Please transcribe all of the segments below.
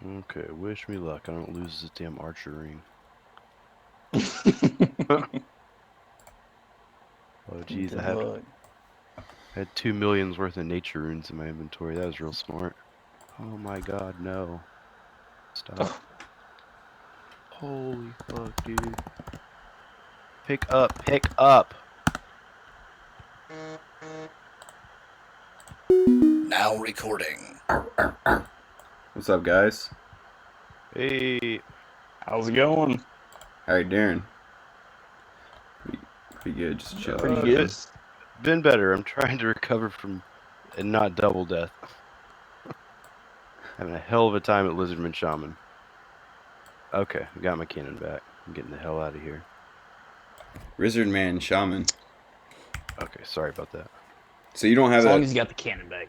Okay, wish me luck. I don't lose this damn archer ring. Oh jeez, Good luck. I had 2 millions worth of nature runes in my inventory. That was real smart. Oh my god, no. Stop. Oh, Holy fuck, dude. Pick up, pick up! Now recording. What's up, guys? Hey, how's it going? How you doing? Pretty good, just chilling. Pretty good. been better. I'm trying to recover from and not double death. Having a hell of a time at Lizardman Shaman. Okay, got my cannon back. I'm getting the hell out of here. Lizard Man Shaman. Okay, sorry about that. So you don't have As long that. as you got the cannon back.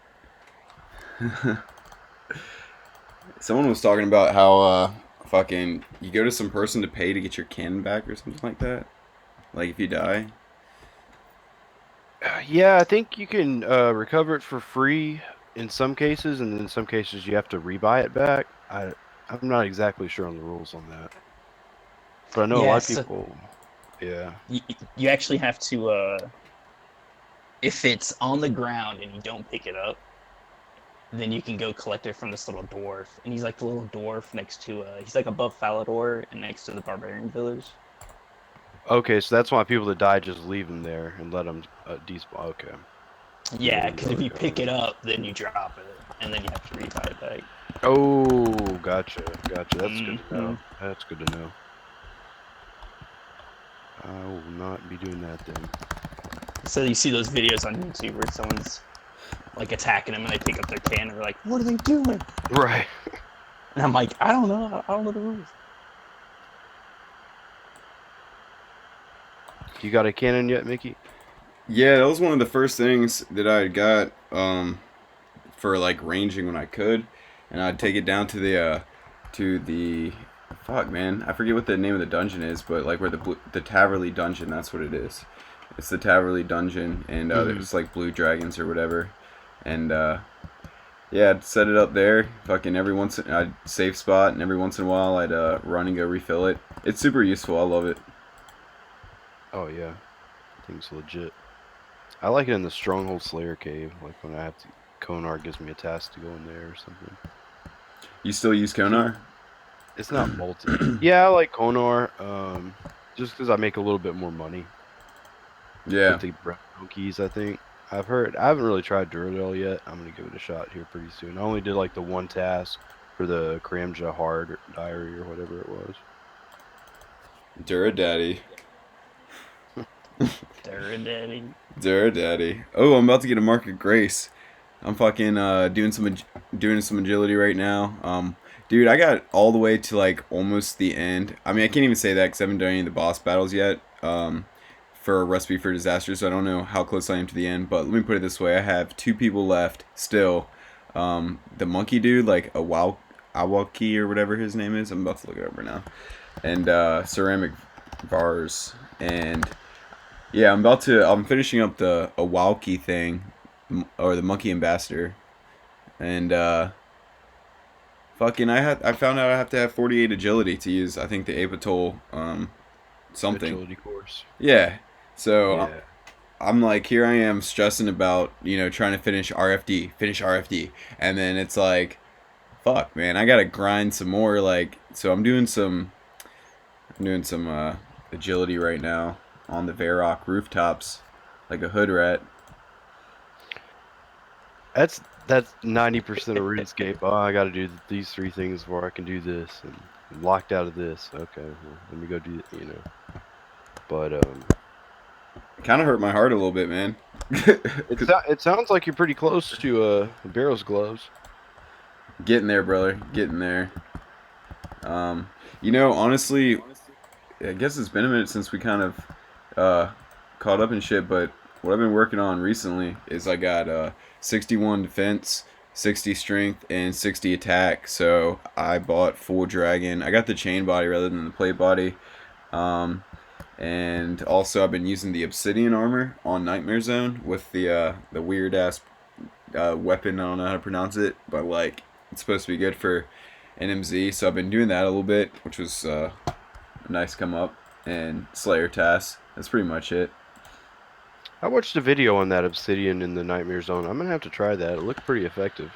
Someone was talking about how fucking you go to some person to pay to get your cannon back or something like that. Like if you die. Yeah, I think you can recover it for free in some cases, and in some cases you have to rebuy it back. I'm not exactly sure on the rules on that, but I know a lot of Yes, people. Yeah. you actually have to, if it's on the ground and you don't pick it up, then you can go collect it from this little dwarf. And he's like the little dwarf next to, he's like above Falador and next to the barbarian village. Okay, so that's why people that die just leave them there and let them despawn. Okay. Yeah, because if you pick it up, then you drop it, and then you have to rebuy it back. Oh, gotcha. That's good to know. That's good to know. I will not be doing that then. So you see those videos on YouTube where someone's like attacking them and they pick up their cannon and they're like, what are they doing? Right. And I'm like, I don't know. I don't know the rules. You got a cannon yet, Mickey? Yeah, that was one of the first things that I got for like ranging when I could, and I'd take it down to the fuck man, I forget what the name of the dungeon is, but like where the Taverley dungeon, that's what it is. It's the Taverley dungeon, and there's like blue dragons or whatever, and yeah, I'd set it up there. Fucking I'd save spot, and every once in a while I'd run and go refill it. It's super useful. I love it. Oh yeah, thing's legit. I like it in the Stronghold Slayer cave, like when I have to. Konar gives me a task to go in there or something. You still use Konar? It's not multi. Yeah, I like Konar, just because I make a little bit more money. Yeah. With the brown keys, I think. I haven't really tried Duradel yet. I'm gonna give it a shot here pretty soon. I only did like the one task for the Kramja Hard Diary or whatever it was. Duradaddy. Daddy. Oh, I'm about to get a Mark of Grace. I'm fucking doing some agility right now. Dude, I got all the way to like almost the end. I mean, I can't even say that because I haven't done any of the boss battles yet. For a Recipe for Disaster, so I don't know how close I am to the end. But let me put it this way: I have 2 people left still. The monkey dude, like Awaki or whatever his name is. I'm about to look it up right now. And ceramic vars. And yeah, I'm finishing up the Awalki thing, or the monkey ambassador. And fucking I found out I have to have 48 agility to use, I think, the Apatol something. Agility course. Yeah. So Yeah. I'm like, here I am stressing about, trying to finish RFD, and then it's like, fuck, man, I gotta grind some more. Like, so I'm doing some agility right now on the Varrock rooftops, like a hood rat. That's 90% of RuneScape. Oh, I gotta do these 3 things before I can do this, and I'm locked out of this. Okay, well, let me go do it, But Kind of hurt my heart a little bit, man. it sounds like you're pretty close to Barrow's gloves. Getting there, brother. Getting there. Honestly, I guess it's been a minute since we kind of caught up and shit, but what I've been working on recently is I got 61 defense, 60 strength, and 60 attack. So I bought full dragon. I got the chain body rather than the plate body. And also I've been using the obsidian armor on Nightmare Zone with the weird ass weapon. I don't know how to pronounce it, but like it's supposed to be good for NMZ, so I've been doing that a little bit, which was a nice come up, and Slayer tasks. That's pretty much it. I watched a video on that obsidian in the Nightmare Zone. I'm gonna have to try that. It looked pretty effective.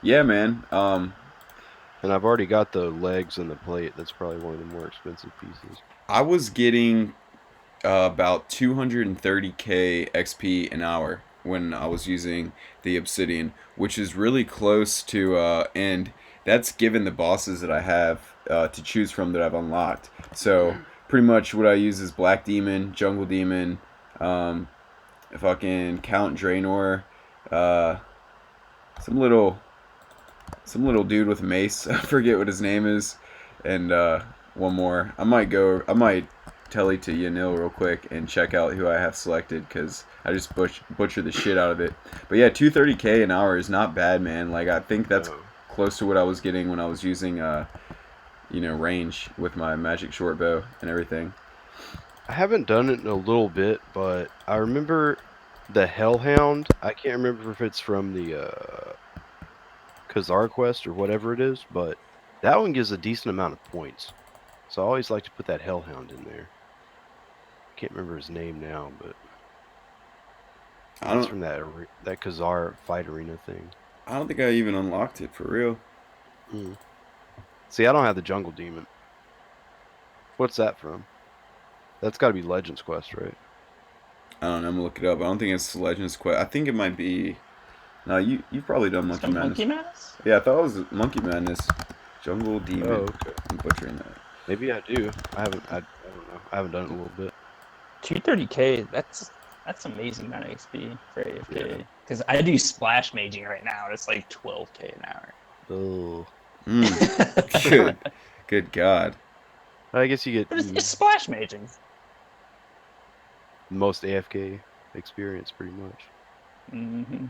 Yeah, man. And I've already got the legs and the plate. That's probably one of the more expensive pieces. I was getting about 230k XP an hour when I was using the obsidian, which is really close to, and that's given the bosses that I have to choose from that I've unlocked. So pretty much what I use is Black Demon, Jungle Demon, fucking Count Draenor, some little dude with a mace. I forget what his name is, and one more. I might telly to Yanil real quick and check out who I have selected, because I just butchered the shit out of it. But yeah, 230k an hour is not bad, man. Like, I think that's close to what I was getting when I was using range with my magic short bow and everything. I haven't done it in a little bit, but I remember the Hellhound. I can't remember if it's from the Khazar quest or whatever it is, but that one gives a decent amount of points. So I always like to put that Hellhound in there. Can't remember his name now, but it's from that Khazar fight arena thing. I don't think I even unlocked it for real. See, I don't have the Jungle Demon. What's that from? That's got to be Legends Quest, right? I don't know. I'm gonna look it up. I don't think it's Legends Quest. I think it might be. No, you've probably done Monkey Madness. Monkey Madness? Yeah, I thought it was Monkey Madness. Jungle Demon. Oh, okay. I'm butchering that. Maybe I do. I don't know. I haven't done it in a little bit. 230k. That's amazing amount of XP for AFK. Because I do splash maging right now. And it's like 12k an hour. Oh. Good God. I guess you get But it's splash maging. most AFK experience, pretty much. Mm-hmm.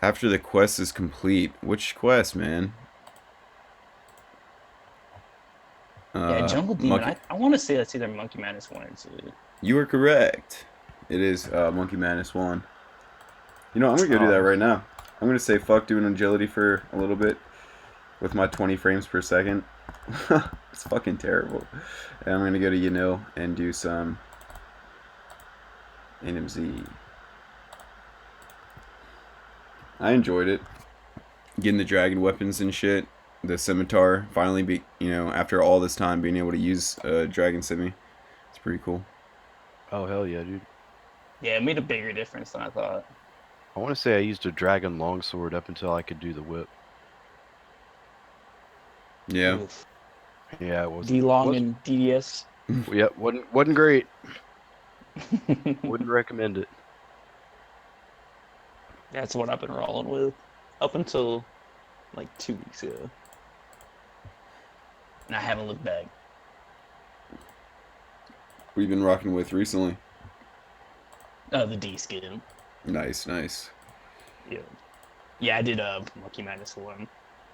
After the quest is complete, which quest, man? Yeah, Jungle Demon. I want to say that's either Monkey Madness 1 or 2. You are correct. It is Monkey Madness 1. You know, I'm going to go do that right now. I'm going to say fuck doing agility for a little bit with my 20 frames per second. It's fucking terrible. And I'm going to go to Yanil and do some NMZ. I enjoyed it. Getting the dragon weapons and shit. The scimitar, finally after all this time being able to use dragon simi. It's pretty cool. Oh, hell yeah, dude. Yeah, it made a bigger difference than I thought. I want to say I used a dragon longsword up until I could do the whip. Yeah. Oof. Yeah, it was. D-Long and DDS. Yep, wasn't great. Wouldn't recommend it. That's what I've been rolling with up until like 2 weeks ago. And I haven't looked back. What have you been rocking with recently? The D skin. Nice. Yeah. Yeah, I did Monkey Madness 1.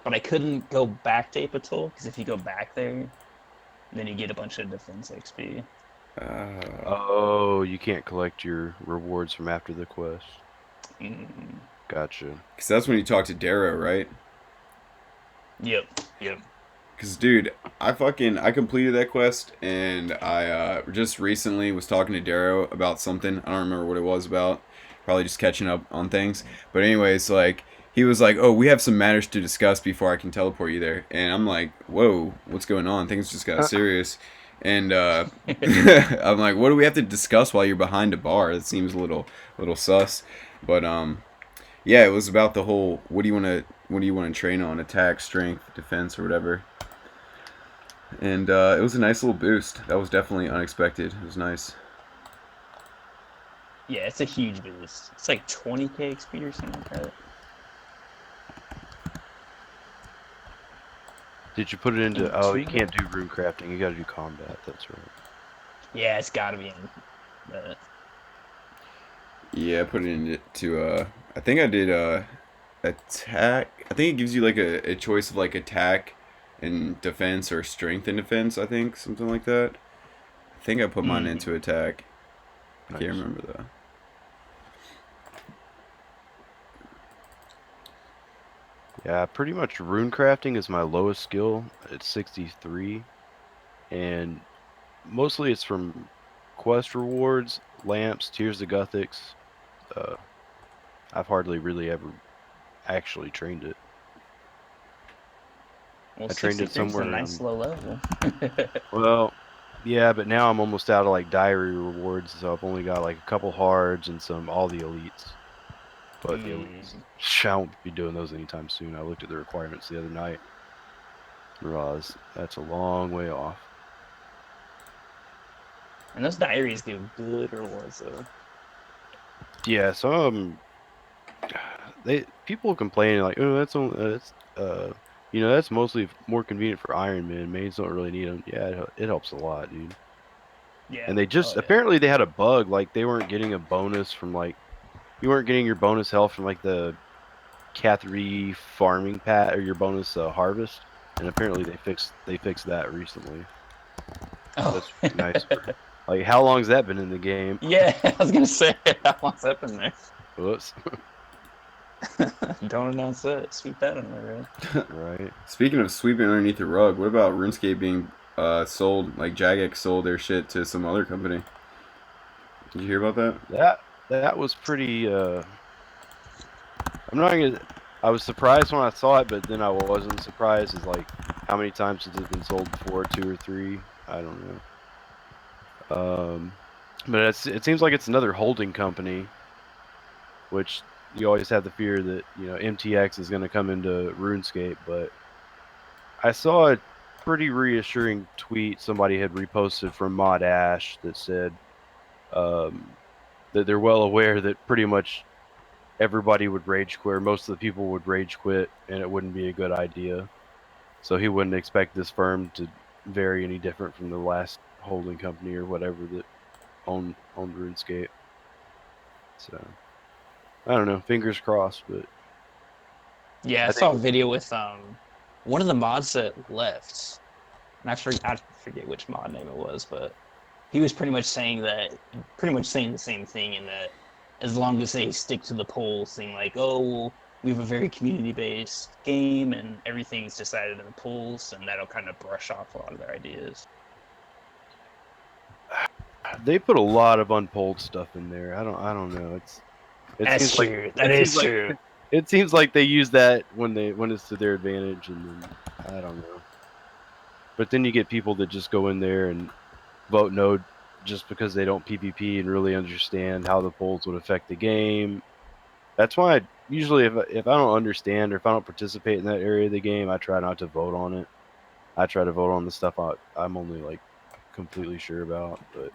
But I couldn't go back to Apatow, because if you go back there, then you get a bunch of defense XP. Oh, you can't collect your rewards from after the quest. Gotcha. Because that's when you talk to Darrow, right? Yep. Because, dude, I completed that quest, and I just recently was talking to Darrow about something. I don't remember what it was about. Probably just catching up on things. But anyways, he was like, oh, we have some matters to discuss before I can teleport you there. And I'm like, whoa, what's going on? Things just got serious. And I'm like, what do we have to discuss while you're behind a bar? It seems a little sus. But yeah, it was about the whole what do you want to train on? Attack, strength, defense, or whatever. And it was a nice little boost. That was definitely unexpected. It was nice. Yeah, it's a huge boost. It's like 20k XP or something like that. Did you put it into... Oh, you can't do rune crafting. You gotta do combat. That's right. Yeah, it's gotta be in that. Yeah, I put it into... I think I did attack. I think it gives you like a choice of like attack and defense or strength and defense, I think. Something like that. I think I put mine into attack. I can't remember though. Yeah, pretty much rune crafting is my lowest skill at 63, and mostly it's from quest rewards, lamps, tears of Gothics. Uh, I've hardly really ever actually trained it. Well, I trained it 63 is a somewhere nice around. low level. Well, yeah, but now I'm almost out of like diary rewards, so I've only got like a couple hards and all the elites. But the elites, I won't be doing those anytime soon. I looked at the requirements the other night and realized that's a long way off. And those diaries give good rewards, though. Yeah, some of them, people complain like, oh, that's mostly more convenient for Iron Man. Mains don't really need them. Yeah, it helps a lot, dude. Yeah. And they just Oh, yeah. apparently they had a bug, like they weren't getting a bonus from like you weren't getting your bonus health from like the Cath-3 farming pat or your bonus harvest, and apparently they fixed that recently. So Oh. that's nice. Like, how long's that been in the game? Yeah, I was gonna say, how long's that been there? Whoops. Don't announce that. Sweep that under the rug. Right. Speaking of sweeping underneath the rug, what about RuneScape being sold? Like Jagex sold their shit to some other company. Did you hear about that? That was pretty. I'm not gonna. I was surprised when I saw it, but then I wasn't surprised. Is like how many times has it been sold before? 2 or 3? I don't know. But it seems like it's another holding company, which you always have the fear that MTX is going to come into RuneScape. But I saw a pretty reassuring tweet somebody had reposted from Mod Ash that said um, that they're well aware that pretty much everybody would rage quit, or most of the people would rage quit, and it wouldn't be a good idea. So he wouldn't expect this firm to vary any different from the last holding company or whatever that owned RuneScape. So I don't know. Fingers crossed, but Yeah, I I saw a think video with one of the mods that left, and I forget which mod name it was, but he was pretty much saying the same thing in that as long as they stick to the polls, saying like, oh, well, we have a very community-based game and everything's decided in the polls, and that'll kind of brush off a lot of their ideas. they put a lot of unpolled stuff in there. I don't know. It That's seems like true. That it seems is like true. it seems like they use that when it's to their advantage, and then I don't know. But then you get people that just go in there and vote no just because they don't PvP and really understand how the polls would affect the game. That's why usually if I don't understand or if I don't participate in that area of the game, I try not to vote on it. I try to vote on the stuff I'm only like completely sure about, but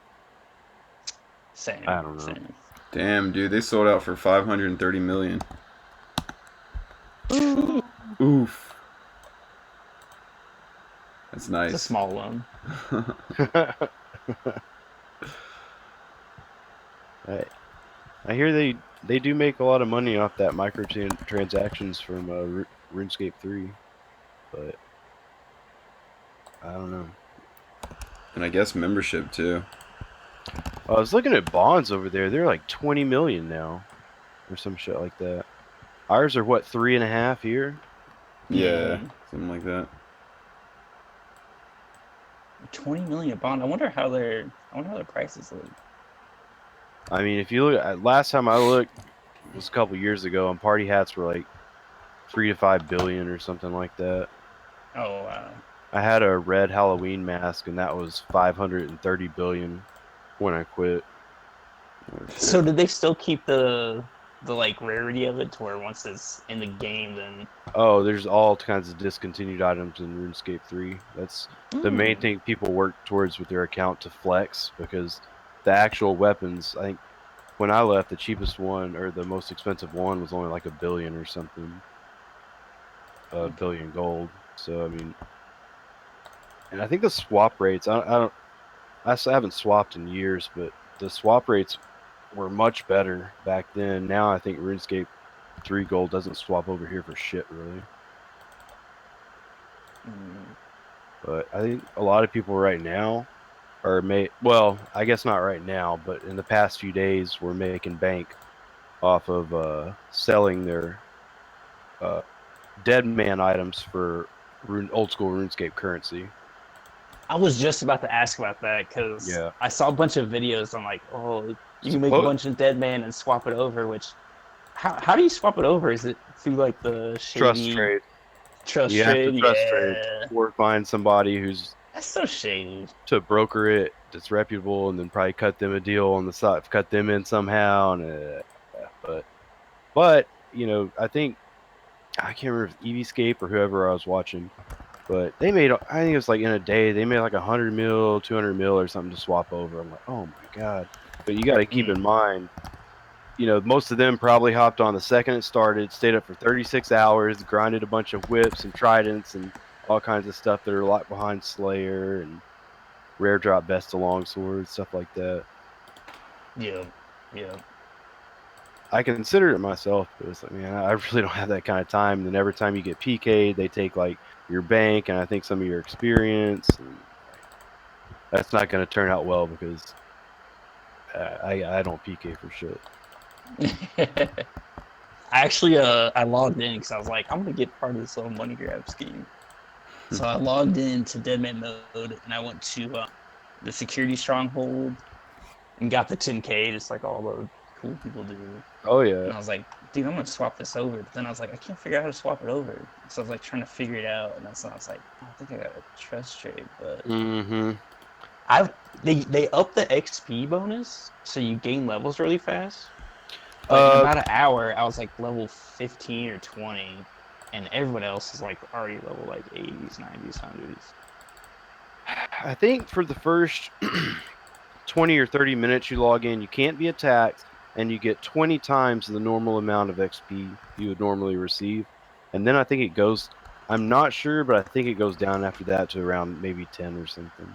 Same, I don't know. same. Damn, dude, they sold out for 530 million. Oof. That's It's a nice. small one. I hear they do make a lot of money off that microtransactions from RuneScape 3, but I don't know. And I guess membership too. I was looking at bonds over there. They're like 20 million now, or some shit like that. Ours are what, 3.5 here? Yeah, Mm-hmm. something like that. 20 million bond. I wonder how their prices look. I mean, if you look at last time I looked was a couple years ago, and party hats were like 3 to 5 billion or something like that. Oh wow. I had a red Halloween mask, and that was 530 billion when I quit. Oh, shit. So did they still keep the like rarity of it to where once it's in the game then Oh, there's all kinds of discontinued items in RuneScape 3. That's the main thing people work towards with their account to flex, because the actual weapons, I think when I left, the cheapest one or the most expensive one was only like 1 billion or something, a billion gold. So I mean, and I think the swap rates, I haven't swapped in years, but the swap rates were much better back then. Now I think RuneScape 3 gold doesn't swap over here for shit really. But I think a lot of people right now well, I guess not right now, but in the past few days, we're making bank off of selling their dead man items for old school RuneScape currency. I was just about to ask about that because Yeah. I saw a bunch of videos. I'm like, oh, you can make a Suppo- bunch of dead man and swap it over. Which, how do you swap it over? Is it through like the Trust shady trade. trust You have to trade? trust trade Yeah, or find somebody who's that's so shady. to broker it that's reputable, and then probably cut them a deal on the side, cut them in somehow. And but I think I can't remember if EVscape or whoever I was watching, but they made, I think it was like in a day they made like 100 mil, 200 mil or something to swap over. I'm like, oh my god! But you got to keep in mind, most of them probably hopped on the second it started, stayed up for 36 hours, grinded a bunch of whips and tridents and all kinds of stuff that are locked behind Slayer and rare drop best of longsword, stuff like that. Yeah, yeah. I consider it myself, but it's like, man, I really don't have that kind of time. And then every time you get PK'd, they take like your bank and I think some of your experience. And that's not going to turn out well because I don't PK for shit. I logged in because I was like, I'm gonna get part of this little money grab scheme. So I logged into Deadman mode and I went to the security stronghold and got the 10K, just like all the cool people do. Oh And yeah. I was like, dude, I'm gonna swap this over. But then I was like, I can't figure out how to swap it over. So I was like trying to figure it out, and that's when I was like, oh, I think I got a trust trade, but Mm-hmm. they up the XP bonus, so you gain levels really fast. But in about an hour, I was like level 15 or 20, and everyone else is like already level like 80s, 90s, 100s. I think for the first 20 or 30 minutes you log in, you can't be attacked, and you get 20 times the normal amount of XP you would normally receive. And then I think it goes, I'm not sure, but I think it goes down after that to around maybe 10 or something.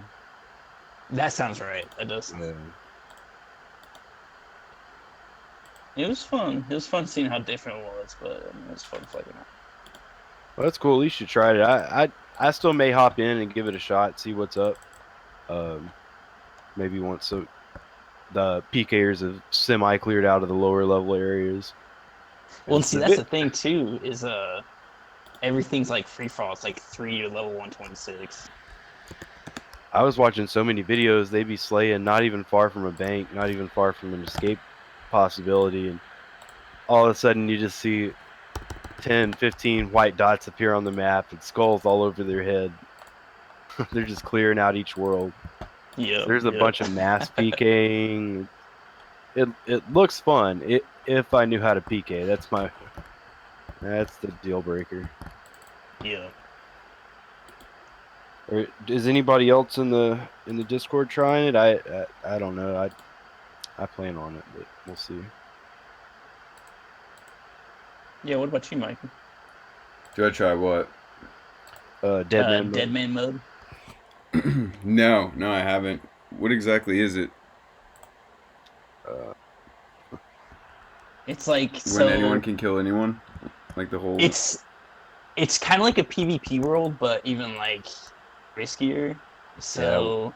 That sounds right. That does sound. Yeah. It was fun. It was fun seeing how different it was, but I mean, it was fun flaking out. Well, that's cool. At least you tried it. I still may hop in and give it a shot, see what's up. Maybe once the PKers have semi cleared out of the lower level areas. Well, and It's see, a that's bit. the thing too. Is everything's like free fall. It's like 3 to level 126. I was watching so many videos. They'd be slaying not even far from a bank, not even far from an escape possibility, and all of a sudden you just see 10, 15 white dots appear on the map and skulls all over their head. They're just clearing out each world. Yeah, There's a yeah, bunch of mass PKing. It looks fun. If I knew how to PK, that's the deal breaker. yeah. Or is anybody else in the Discord trying it? I don't know. I plan on it, but we'll see. Yeah. What about you, Mike? Do I try what? Dead man Dead mode. man mode. No, I haven't. What exactly is it? Uh, It's like When anyone so. can kill anyone? Like the whole. It's kind of like a PvP world, but even like riskier. yeah. So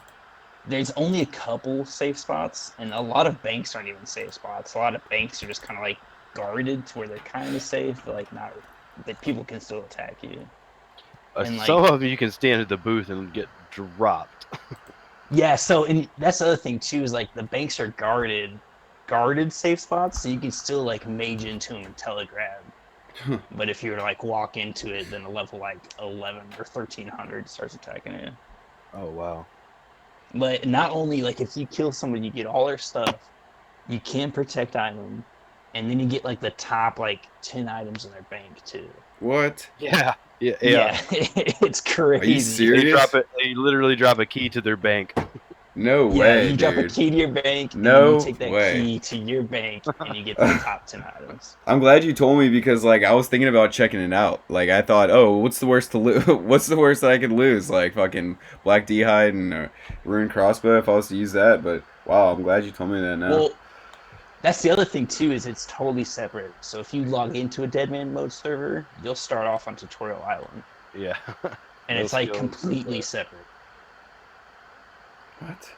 there's only a couple safe spots, and a lot of banks aren't even safe spots. A lot of banks are just kind of like guarded to where they're kind of safe, but like not that people can still attack you. And like Some of you can stand at the booth and get dropped. yeah, so and that's the other thing too is like the banks are guarded safe spots, so you can still like mage into them and telegrab. But if you were to like walk into it, then a level like 11 or 1300 starts attacking you. Oh wow. But not only like if you kill somebody, you get all their stuff. You can protect item, and then you get like the top like 10 items in their bank too. What? Yeah. Yeah. Yeah, it's Are you crazy. serious? They literally drop a key to their bank. No Yeah, way, you drop a dude. key to your bank, and then you No take that way. key to your bank, and you get the top 10 items. I'm glad you told me because like I was thinking about checking it out. Like I thought, oh, what's the worst to lose? What's the worst that I could lose? Like fucking black d'hide and rune crossbow if I was to use that. But wow, I'm glad you told me that now. Well, that's the other thing too is it's totally separate. So if you log into a Deadman mode server, you'll start off on Tutorial Island, Yeah. and No it's like skills, completely separate. What?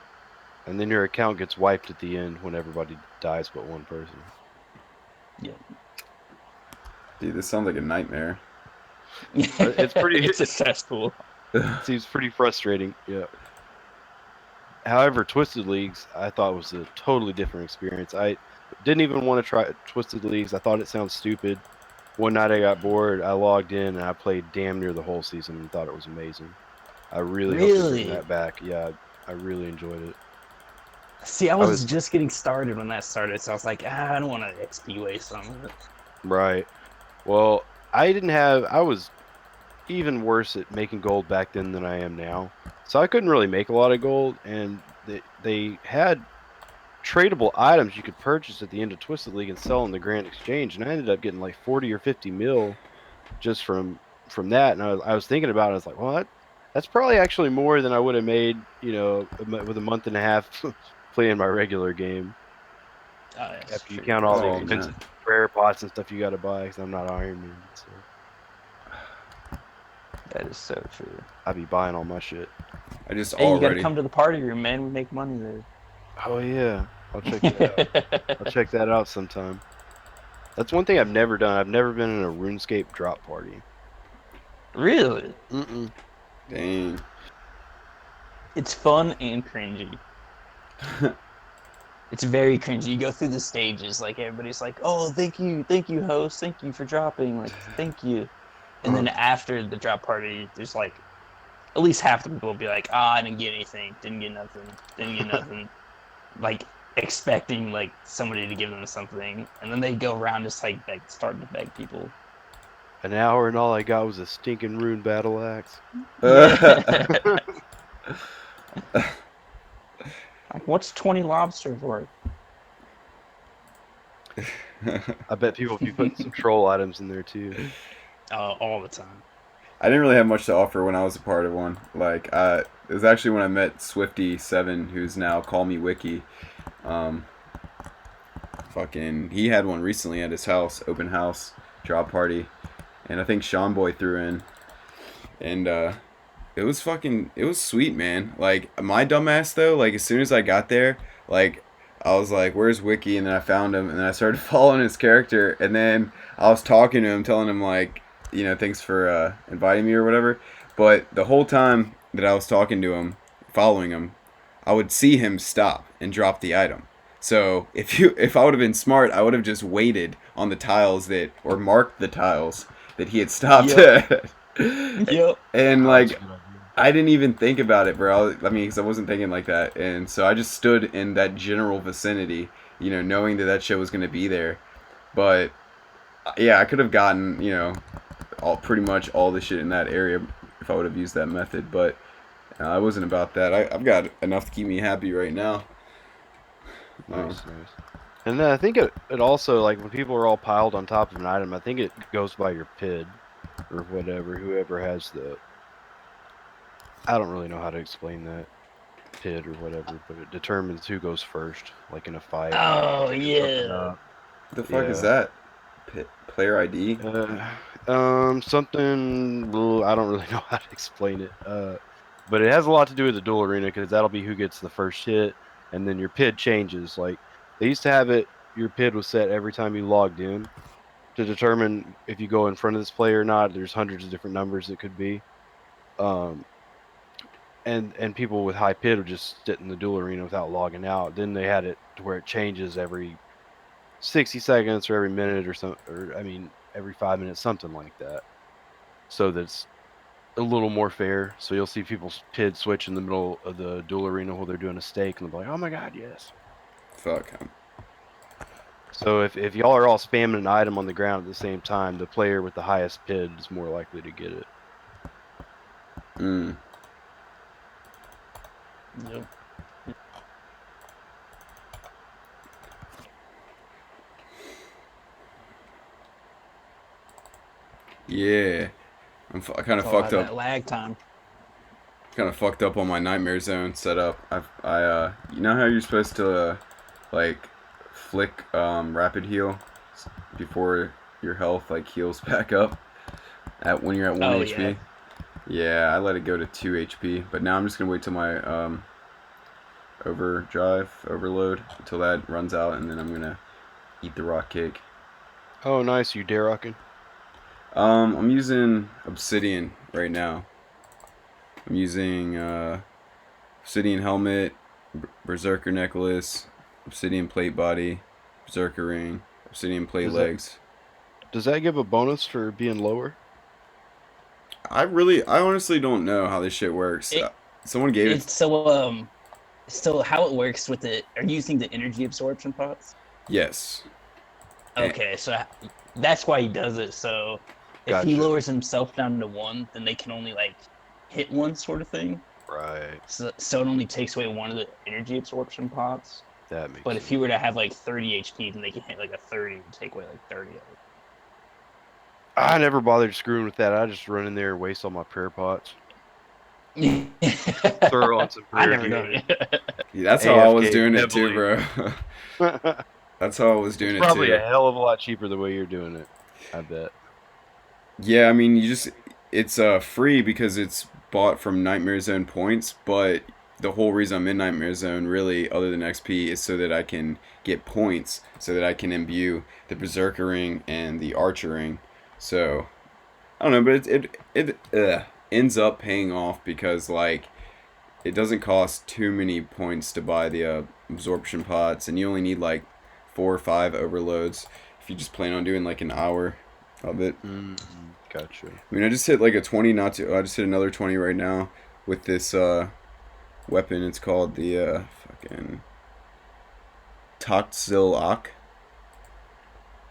and then your account gets wiped at the end when everybody dies but one person. Yeah. Dude, this sounds like a nightmare. It's pretty. It's a cesspool. It seems pretty frustrating. Yeah. However, Twisted Leagues I thought was a totally different experience. I didn't even want to try Twisted Leagues. I thought it sounded stupid. One night I got bored. I logged in and I played damn near the whole season and thought it was amazing. I really hope they bring Really? that back. Yeah, I really enjoyed it. See, I I was was just getting started when that started, so I was like, I don't want to XP waste on it. right. Well, I didn't have. I was even worse at making gold back then than I am now. So I couldn't really make a lot of gold, and they had tradable items you could purchase at the end of Twisted League and sell in the Grand Exchange, and I ended up getting like 40 or 50 mil just from that. And I was thinking about it. I was like, well, that's probably actually more than I would have made, with a month and a half playing my regular game. Oh, that's After you true. count all the Oh, expensive man. prayer pots and stuff you got to buy, because I'm not Iron Man, so That is so true. I'd be buying all my shit. I just Hey, you gotta already. come to the party room, man. We make money there. Oh yeah, I'll check that out. I'll check that out sometime. That's one thing I've never done. I've never been in a RuneScape drop party. Really? Mm-mm. Dang. It's fun and cringy. It's very cringy. You go through the stages, like everybody's like, "Oh, thank you, host, thank you for dropping, like, thank you." And then after the drop party, there's like at least half the people will be like, "Ah, I didn't get anything, didn't get nothing, didn't get nothing," like expecting like somebody to give them something, and then they go around just like starting to beg people. An hour and all I got was a stinking rune battle axe. Yeah. Like, what's 20 lobsters worth? I bet people be putting some troll items in there too. All the time. I didn't really have much to offer when I was a part of one. Like, it was actually when I met Swifty7, who's now Call Me Wiki. He had one recently at his house, open house, drop party, and I think Sean Boy threw in, and it was sweet, man. Like, my dumbass though, like as soon as I got there, like I was like, "Where's Wiki?" And then I found him, and then I started following his character, and then I was talking to him, telling him like, thanks for inviting me or whatever. But the whole time that I was talking to him, following him, I would see him stop and drop the item. So if I would have been smart, I would have just waited on the tiles or marked the tiles that he had stopped Yep. at. Yep. And Oh, like, that's a good idea. I didn't even think about it, bro. I mean, because I wasn't thinking like that, and so I just stood in that general vicinity, knowing that shit was gonna be there. But yeah, I could have gotten, pretty much all the shit in that area if I would have used that method. But I wasn't about that. I've got enough to keep me happy right now. Nice. And then I think it also, like when people are all piled on top of an item, I think it goes by your PID or whatever. Whoever has I don't really know how to explain that PID or whatever, but it determines who goes first, like in a fight. Oh Something yeah. up. What the fuck is Yeah. that? Player ID? Something. Well, I don't really know how to explain it. But it has a lot to do with the duel arena because that'll be who gets the first hit, and then your PID changes. Like they used to have it, your PID was set every time you logged in to determine if you go in front of this player or not. There's hundreds of different numbers it could be. Um, and people with high PID would just sit in the duel arena without logging out. Then they had it to where it changes every 60 seconds or every minute or something, or I mean every 5 minutes, something like that. So that's a little more fair. So you'll see people's PID switch in the middle of the duel arena while they're doing a stake, and they'll be like, "Oh my god, yes!" Fuck. So if y'all are all spamming an item on the ground at the same time, the player with the highest PID is more likely to get it. Mm. Yep. Yeah. I kind of It's all fucked about up. that lag time. Kind of fucked up on my nightmare zone setup. You know how you're supposed to like flick rapid heal before your health like heals back up at when you're at 1 Oh, HP. Yeah, I let it go to 2 HP, but now I'm just gonna wait till my overload until that runs out, and then I'm gonna eat the rock cake. Oh, nice, you dare rocking. I'm using obsidian right now. I'm using obsidian helmet, berserker necklace, obsidian plate body, berserker ring, obsidian plate Does that legs. does that give a bonus for being lower? I honestly don't know how this shit works. It Someone gave it. it's so how it works with it? Are you using the energy absorption pots? Yes. And, Okay, so that's why he does it. So if he Gotcha. lowers himself down to one, then they can only like hit one sort of thing. Right. So it only takes away one of the energy absorption pots. That makes But sense. if he were to have like 30 HP, then they can hit like a 30 and take away like 30 of it. I never bothered screwing with that. I just run in there and waste all my prayer pots. Throw on some I prayer never done gear. it. yeah, that's how I was AFK doing it heavily. too, bro. That's how I was doing It's it probably too. a hell of a lot cheaper the way you're doing it. I bet. Yeah, I mean, it's free because it's bought from Nightmare Zone points, but the whole reason I'm in Nightmare Zone, really, other than XP, is so that I can get points, so that I can imbue the Berserker ring and the Archer ring. So I don't know, but it ends up paying off because like it doesn't cost too many points to buy the absorption pots, and you only need like 4 or 5 overloads if you just plan on doing like an hour of it. Gotcha. I mean, I just hit like a 20, I just hit another 20 right now with this weapon. It's called the fucking Toxil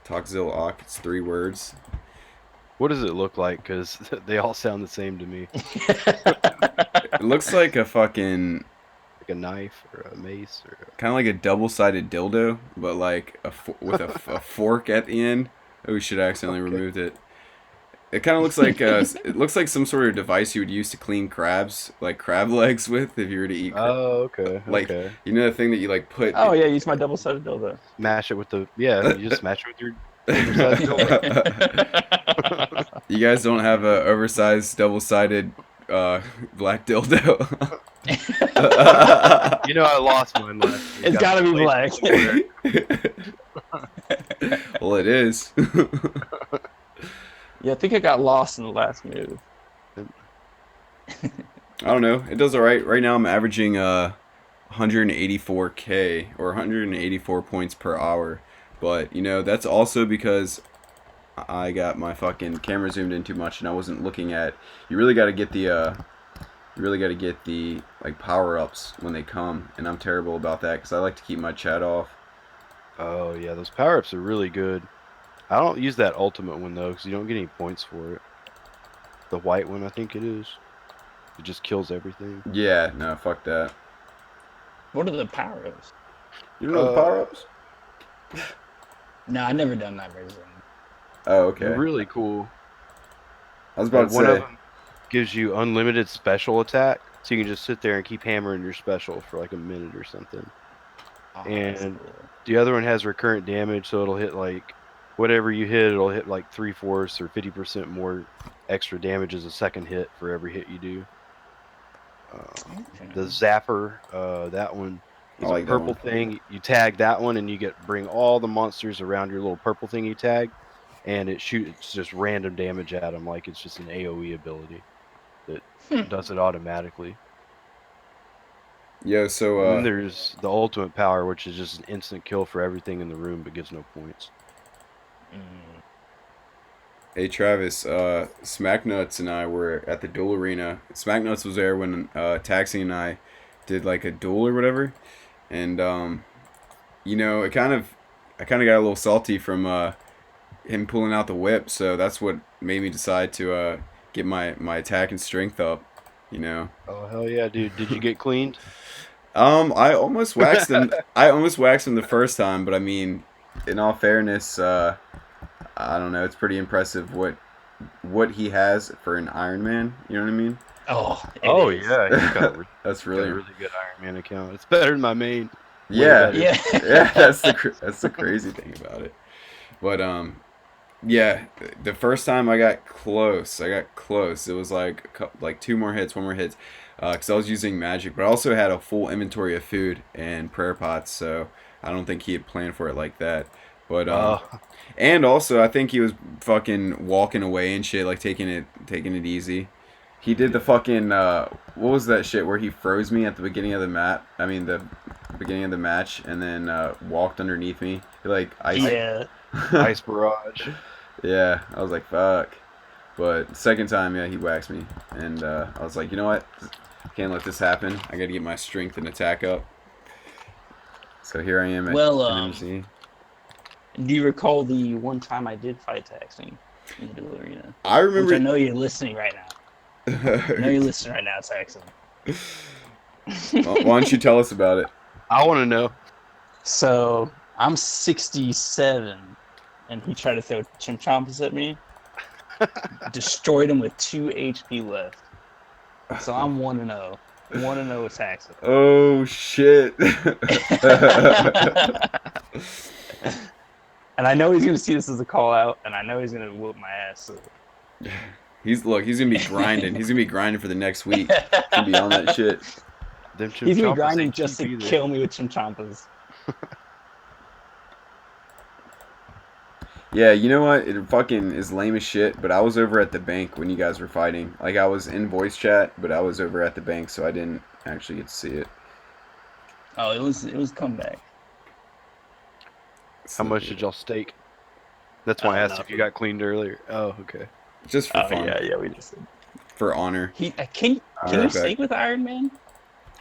Toxil. It's 3 words. What does it look like? Because they all sound the same to me. It looks like a fucking Like a knife or a mace or kind of like a double-sided dildo, but like with a fork at the end. Oh, we should have accidentally removed it. It kind of looks like it looks like some sort of device you would use to clean crabs, like crab legs with, if you were to eat. Oh, okay. Like Okay. you know the thing that you like put. Oh yeah, use my double-sided dildo. Smash it with the you just smash it with your oversized dildo. You guys don't have a oversized double-sided black dildo. You know I lost mine last week. It's gotta be black. Well, it is. Yeah, I think I got lost in the last move. I don't know. It does all right. Right now, I'm averaging 184k or 184 points per hour. But you know, that's also because I got my fucking camera zoomed in too much, and I wasn't looking at. You really got to get the like power ups when they come, and I'm terrible about that because I like to keep my chat off. Oh yeah, those power ups are really good. I don't use that ultimate one though, because you don't get any points for it. The white one, I think it is. It just kills everything. Yeah, no, fuck that. What are the power-ups? You don't know the power ups? No, I never done that version. Oh, okay. They're really cool. I was about to One of say. them gives you unlimited special attack, so you can just sit there and keep hammering your special for like a minute or something. Oh, And that's cool. the other one has recurrent damage, so it'll hit like whatever you hit, it'll hit like 3/4 or 50% more extra damage as a second hit for every hit you do. The Zapper, that one is I like a that purple one. thing. You tag that one, and you bring all the monsters around your little purple thing you tag, and it shoots just random damage at them, like it's just an AOE ability that does it automatically. Yeah, so And then there's the ultimate power, which is just an instant kill for everything in the room, but gives no points. hey Travis, Smacknuts and I were at the duel arena. Smacknuts was there when Taxi and I did like a duel or whatever, and you know, I kind of got a little salty from him pulling out the whip, so that's what made me decide to get my attack and strength up. You know. Oh hell yeah, dude! Did you get cleaned? I almost waxed him. I almost waxed him the first time, but I mean, in all fairness, I don't know. It's pretty impressive what he has for an Iron Man. You know what I mean? Oh, Oh it is. yeah, he's got a That's really really good Iron Man account. It's better than my main. yeah, better. Yeah. yeah. That's the crazy thing about it. But yeah, the first time I got close. It was like 2 more hits, 1 more hit, because I was using magic, but I also had a full inventory of food and prayer pots, so I don't think he had planned for it like that. But Oh, and also I think he was fucking walking away and shit, like taking it easy. He did the fucking what was that shit where he froze me at the beginning of the the beginning of the match, and then walked underneath me. He like ice. Yeah. ice barrage. Yeah, I was like fuck. But second time, yeah, he waxed me, and I was like, you know what? Can't let this happen. I got to get my strength and attack up. So here I am at Well, NMC. do you recall the one time I did fight Taxing in the duel arena? I Which I remember. know you're listening right now. I know you're listening right now, Taxing. Why don't you tell us about it? I want to know. So I'm 67, and he tried to throw chimchampas at me. Destroyed him with 2 HP left. So I'm 1-0. 1-0 with Taxing. Oh shit! And I know he's gonna see this as a call out, and I know he's gonna whoop my ass. So. He's gonna be grinding. He's gonna be grinding for the next week. He's gonna be on that shit. Them He's gonna be chimchampas grinding ain't just cheap to either. kill me with chimchampas. Yeah, you know what? It fucking is lame as shit. But I was over at the bank when you guys were fighting. Like I was in voice chat, but I was over at the bank, so I didn't actually get to see it. Oh, it was comeback. How much did y'all stake? That's why I asked if you Nothing. got cleaned earlier. Oh, okay. Just for fun, yeah, we just did. for honor. Can you Alright, stake with Iron Man?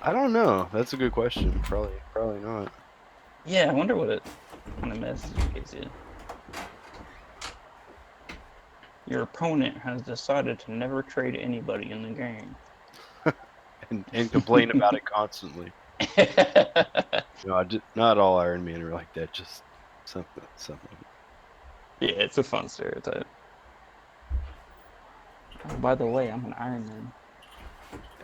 I don't know. That's a good question. Probably not. Yeah, I wonder what it kind of message gives you. Your opponent has decided to never trade anybody in the game. And complain about it constantly. Not all Iron Man are like that. Just something. Yeah, it's a fun stereotype. Oh, by the way, I'm an Iron Man.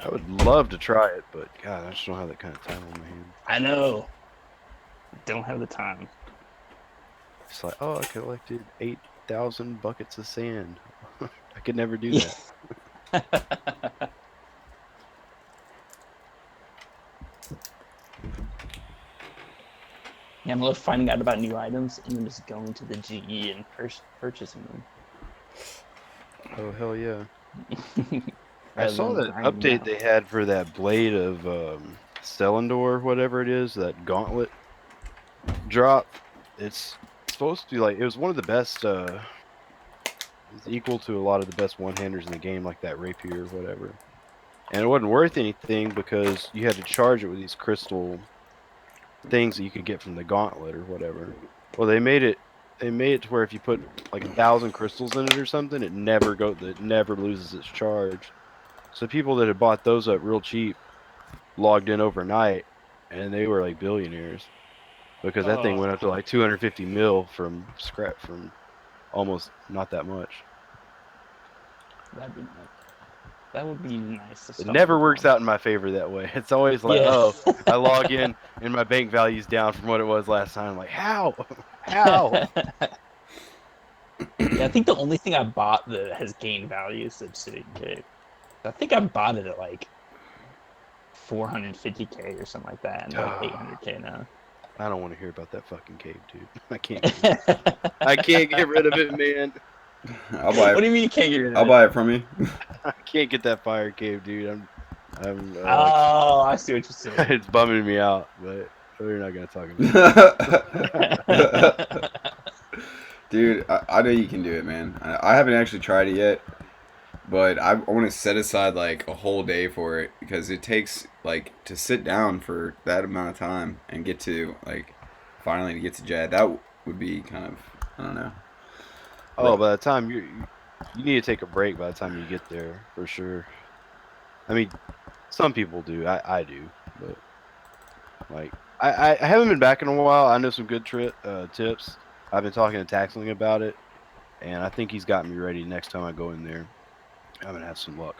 I would love to try it, but God, I just don't have that kind of time on my hands. I know. Don't have the time. It's like, oh, I collected 8,000 buckets of sand. I could never do that. Yeah, I love finding out about new items and then just going to the GE and purchasing them. Oh hell yeah! I Rather saw than that grinding update out. they had for that blade of Stellendor, whatever it is, that gauntlet drop. It's supposed to be like, it was one of the best. It's equal to a lot of the best one-handers in the game, like that rapier or whatever. And it wasn't worth anything because you had to charge it with these crystal things that you could get from the gauntlet or whatever. Well, they made it to where if you put like 1,000 crystals in it or something, it never loses its charge. So people that had bought those up real cheap logged in overnight, and they were like billionaires because that thing went up to like 250 mil from scrap, from almost not that much. That'd be nice. That would be nice. It never works out in my favor that way. It's always like, oh, I log in and my bank value's down from what it was last time. I'm like, how? How? Yeah, I think the only thing I bought that has gained value is Obsidian Cave. I think I bought it at like 450k or something like that, and like 800k now. I don't want to hear about that fucking cave, dude. I can't get rid of it, man. I'll buy it. What do you mean you can't get rid of it? I'll buy it from you. I can't get that fire cave, dude. Oh, I see what you're saying. It's bumming me out, but we're not gonna talk about it. Dude, I know you can do it, man. I haven't actually tried it yet, but I want to set aside like a whole day for it because it takes like to sit down for that amount of time and get to like finally to get to Jad. That would be kind of, I don't know. Oh, by the time you need to take a break by the time you get there, for sure. I mean, some people do. I do, but like I haven't been back in a while. I know some good tips. I've been talking to Taxling about it, and I think he's got me ready. Next time I go in there, I'm gonna have some luck.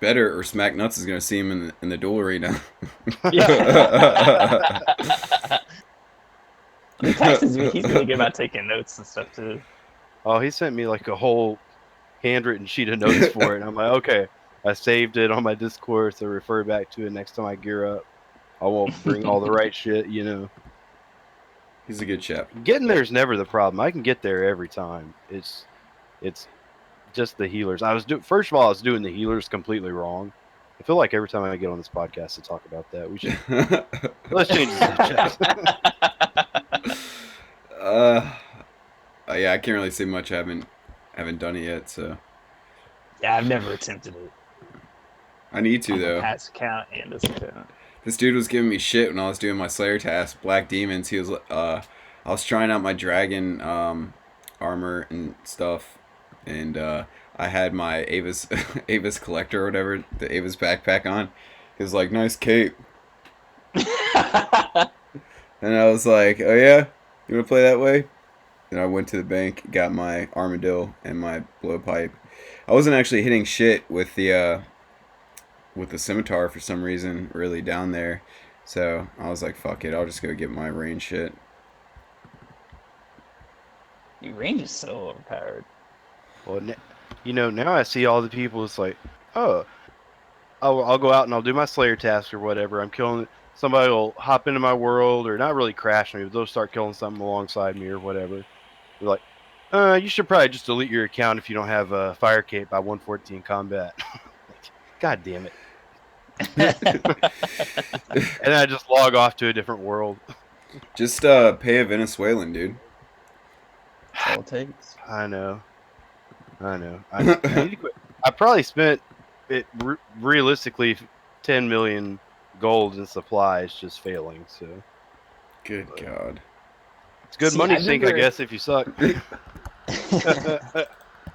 Better or Smack Nuts is gonna see him in the duel arena. Yeah. The Taxes, he's really good about taking notes and stuff too. Oh, he sent me like a whole handwritten sheet of notes for it, and I'm like, okay. I saved it on my Discord, so refer back to it next time I gear up. I won't bring all the right shit, you know. He's a good chap. Getting there is never the problem. I can get there every time. It's just the healers. First of all, I was doing the healers completely wrong. I feel like every time I get on this podcast to talk about that, we should let's change the subject. Yeah, I can't really say much. I haven't done it yet, so Yeah, I've never attempted it. I need to On my though. past account and this account. This dude was giving me shit when I was doing my Slayer task, Black Demons. I was trying out my dragon armor and stuff, and I had my Ava's Ava's collector or whatever, the Ava's backpack on. He was like, "Nice cape," and I was like, "Oh yeah, you wanna play that way?" And I went to the bank, got my armadillo and my blowpipe. I wasn't actually hitting shit with the scimitar for some reason, really down there. So I was like, fuck it, I'll just go get my range shit. Your range is so overpowered. Well, now I see all the people. It's like, oh, I'll go out and I'll do my Slayer task or whatever. I'm killing somebody will hop into my world or not really crash me, but they'll start killing something alongside me or whatever. They're like, you should probably just delete your account if you don't have a fire cape by 114 combat. God damn it. And I just log off to a different world. Just pay a Venezuelan, dude. That's all it takes. I know. I need to quit. I probably spent it realistically 10 million gold in supplies just failing. So Good God. it's good money I've sink, never- I guess, if you suck.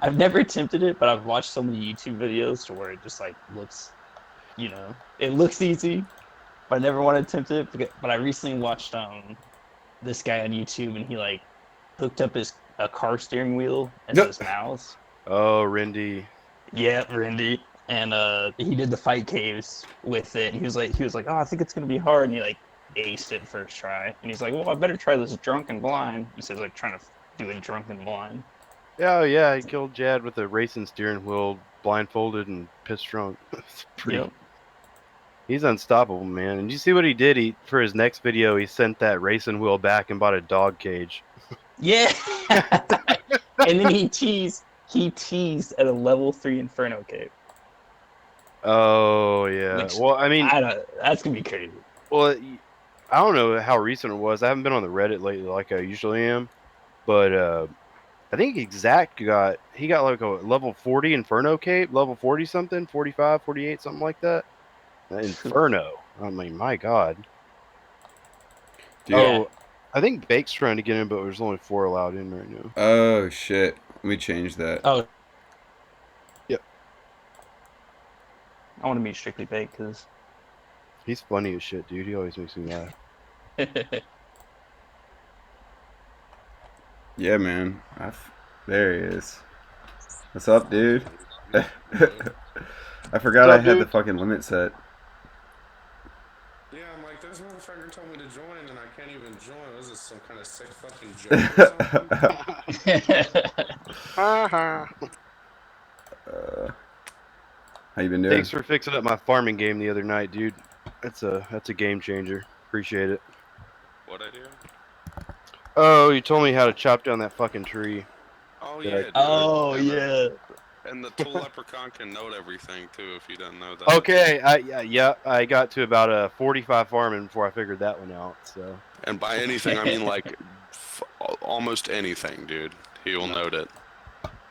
I've never attempted it, but I've watched so many YouTube videos to where it just like looks, it looks easy, but I never want to attempt it. But I recently watched this guy on YouTube, and he like hooked up a car steering wheel as his mouse. Oh, Rindy. Yeah, Rindy. And he did the fight caves with it. And he was like, oh, I think it's gonna be hard. And he like aced it first try. And he's like, well, I better try this drunk and blind. Instead of like trying to do it drunk and blind. Oh, yeah, he killed Jad with a racing steering wheel, blindfolded and pissed drunk. It's pretty. Yep. He's unstoppable, man. And you see what he did? For his next video, he sent that racing wheel back and bought a dog cage. Yeah. And then he teased at a level 3 Inferno cape. Oh, yeah. Which, well, I mean, that's gonna be crazy. well, I don't know how recent it was. I haven't been on the Reddit lately like I usually am, but I think Exact got like a level 40 Inferno cape, level 40 something, 45, 48, something like that. Inferno. I mean, my God. Dude. Oh, I think Bake's trying to get in, but there's only 4 allowed in right now. Oh, shit. Let me change that. Oh. Yep. I want to meet Strictly Baked because He's funny as shit, dude. He always makes me laugh. Yeah, man. There he is. What's up, dude? I forgot What's up, I had dude? the fucking limit set. Yeah, I'm like, this motherfucker told me to join and I can't even join. Was this some kind of sick fucking joke or something? How you been doing? Thanks for fixing up my farming game the other night, dude. That's a game changer. Appreciate it. What'd I do? Oh, you told me how to chop down that fucking tree. Oh, Yeah. yeah. Dude. Oh And yeah. And the tool leprechaun can note everything, too, if you didn't know that. Okay, I got to about a 45 farming before I figured that one out. So And by anything, I mean, like, almost anything, dude. He will note it.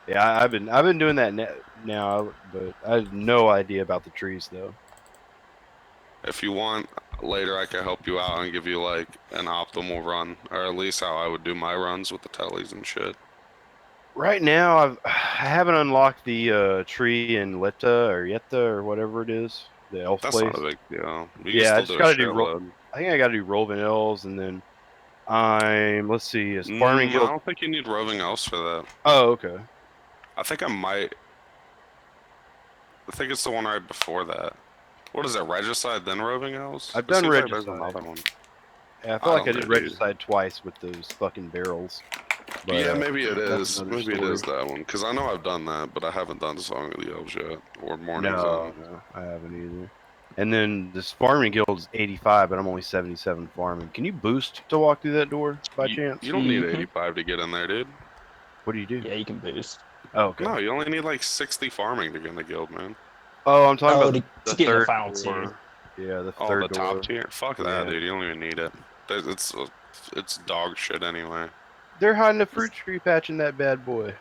yeah, I've been doing that now, but I have no idea about the trees though. If you want, later I can help you out and give you, like, an optimal run. Or at least how I would do my runs with the tellies and shit. Right now, I haven't unlocked the tree in Yetta or whatever it is, the elf That's place. not a big deal. You Yeah, I can just still gotta do a do shitload. I think I gotta do Roving Elves, and then let's see, is Farming I Guild. don't think you need roving else for that. Oh, okay. I think I think it's the one right before that. What is it, Regicide, then Roving Elves? I've It done seems like there's Regicide. another one. Yeah, I feel like I don't did know, dude. Regicide twice with those fucking barrels. But, Yeah, maybe it that's is. another Maybe it story. is that one. Because I know I've done that, but I haven't done Song of the Elves yet. Or Morning No, Zone. no, I haven't either. And then this farming guild is 85, but I'm only 77 farming. Can you boost to walk through that door by chance? You don't need Mhm. 85 to get in there, dude. What do you do? Yeah, you can boost. Oh, okay. No, you only need like 60 farming to get in the guild, man. Oh, I'm talking Oh, about to the get in the third final door. tier. Yeah, the Oh, third the door. top tier? Fuck Yeah. that, dude. You don't even need it. It's dog shit anyway. They're hiding a fruit tree patch in that bad boy.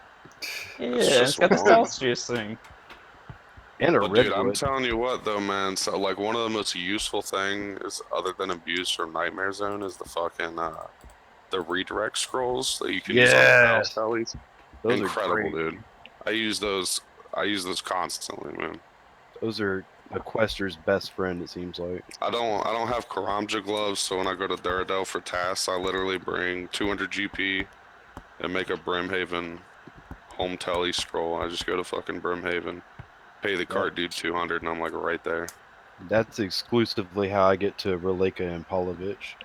Yeah, It's it's just got the one. Celsius thing. And a But dude, I'm redwood. telling you what though, man. So like one of the most useful things, other than abuse from Nightmare Zone, is the fucking the redirect scrolls that you can use on the battle Yes. tallies. Those Incredible, are great. dude. I use those constantly, man. Those are a quester's best friend, it seems like. I don't have Karamja gloves, so when I go to Duradel for tasks, I literally bring 200 GP and make a Brimhaven home tele scroll. I just go to fucking Brimhaven, pay the cart dude 200, and I'm like right there. That's exclusively how I get to Relika and Polovich.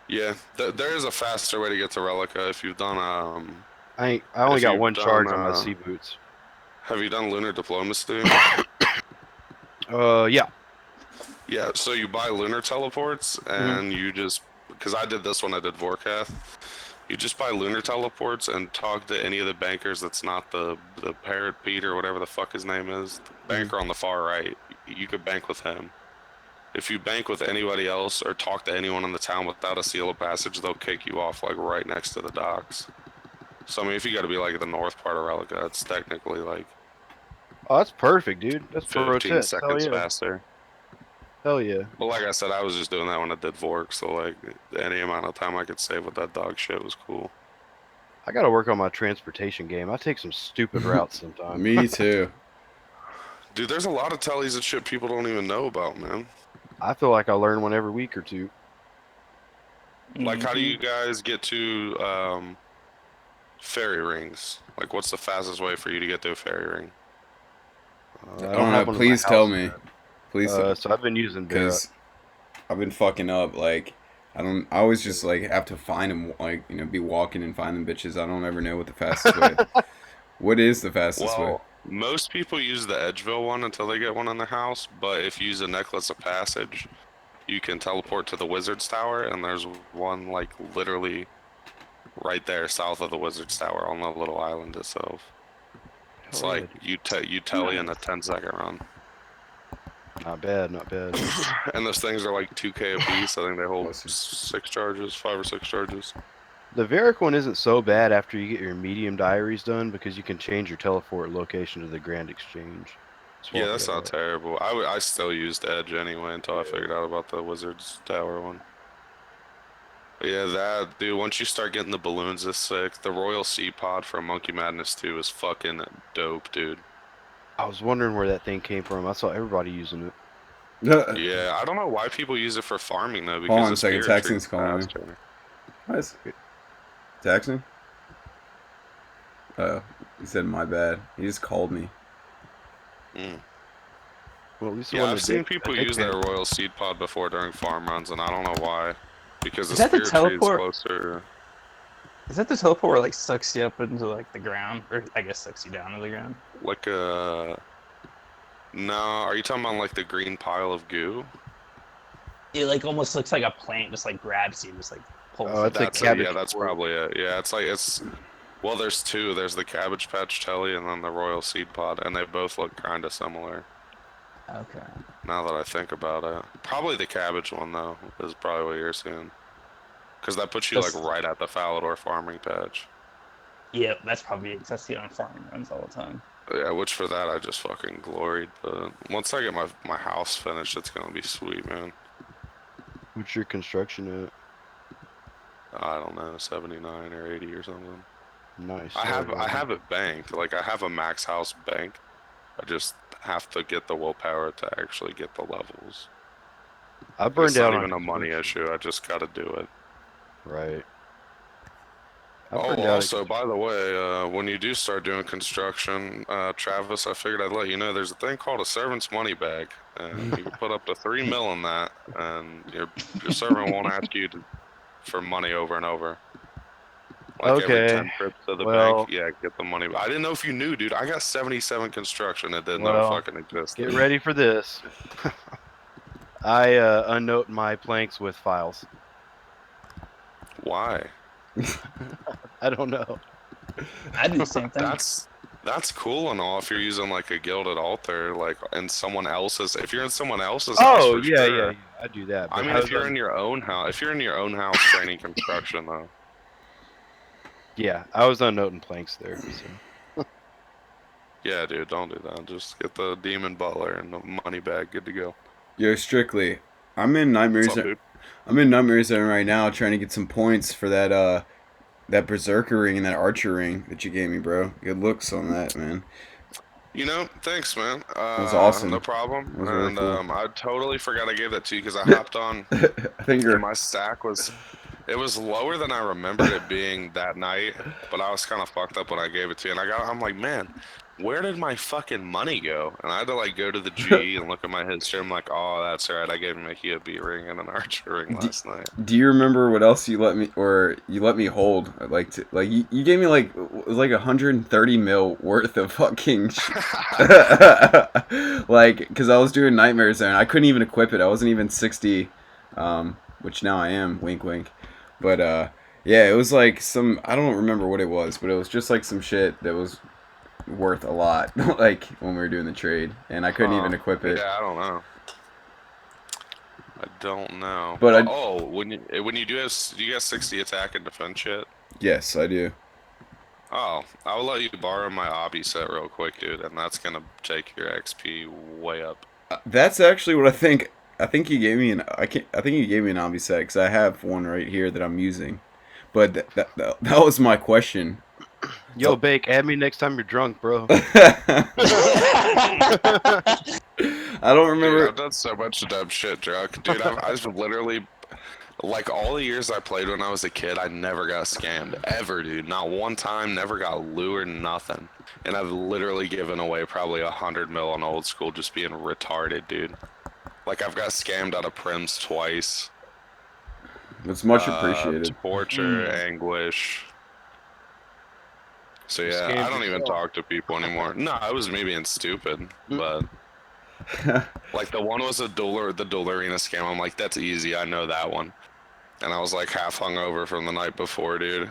Yeah, there is a faster way to get to Relica if you've done I only if got you've one done, charge on my sea boots. Have you done Lunar Diplomacy? Yeah. Yeah, so you buy lunar teleports and you just, because I did this when I did Vorkath, you just buy lunar teleports and talk to any of the bankers that's not the Parrot Pete or whatever the fuck his name is, the banker on the far right. You could bank with him. If you bank with anybody else or talk to anyone in the town without a seal of passage, they'll kick you off like right next to the docks. So I mean, if you got to be like the north part of Relica, it's technically like Oh, that's perfect, dude. That's pro 15 tip. seconds Hell yeah. faster. Hell yeah. But like I said, I was just doing that when I did Vork, so like any amount of time I could save with that dog shit was cool. I gotta work on my transportation game. I take some stupid routes sometimes. Me too. Dude, there's a lot of tellies and shit people don't even know about, man. I feel like I learn one every week or two. Like, how do you guys get to fairy rings? Like, what's the fastest way for you to get to a fairy ring? I I don't don't have know. one in my Please tell house me. yet. Please, So I've been using Barrett. because I've been fucking up. Like, I always just like have to find them. Like, you know, be walking and find them bitches. I don't ever know what the fastest way. What is the fastest way? Well, most people use the Edgeville one until they get one in their house, but if you use a Necklace of Passage, you can teleport to the Wizard's Tower, and there's one, like, literally right there south of the Wizard's Tower on the little island itself. It's Hell yeah, like you telly in a 10-second run. Not bad, not bad. And those things are like 2K a piece. I think they hold Bless you. 6 charges, 5 or 6 charges. The Varric one isn't so bad after you get your medium diaries done because you can change your teleport location to the Grand Exchange. Swap Yeah, it that's not out. terrible. I still used Edge anyway until I figured out about the Wizard's Tower one. But yeah, that, dude, once you start getting the balloons this sick, the Royal Sea Pod from Monkey Madness 2 is fucking dope, dude. I was wondering where that thing came from. I saw everybody using it. Yeah, I don't know why people use it for farming though, because Hold on the a second, spirit Texan's tree's calling me. faster. What is texting? Oh, he said my bad. He just called me. Well, at least Yeah, I've seen people use that Royal Seed Pod before during farm runs, and I don't know why. Because the Is that the spirit tree is teleport? closer. Is that the teleport where like sucks you up into like the ground, or I guess sucks you down to the ground? Like a. No, are you talking about like the green pile of goo? It like almost looks like a plant just like grabs you, just like pulls. Oh, you it's a down. That's cabbage yeah, that's port. probably it. Yeah, it's like it's. Well, there's two. There's the Cabbage Patch Telly and then the Royal Seed Pod, and they both look kind of similar. Okay. Now that I think about it, probably the cabbage one though is probably what you're seeing, because that puts you like That's- right at the Falador farming patch. Yeah, that's probably it. 'Cause I see it on farming runs all the time. Yeah, which for that I just fucking gloried. But once I get my house finished, it's gonna be sweet, man. What's your construction at? I don't know, 79 or 80 or something. Nice. I have it banked. Like I have a max house banked. I just have to get the willpower to actually get the levels. I burned It's out not on even a money construction. issue. I just got to do it. Right. I Oh, burned out also, by the way, when you do start doing construction, Travis, I figured I'd let you know there's a thing called a servant's money bag, and you can put up to 3 mil in that, and your servant won't ask you for money over and over. Like every Okay. 10 trips to the Well- bank, yeah, get the money. I didn't know if you knew, dude. I got 77 construction. It didn't know Well, fucking existed. Get ready for this. I unnote my planks with files. Why? I don't know. I do the same thing. That's cool and all if you're using like a gilded altar, like in someone else's. If you're in someone else's house, Oh for yeah, sure. yeah, I do that. I but mean, how's if you're that- in your own house, training construction though. yeah, I was unnoting planks there. So. Yeah, dude, don't do that. Just get the demon butler and the money bag, good to go. Yo, Strictly, I'm in Nightmares. What's up, dude? I'm in Nightmare Zone right now, trying to get some points for that Berserker ring and that Archer ring that you gave me, bro. Good looks on that, man. You know, thanks, man. That was awesome. No problem. That was really And cool. I totally forgot I gave that to you because I hopped on. I think And my stack was lower than I remembered it being that night, but I was kind of fucked up when I gave it to you. And I'm like, man, where did my fucking money go? And I had to like go to the G and look at my history. I'm like, oh, that's right. I gave Mickey a B ring and an Archer ring last night. Do you remember what else you let me hold? You gave me like it was like 130 mil worth of fucking like because I was doing Nightmare Zone. I couldn't even equip it. I wasn't even 60, which now I am. Wink, wink. But yeah, it was like some I don't remember what it was, but it was just like some shit that was worth a lot. Like when we were doing the trade, and I couldn't even equip it. Yeah, I don't know. I don't know. But when you do you got 60 attack and defense shit? Yes, I do. Oh, I'll let you borrow my obby set real quick, dude, and that's gonna take your XP way up. That's actually what I think. I think you gave me an obby set because I have one right here that I'm using. But that was my question. Yo, Bake, add me next time you're drunk, bro. I don't remember. Dude, I've done so much dumb shit drunk. Dude, I've literally, like, all the years I played when I was a kid, I never got scammed. Ever, dude. Not one time, never got lured, nothing. And I've literally given away probably 100 mil on old school just being retarded, dude. Like, I've got scammed out of Prims twice. It's much appreciated. Torture, anguish. So yeah, Scammed I don't even yourself. talk to people anymore. No, it was me being stupid, but like the one was the dual arena scam. I'm like, that's easy, I know that one. And I was like half hungover from the night before, dude,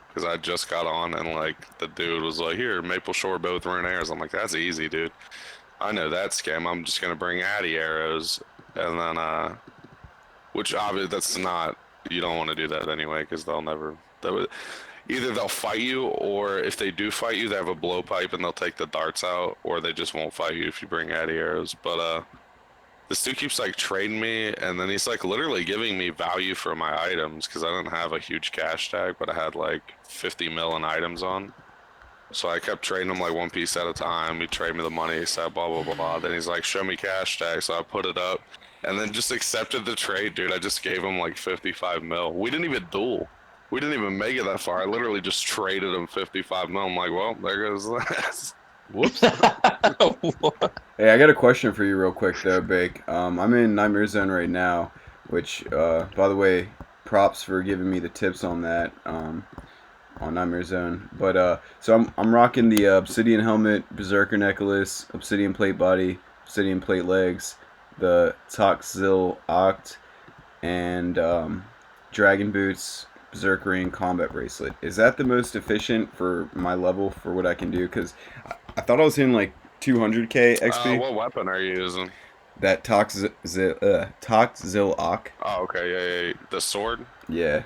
because I just got on and like the dude was like, here, Maple Shore both rune arrows. I'm like, that's easy, dude. I know that scam. I'm just gonna bring Addy arrows, and then which obviously that's not. You don't want to do that anyway, because they'll never. Either they'll fight you, or if they do fight you, they have a blowpipe and they'll take the darts out, or they just won't fight you if you bring Addy arrows. But this dude keeps like trading me, and then he's like literally giving me value for my items because I didn't have a huge cash tag, but I had like 50 mil in items on. So I kept trading him like one piece at a time. He'd trade me the money, he said blah blah blah blah. Then he's like, show me cash tag, so I put it up, and then just accepted the trade, dude. I just gave him like 55 mil. We didn't even duel. We didn't even make it that far. I literally just traded him 55 mil. I'm like, well, there goes that. Whoops. Hey, I got a question for you real quick though, Bake. I'm in Nightmare Zone right now, which, by the way, props for giving me the tips on that, on Nightmare Zone. But, so I'm rocking the Obsidian Helmet, Berserker Necklace, Obsidian Plate Body, Obsidian Plate Legs, the Toxzil Oct, and, Dragon Boots, Berserker Ring, Combat Bracelet. Is that the most efficient for my level for what I can do? Because I thought I was hitting like 200k XP. What weapon are you using? That Toxzil Oct. Oh, okay, yeah. The sword? Yeah.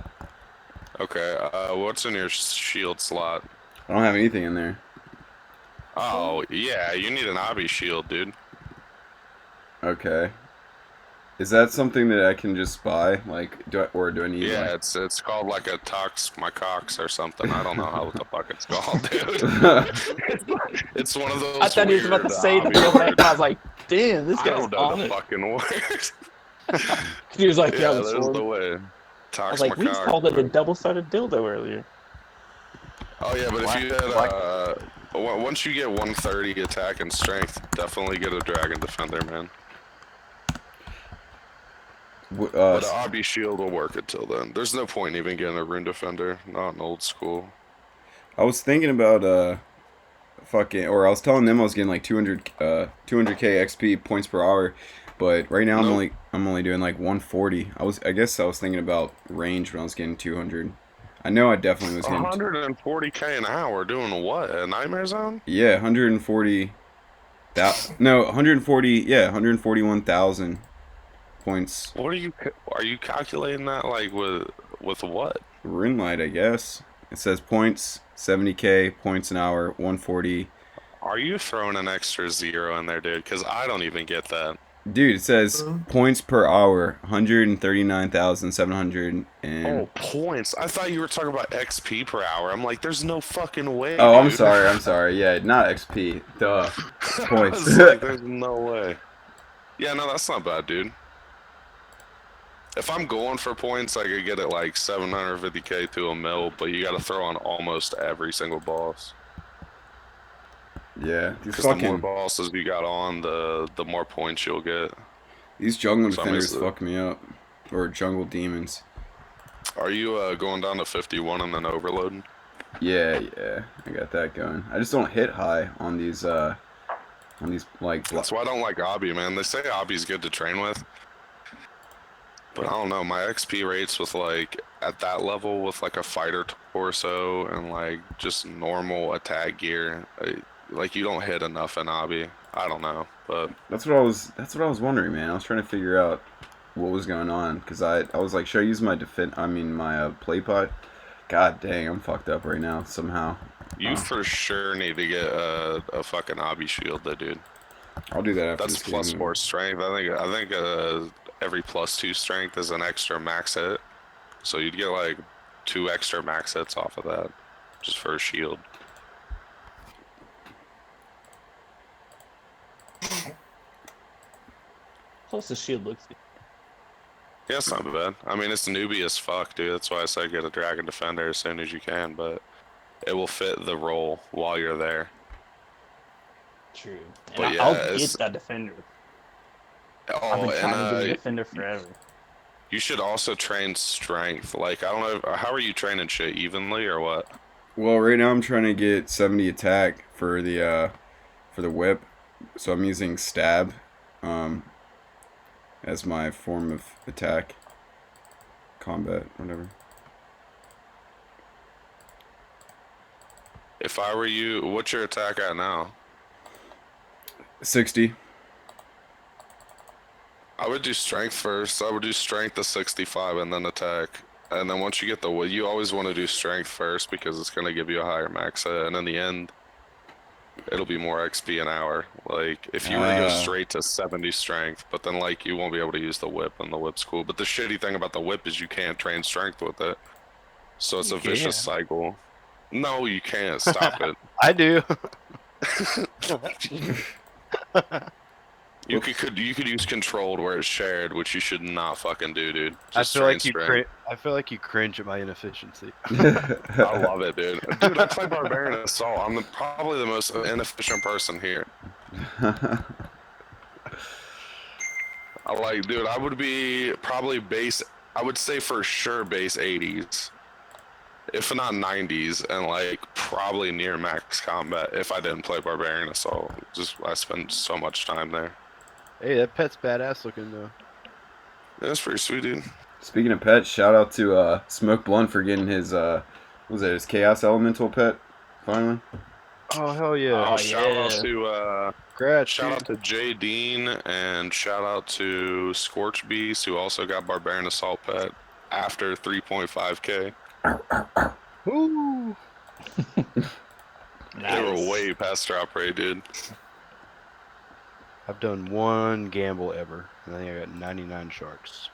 Okay, what's in your shield slot? I don't have anything in there. Oh, yeah, you need an obby shield, dude. Okay. Is that something that I can just buy? Like, do I need? Yeah, like... it's called like a my cox or something. I don't know what the fuck it's called, dude. It's one of those. I thought he was about to say that. weird I was like, damn, this I guy's don't know on the it. fucking word. He was like, Yeah, yeah, there's the way. I was like, we just called it a double-sided dildo earlier. Oh yeah, but if you had once you get 130 attack and strength, definitely get a dragon defender, man. But an obby shield will work until then. There's no point in even getting a rune defender, not an old school. I was thinking about or I was telling them I was getting like 200k XP points per hour, but right now Nope. I'm only doing like 140. I guess I was thinking about range when I was getting 200. I know I definitely was getting 140k an hour doing what? A nightmare zone? yeah, 140 no, 140, yeah, 141,000 points. What are you calculating that like with what? Rune light, I guess. It says points 70k points an hour, 140. Are you throwing an extra zero in there, dude? Because I don't even get that. Dude, it says points per hour, 139,700 and... Oh, points. I thought you were talking about XP per hour. I'm like, there's no fucking way, Oh, I'm dude. sorry. Yeah, not XP. Duh. Points. I was like, there's no way. Yeah, no, that's not bad, dude. If I'm going for points, I could get it like 750k to a mil, but you gotta throw on almost every single boss. Yeah, these Because the more bosses you got on, the more points you'll get. These jungle defenders fuck me up. Or jungle demons. Are you going down to 51 and then overloading? Yeah, I got that going. I just don't hit high on these like... That's why I don't like obby, man. They say obby's good to train with. But I don't know, my XP rates with like, at that level with like a fighter torso and like just normal attack gear, like you don't hit enough in obby. I don't know, but that's what I was wondering, man. I was trying to figure out what was going on because I was like, should I use my play pot? God dang, I'm fucked up right now somehow. You for sure need to get a fucking obby shield, though, dude. I'll do that after That's this plus game. 4 strength. I think every plus 2 strength is an extra max hit, so you'd get like 2 extra max hits off of that, just for a shield. Plus, the shield looks good. Yeah, it's not bad. I mean, it's newbie as fuck, dude. That's why I said get a Dragon Defender as soon as you can, but it will fit the role while you're there. True. And But yeah, I'll get that defender. I've been trying to get a defender forever. You should also train strength. Like, I don't know, how are you training shit, evenly or what? Well, right now I'm trying to get 70 attack for the whip, so I'm using stab as my form of attack, combat, whatever. If I were you, what's your attack at now? 60. I would do strength first. I would do strength to 65 and then attack. And then once you get the you always want to do strength first because it's going to give you a higher max hit. And in the end, it'll be more XP an hour. Like, if you were to go straight to 70 strength, but then, like, you won't be able to use the whip, and the whip's cool. But the shitty thing about the whip is you can't train strength with it. So it's a vicious cycle. No, you can't. Stop it. I do. You could use controlled where it's shared, which you should not fucking do, dude. I feel like you cringe at my inefficiency. I love it, dude. Dude, I play Barbarian Assault. I'm probably the most inefficient person here. Dude, I would be probably base. I would say for sure base 80s, if not 90s, and like probably near max combat if I didn't play Barbarian Assault. I spend so much time there. Hey, that pet's badass looking though. Yeah, that's pretty sweet, dude. Speaking of pets, shout out to Smoke Blunt for getting his his Chaos Elemental pet finally. Oh hell yeah! Oh, shout out to Congrats, shout out to Jay Dean and shout out to Scorch Beast who also got Barbarian Assault pet after 3.5k. Woo! They were way past drop rate, dude. I've done one gamble ever, and I think I got 99 sharks.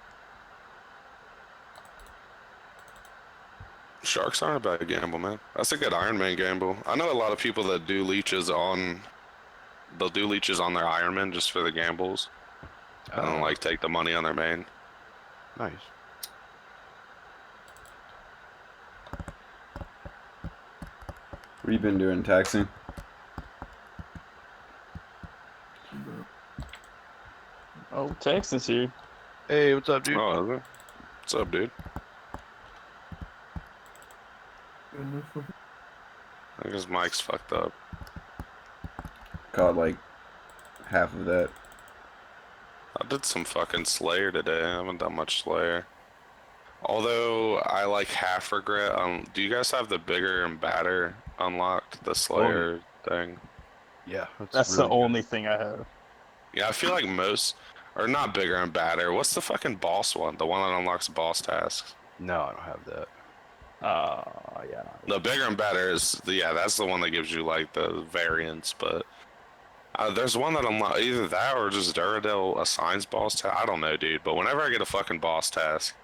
Sharks aren't a bad gamble, man. That's a good Iron Man gamble. I know a lot of people that do leeches on... They'll do leeches on their Iron Man just for the gambles. And then, like, take the money on their main. Nice. What have you been doing, taxing? Oh, Texas here. Hey, what's up, dude? Oh, is it? What's up, dude? I think his mic's fucked up. Caught like half of that. I did some fucking Slayer today. I haven't done much Slayer. Although I like half regret. Do you guys have the bigger and badder unlocked? The Slayer thing. Yeah, That's really the only thing I have. Yeah, I feel like most, or not bigger and badder. What's the fucking boss one? The one that unlocks boss tasks. No, I don't have that. Yeah. The bigger and better is, yeah, that's the one that gives you like the variants. But there's one that unlocks either that or just Duradel assigns boss task. I don't know, dude. But whenever I get a fucking boss task,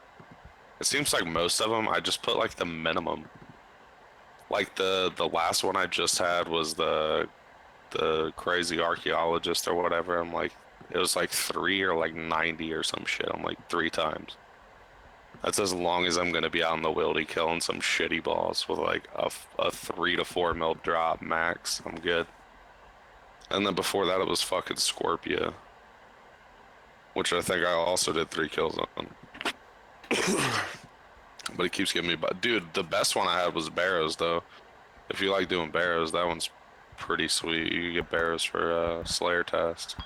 it seems like most of them I just put like the minimum. Like the last one I just had was the crazy archaeologist or whatever. I'm like, it was like 3 or like 90 or some shit. I'm like 3 times. That's as long as I'm gonna be out in the wildy killing some shitty boss with like a 3 to 4 mil drop max. I'm good. And then before that it was fucking Scorpia, which I think I also did 3 kills on. But it keeps giving me. But dude, the best one I had was Barrows though. If you like doing Barrows, that one's pretty sweet. You get Barrows for Slayer tasks.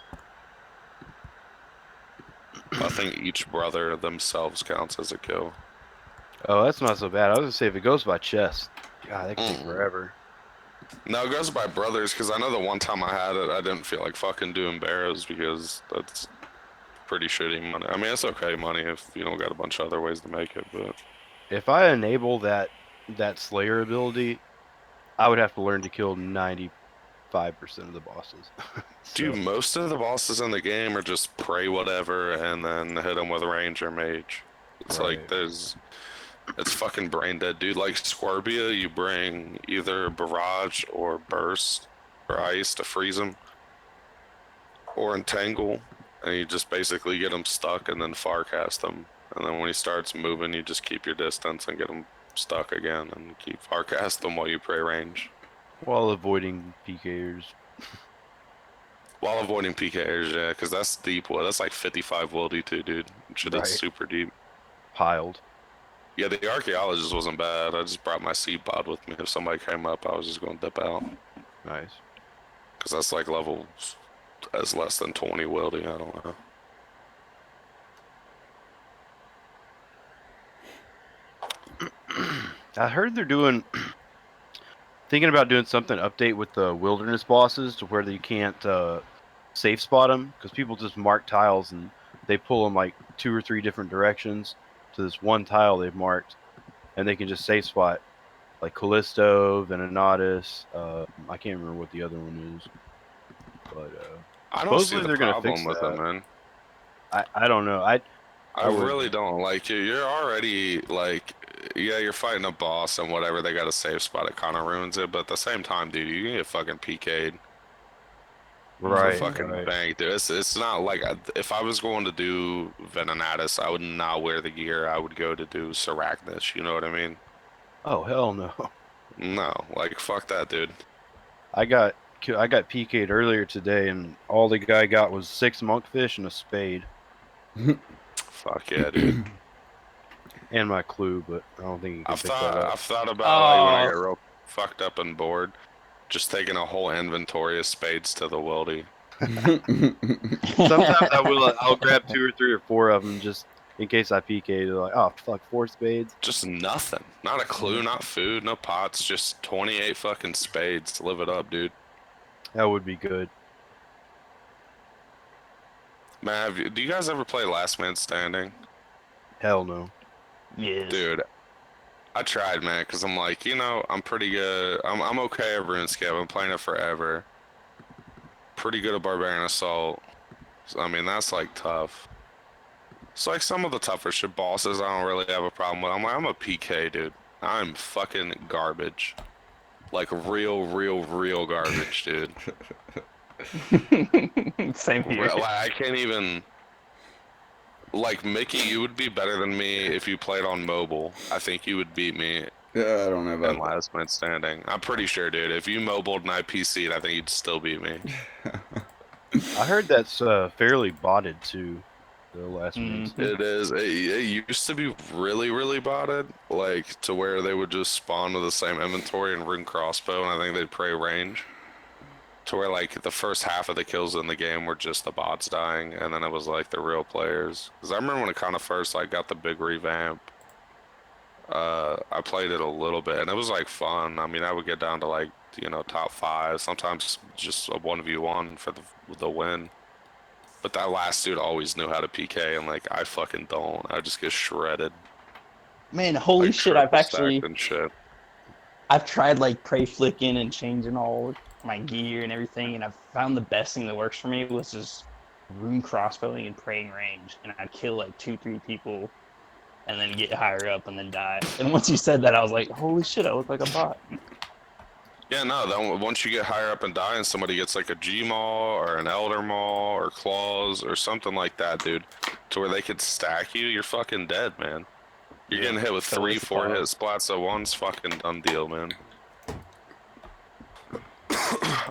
I think each brother themselves counts as a kill. Oh, that's not so bad. I was gonna say if it goes by chest, God, that can take forever. No, it goes by brothers because I know the one time I had it, I didn't feel like fucking doing Barrows because that's pretty shitty money. I mean, it's okay money if you don't got a bunch of other ways to make it, but If I enable that Slayer ability, I would have to learn to kill 95% of the bosses. dude, most of the bosses in the game are just pray whatever and then hit them with range or mage. It's like it's fucking brain dead, dude. Like Scorpia, you bring either barrage or burst or ice to freeze them, or entangle, and you just basically get him stuck and then far cast him. And then when he starts moving, you just keep your distance and get him stuck again and keep far cast them while you pray range. While avoiding PKers. While avoiding PKers, yeah, because that's deep. Well, that's like 55 wildy too, dude. Shit is super deep. Piled. Yeah, the archaeologist wasn't bad. I just brought my seed pod with me. If somebody came up, I was just going to dip out. Nice. Because that's like level as less than 20 wildy. I don't know. I heard they're doing thinking about doing something update with the wilderness bosses to where you can't safe spot them because people just mark tiles and they pull them like 2 or 3 different directions to this one tile they've marked, and they can just safe spot like Callisto, Venenatis. I can't remember what the other one is, but I don't see supposedly the they're gonna fix problem with it, that. man. I don't know. I really don't like it. You're already like, yeah, you're fighting a boss and whatever. They got a safe spot. It kind of ruins it. But at the same time, dude, you can get fucking PK'd for fucking bank, dude. It's not like if I was going to do Venenatis, I would not wear the gear. I would go to do Sarachnis. You know what I mean? Oh hell no. No, like fuck that, dude. I got PK'd earlier today, and all the guy got was 6 monkfish and a spade. Fuck yeah, dude. And my clue, but I don't think you can I've pick that up. thought about like when I get real fucked up and bored, just taking a whole inventory of spades to the wildy. Sometimes I'll grab 2 or 3 or 4 of them just in case I PK. They're like, oh fuck, 4 spades. Just nothing. Not a clue, not food, no pots, just 28 fucking spades. Live it up, dude. That would be good. Man, do you guys ever play Last Man Standing? Hell no. Yes. Dude, I tried, man, because I'm like, you know, I'm pretty good. I'm okay at RuneScape. I'm playing it forever. Pretty good at Barbarian Assault. So, I mean, that's like tough. It's like some of the tougher shit bosses I don't really have a problem with. I'm like, I'm a PK, dude. I'm fucking garbage. Like real garbage, dude. Same here. Like, I can't even. Like, Mickey, you would be better than me if you played on mobile. I think you would beat me Yeah, I don't know about in Last Man Standing. I'm pretty sure, dude. If you mobiled and I PC'd, I think you'd still beat me. I heard that's fairly botted too. The last Mm. week. It is. It used to be really, really botted, like to where they would just spawn with the same inventory and rune crossbow, and I think they'd pray range. To where like the first half of the kills in the game were just the bots dying, and then it was like the real players. Because I remember when it kind of first like got the big revamp. I played it a little bit, and it was like fun. I mean, I would get down to like top 5, sometimes just a 1v1 for the win. But that last dude always knew how to PK, and like I fucking don't. I just get shredded. Man, holy Like shit! I've triple stacked actually and shit. I've tried like prey flicking and changing all my gear and everything, and I've found the best thing that works for me was just rune crossbowing and praying range, and I'd kill like 2-3 people, and then get higher up and then die. And once you said that, I was like, holy shit! I look like a bot. Yeah, no. Then once you get higher up and die, and somebody gets like a G Maw or an Elder Maw or claws or something like that, dude, to where they could stack you, you're fucking dead, man. You're getting hit with So 3, what's the 4 hit cost? splats at once. Fucking done deal, man.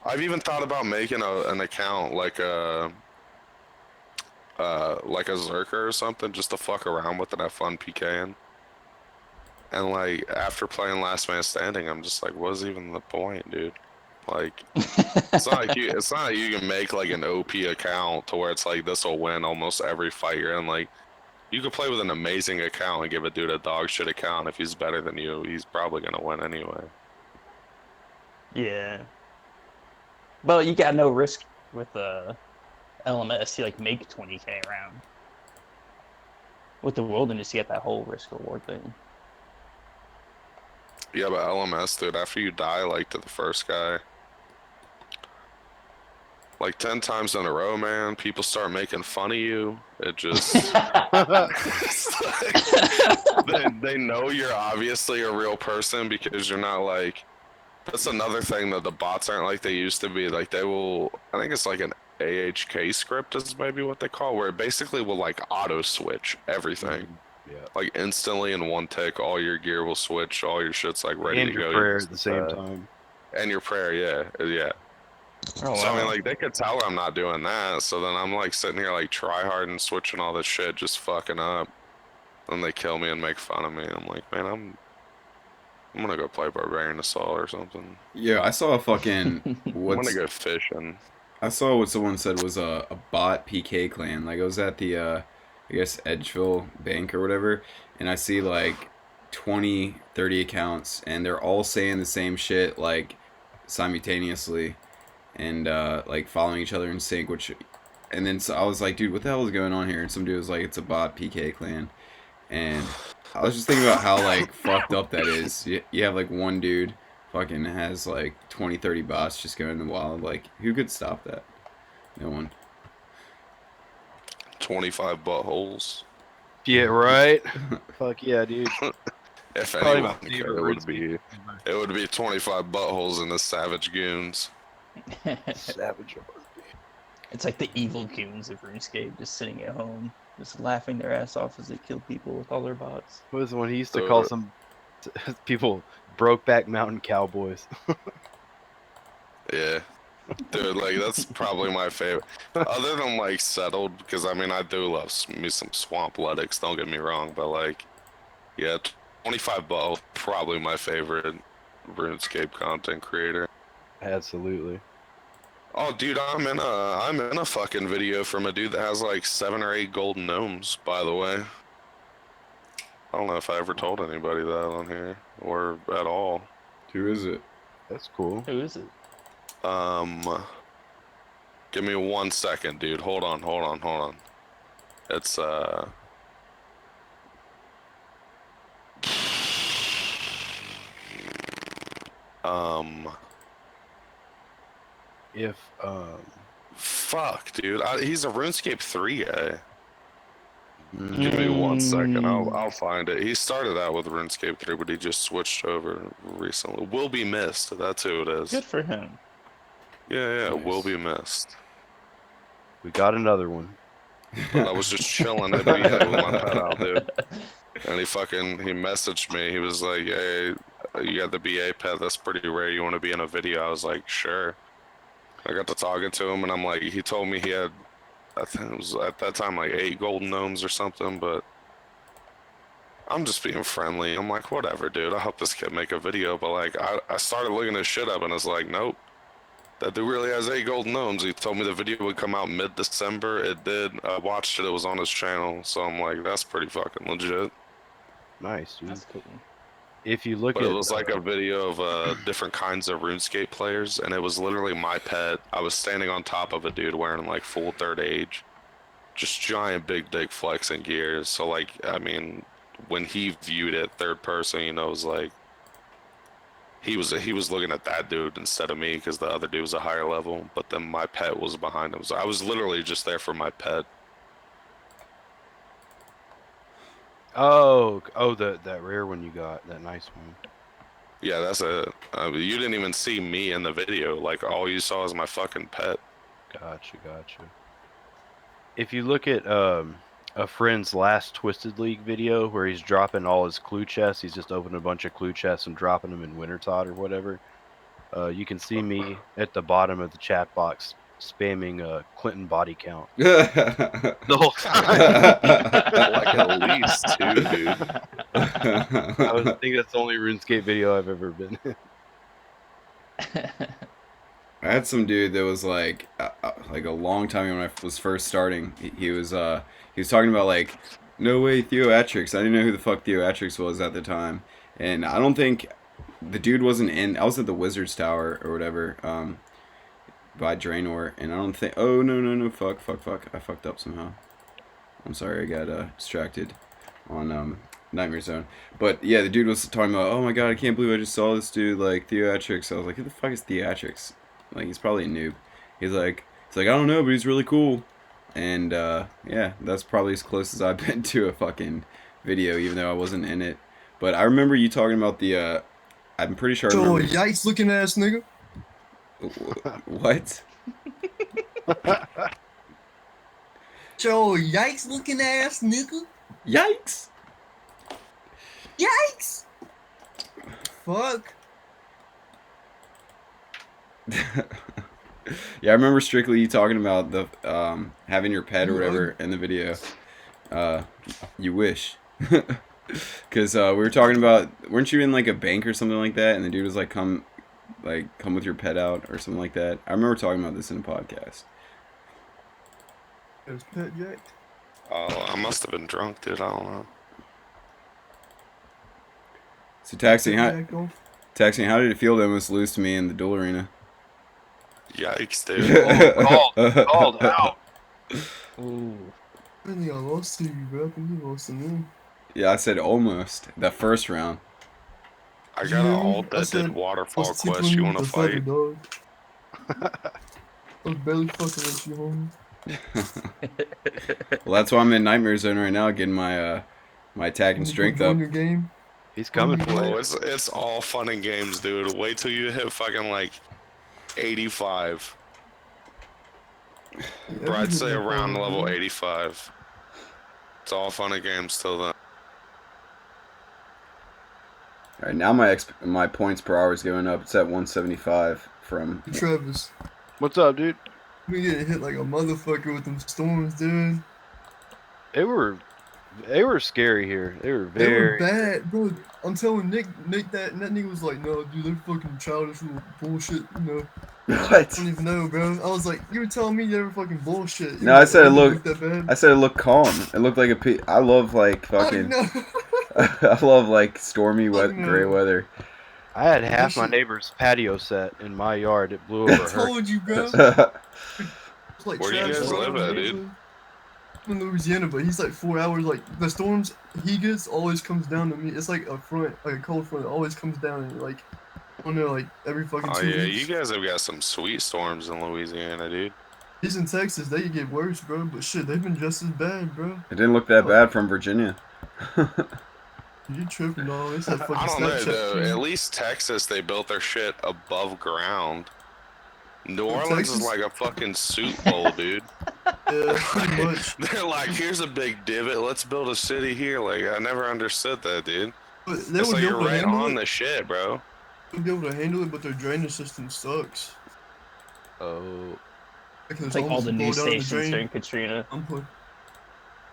I've even thought about making an account like a Zerker or something, just to fuck around with and have fun PKing. And like after playing Last Man Standing, I'm just like, what's even the point, dude? Like, it's not like you can make like an OP account to where it's like this will win almost every fight you're in. Like, you could play with an amazing account and give a dude a dog shit account. If he's better than you, he's probably gonna win anyway. Yeah. But you got no risk with LMS. You like make 20k around. With the wilderness, you get that whole risk reward thing. Yeah, but LMS, dude, after you die like to the first guy, like 10 times in a row, man, people start making fun of you. It just it's like, they know you're obviously a real person because you're not like. That's another thing that the bots aren't like they used to be. Like they will, I think it's like an AHK script is maybe what they call, where it basically will like auto switch everything. Yeah. Like instantly in one take, all your gear will switch, all your shit's like ready And to your go. prayer at the same time. And your prayer, yeah. Oh, So I mean, wow. like they could tell I'm not doing that. So then I'm like sitting here like try hard and switching all this shit, just fucking up. Then they kill me and make fun of me. I'm like, man, I'm gonna go play Barbarian Assault or something. Yeah, I saw a fucking I'm gonna go fishing. I saw what someone said was a bot PK clan. Like I was at the I guess Edgeville Bank or whatever, and I see like 20, 30 accounts, and they're all saying the same shit like simultaneously, and like following each other in sync. And then so I was like, dude, what the hell is going on here? And some dude was like, it's a bot PK clan, and I was just thinking about how like fucked up that is. You have like one dude fucking has like 20, 30 bots just going in the wild. Like, who could stop that? No one. 25 buttholes. Yeah, right. Fuck yeah, dude. If Probably anyone my could, favorite it would be 25 buttholes in the Savage Goons. Savage. It's like the evil goons of RuneScape just sitting at home, just laughing their ass off as they kill people with all their bots. What was the one he used to call some people Brokeback Mountain Cowboys? Yeah. Dude, like, that's probably my favorite. Other than, like, Settled, because, I mean, I do love me some Swamp Letics, don't get me wrong, but, like, yeah, 25 Butthole, probably my favorite RuneScape content creator. Absolutely. Oh, dude, I'm in a fucking video from a dude that has, like, 7 or 8 golden gnomes, by the way. I don't know if I ever told anybody that on here, or at all. Who is it? That's cool. Who is it? Give me 1 second, dude. Hold on. It's, If fuck, dude. He's a RuneScape 3 guy. Give me 1 second. I'll find it. He started out with RuneScape 3, but he just switched over recently. Will Be Missed. That's who it is. Good for him. Yeah, Nice. Will Be Missed. we got another one. But I was just chilling at BA with my pet out, dude. And he messaged me. He was like, hey, you got the BA pet. That's pretty rare. You want to be in a video? I was like, sure. I got to talking to him, and I'm like, he told me he had I think it was at that time like 8 golden gnomes or something, but I'm just being friendly. I'm like, whatever, dude. I help this kid make a video, but like, I started looking this shit up, and it's like, nope. That dude really has 8 golden gnomes. He told me the video would come out mid-December. It did. I watched it. It was on his channel, so I'm like, that's pretty fucking legit. Nice, dude. That's cool. If you look But at, it was like a video of different kinds of RuneScape players, and it was literally my pet. I was standing on top of a dude wearing like full third age, just giant big dick flexing gears. So like, I mean, when he viewed it third person, you know, it was like he was looking at that dude instead of me because the other dude was a higher level. But then my pet was behind him, so I was literally just there for my pet. oh, that rare one you got, that nice one. Yeah, that's it. You didn't even see me in the video. Like all you saw is my fucking pet. Gotcha. If you look at a friend's last Twisted League video where he's dropping all his clue chests, he's just opening a bunch of clue chests and dropping them in Wintertot or whatever. You can see me at the bottom of the chat box spamming Clinton body count the whole time. Like at least 2, dude. I think that's the only RuneScape video I've ever been in. I had some dude that was like a long time ago when I was first starting. He was talking about like, no way, Theoatrix. I didn't know who the fuck Theoatrix was at the time, and I don't think the dude wasn't in. I was at the Wizard's Tower or whatever, by Draenor, and I don't think. Oh no, fuck. I fucked up somehow. I'm sorry, I got distracted on Nightmare Zone. But yeah, the dude was talking about, oh my god, I can't believe I just saw this dude like Theoatrix. I was like, who the fuck is Theoatrix? Like, he's probably a noob. He's like, I don't know, but he's really cool. And yeah, that's probably as close as I've been to a fucking video, even though I wasn't in it. But I remember you talking about the. I'm pretty sure. I Joe, remember... yikes looking ass nigga. What? Joe, yikes looking ass nigga. Yikes! Yikes! Fuck. Yeah, I remember strictly you talking about the having your pet or whatever in the video. You wish. Because we were talking about, weren't you in like a bank or something like that, and the dude was like, come with your pet out or something like that. I remember talking about this in a podcast. It was pet yacked. Oh, I must have been drunk, dude. I don't know. So Taxi, how did it feel to almost lose to me in the duel arena? Yikes, dude. Called out. Ooh. I think I lost to you, bro. I think you lost to me. Yeah, I said almost. That first round. I got an alt that did waterfall quest. You want to fight? I was barely fucking with you, homie. Well, that's why I'm in Nightmare Zone right now, getting my my attack and strength up. Your game. He's coming for Oh, you. it's all fun and games, dude. Wait till you hit fucking like 85. Bro, I'd say around level 85. It's all fun and games till then. All right, now my points per hour is going up. It's at 175 from. Travis, What's up, dude? we getting hit like a motherfucker with them storms, dude. They were scary here. They were They very were bad, bro. I'm telling Nick that, and that nigga was like, no, dude, they're fucking childish little bullshit, you know. I What? don't even know, bro. I was like, you were telling me they were fucking bullshit. No, I said it looked. that bad. I said it looked calm. It looked like I love like fucking. I love like stormy gray weather. I had half my neighbor's patio set in my yard. It blew over I her. told you, bro. Yeah, It's like Where do you Travis guys Scott live at, dude? I'm in Louisiana, but he's like 4 hours. Like the storms he gets always comes down to me. It's like a front, like a cold front. It always comes down and like I don't know, like every fucking Oh 2 yeah, weeks. you guys have got some sweet storms in Louisiana, dude. He's in Texas. They get worse, bro. But shit, they've been just as bad, bro. it didn't look that bad from Virginia. You tripping all? It's that fucking I don't know Snapchat though. shit. At least Texas, they built their shit above ground. New Oh, Orleans Texas? is like a fucking soup bowl, dude. Yeah, pretty much. They're like, here's a big divot. Let's build a city here. Like, I never understood that, dude. But they It's would like be you're able to right handle on it. the shit, bro. They'd be able to handle it, but their drainage system sucks. Oh, Because It's like all the fall news down the stations drain. during Katrina. I'm put.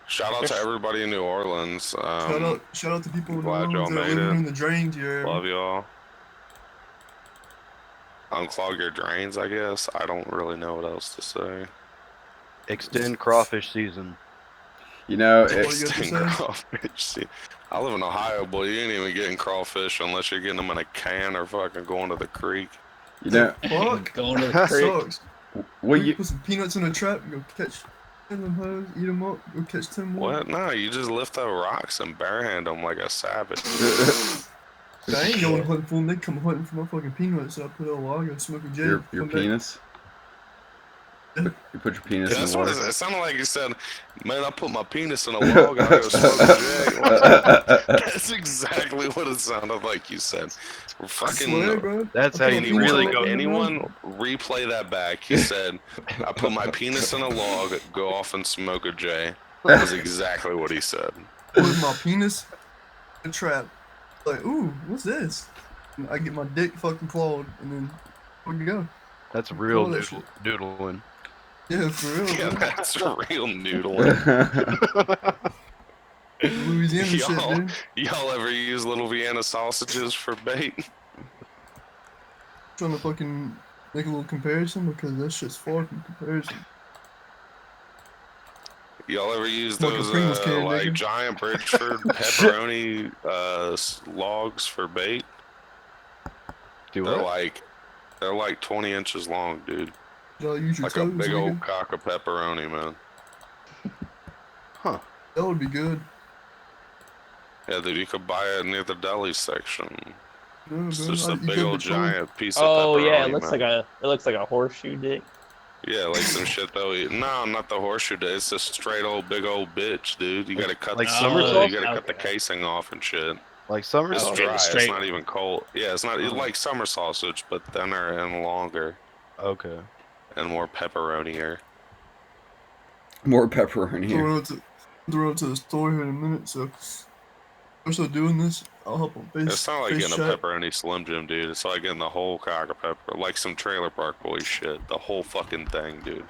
Shout out to everybody in New Orleans. Shout out to people in New glad y'all Orleans that are made living it. in the drains here. Love y'all. Unclog your drains, I guess. I don't really know what else to say. Extend crawfish season. You know, What you got to Extend say? crawfish. See, I live in Ohio, boy. You ain't even getting crawfish unless you're getting them in a can or fucking going to the creek. you know, Fuck. Going to the creek. Sucks. well, We you put some peanuts in a trap, go catch 10 of them hoes, eat them up, go catch 10 more. What? No, you just lift up rocks and barehand them like a savage. I ain't going hunting for them, they come hunting for my fucking peanuts, so I put a log and smoke a J. your come back. penis. You put your penis in That's the what water. it sounded like. You said, "Man, I put my penis in a log and I go smoke a J." That's exactly what it sounded like. You said, I "Fucking." swear, bro. That's I how put you my Anyone, penis really in go. the anyone replay that back. He said, "I put my penis in a log, go off and smoke a J." That was exactly what he said. Put my penis in a trap. Like, ooh, what's this? And I get my dick fucking clawed, and then where you go? That's real Oh, that shit. doodling. Yeah, for real, Yeah, bro. that's real noodling. Louisiana shit, Y'all, dude. y'all ever use little Vienna sausages for bait? Trying to fucking make a little comparison because that shit's far from comparison. Y'all ever use Like a those Pringles can, like nigga. giant Bridgeford pepperoni logs for bait? Do They're what? like 20 inches long, dude. Y'all use your Like a toes, big nigga. old cock of pepperoni, man. Huh. That would be good. Yeah, dude, you could buy it near the deli section. Yeah, It's bro. just a You big could old get sold. giant piece of Oh pepperoni, yeah, it looks man. like a horseshoe dick. Yeah, like some shit they'll eat. No, not the horseshoe. It's a straight old big old bitch, dude. You gotta cut like the summer you sauce? gotta cut the Okay. casing off and shit. Like summer It's sauce? Okay, the dry. It's straight not one. even cold. Yeah, it's not. It's Oh. like summer sausage, but thinner and longer Okay. and more pepperonier. More pepperoni here. Throw it to the store here in a minute. So we're still doing this. I'll hop on It's not like face getting a chat. pepperoni Slim Jim, dude. It's like getting the whole cock of pepper, like some Trailer Park Boys shit. The whole fucking thing, dude.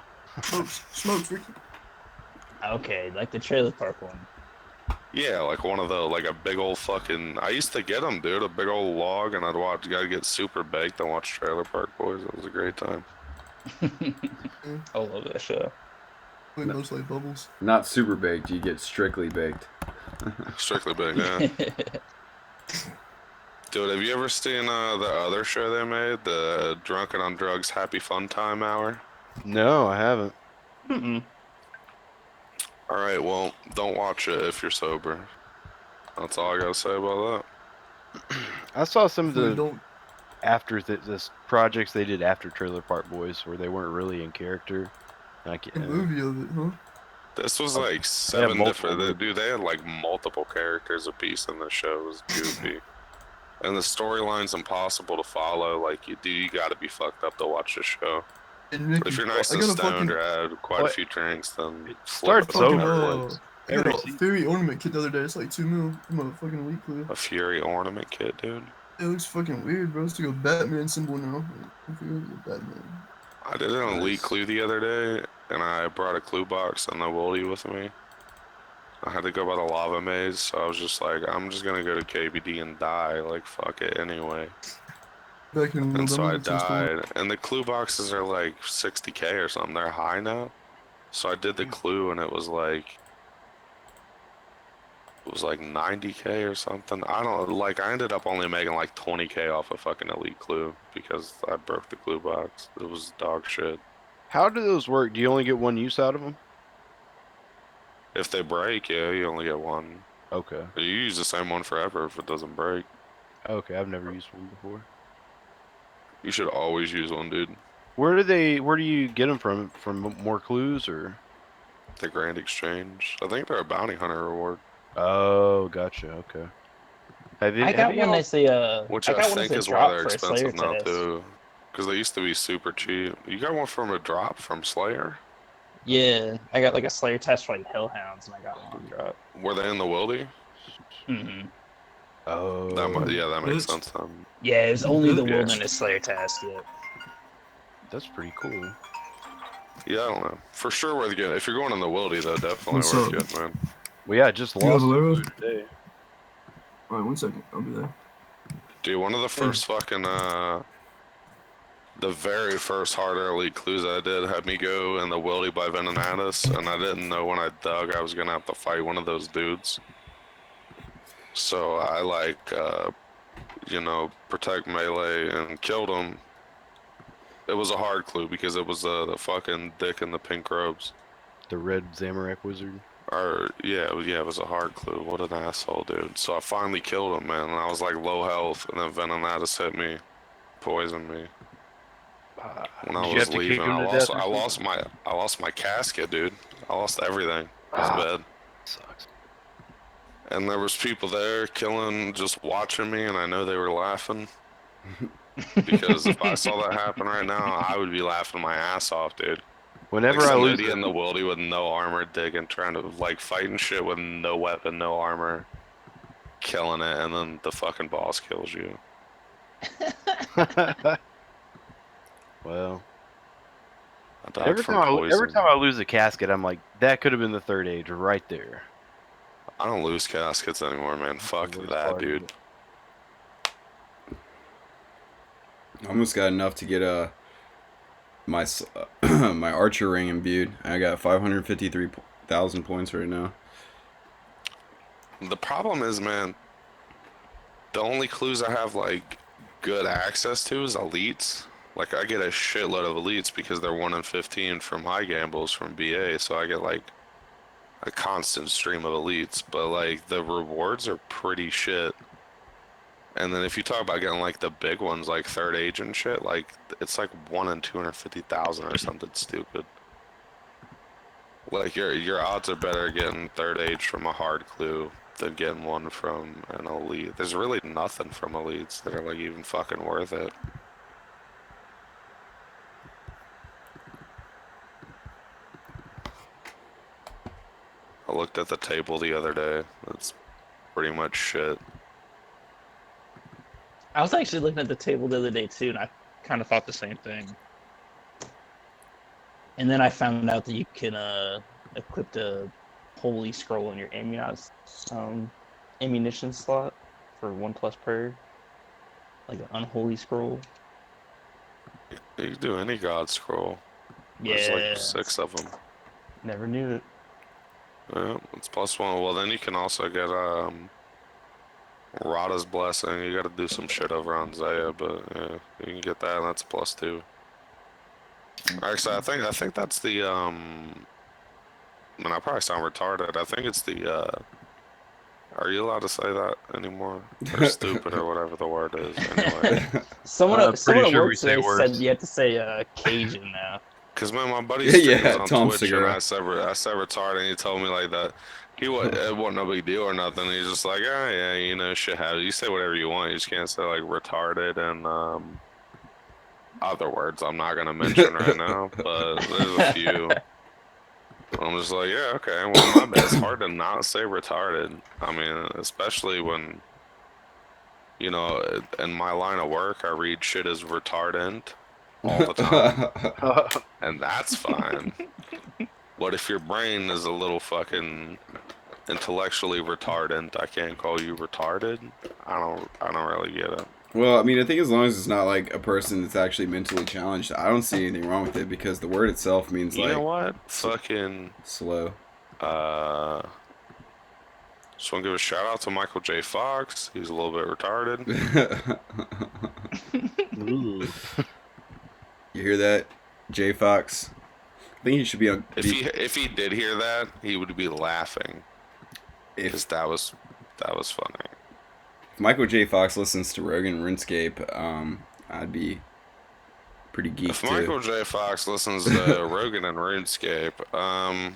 Smokes, Ricky. Okay, like the trailer park one. Yeah, like one of the like a big old fucking. I used to get them, dude. A big old log, and I'd watch. Gotta get super baked and watch Trailer Park Boys. It was a great time. I love that show. Wait, those like bubbles. Not super baked. You get strictly baked. Strictly baked, yeah. Dude, have you ever seen the other show they made, the Drunken on Drugs Happy Fun Time Hour? No, I haven't. Mm-mm. All right, well, don't watch it if you're sober. That's all I gotta say about that. I saw some of Hopefully the don't. after this projects they did after Trailer Park Boys where they weren't really in character. I A can't. movie of it, huh? This was Oh, like 7 multiple different. Dude, they had like multiple characters apiece in the show. It was goofy. And the storyline's impossible to follow. Like, you gotta be fucked up to watch the show. And Ricky, But if you're nice I and got a stoned fucking, or had quite a What? few drinks, then It flip starts it on fucking Netflix. I got Every a season. Fury ornament kit the other day. It's like $2 mil. Motherfucking elite clue. A Fury ornament kit, dude. It looks fucking weird, bro. It's like a Batman symbol now. I feel like a Batman. I did an elite clue the other day, and I brought a clue box and the Wooly with me. I had to go by the lava maze, so I was just like, I'm just gonna go to KBD and die. Like, fuck it anyway. Back in And so I November, since then. died. And the clue boxes are like 60K or something. They're high now. So I did the clue, and it was like 90K or something. I don't like. I ended up only making like 20K off a fucking elite clue because I broke the clue box. It was dog shit. How do those work? Do you only get one use out of them? If they break, yeah, you only get one. Okay. You use the same one forever if it doesn't break. Okay, I've never used one before. You should always use one, dude. Where do you get them from? From more clues or? The Grand Exchange. I think they're a bounty hunter reward. Oh, gotcha. Okay. I got one that's a Which I I got one think that's a is why drop they're for a Slayer expensive now test. too. Because they used to be super cheap. You got one from a drop from Slayer? Yeah, I got like a Slayer test for like Hellhounds, and I got one on drop. Were they in the Wildy? Mm-hmm. Oh. That makes Bitch. sense then. Yeah, it was only the Yeah. Wilderness Slayer test. Yeah. That's pretty cool. Yeah, I don't know. For sure worth getting. If you're going in the wildy, though, definitely What's worth up? getting, man. Well, yeah, I just You have lost a some Lero? blue today. Alright, 1 second. I'll be there. Dude, one of the first fucking, the very first harder elite clues I did had me go in the wildy by Venenatus, and I didn't know when I dug I was gonna have to fight one of those dudes. So I protect melee and killed him. It was a hard clue because it was the fucking dick in the pink robes. The red Zamorak wizard. Or yeah, it was a hard clue. What an asshole, dude. So I finally killed him, man. And I was like low health, and then Venenatus hit me, poisoned me. When I Did you was have to kick leaving, him I to death lost or I lost my casket, dude. I lost everything. It was bad. Sucks. And there was people there killing, just watching me, and I know they were laughing. Because if I saw that happen right now, I would be laughing my ass off, dude. Whenever Like I some lose idiot in the wildy with no armor digging, trying to like fighting shit with no weapon, no armor, killing it, and then the fucking boss kills you. Well, I died from poison. every time I lose a casket, I'm like, that could have been the third age right there. I don't lose caskets anymore, man. Fuck Worst that, part of dude. it. I almost got enough to get my my archer ring imbued. I got 553,000 points right now. The problem is, man, the only clues I have like good access to is elites. Like I get a shitload of elites because they're 1 in 15 from high gambles from BA, so I get like a constant stream of elites. But like the rewards are pretty shit. And then if you talk about getting like the big ones, like third age and shit, like it's like 1 in 250,000 or something stupid. Like your odds are better getting third age from a hard clue than getting one from an elite. There's really nothing from elites that are like even fucking worth it. I looked at the table the other day. It's pretty much shit. I was actually looking at the table the other day too, and I kind of thought the same thing. And then I found out that you can equip the holy scroll in your ammunition slot for 1+ per, like an unholy scroll. You can do any god scroll. Yeah, There's like 6 of them. never knew it. Yeah, it's +1. Well, then you can also get Rada's blessing. You got to do some shit over on Zaya, but yeah, you can get that, and that's +2. Actually, I think that's the I probably sound retarded. I think it's the are you allowed to say that anymore? Or stupid or whatever the word is. Anyway. Someone I'm at pretty sure work we say today said worse. you have to say Cajun now. Cause man, my buddy streams Yeah, on Tom Twitch, Segura. and I said retarded, and he told me like that. It wasn't no big deal or nothing. He's just like, oh yeah, you know, shit happens. You say whatever you want. You just can't say like retarded and other words I'm not gonna mention right now. But there's a few. I'm just like, yeah, okay. Well, my bad. It's hard to not say retarded. I mean, especially when, you know, in my line of work, I read shit as retardant all the time. And that's fine. But if your brain is a little fucking intellectually retardant, I can't call you retarded. I don't really get it. Well, I mean, I think as long as it's not like a person that's actually mentally challenged, I don't see anything wrong with it because the word itself means You like know what? Fucking slow. just want to give a shout out to Michael J. Fox. He's a little bit retarded. Ooh. You hear that, J Fox? I think he should be on. If he did hear that, he would be laughing. Because that was funny. If Michael J. Fox listens to Rogan and RuneScape, I'd be pretty geeked If Michael J. Fox listens to Rogan and RuneScape, I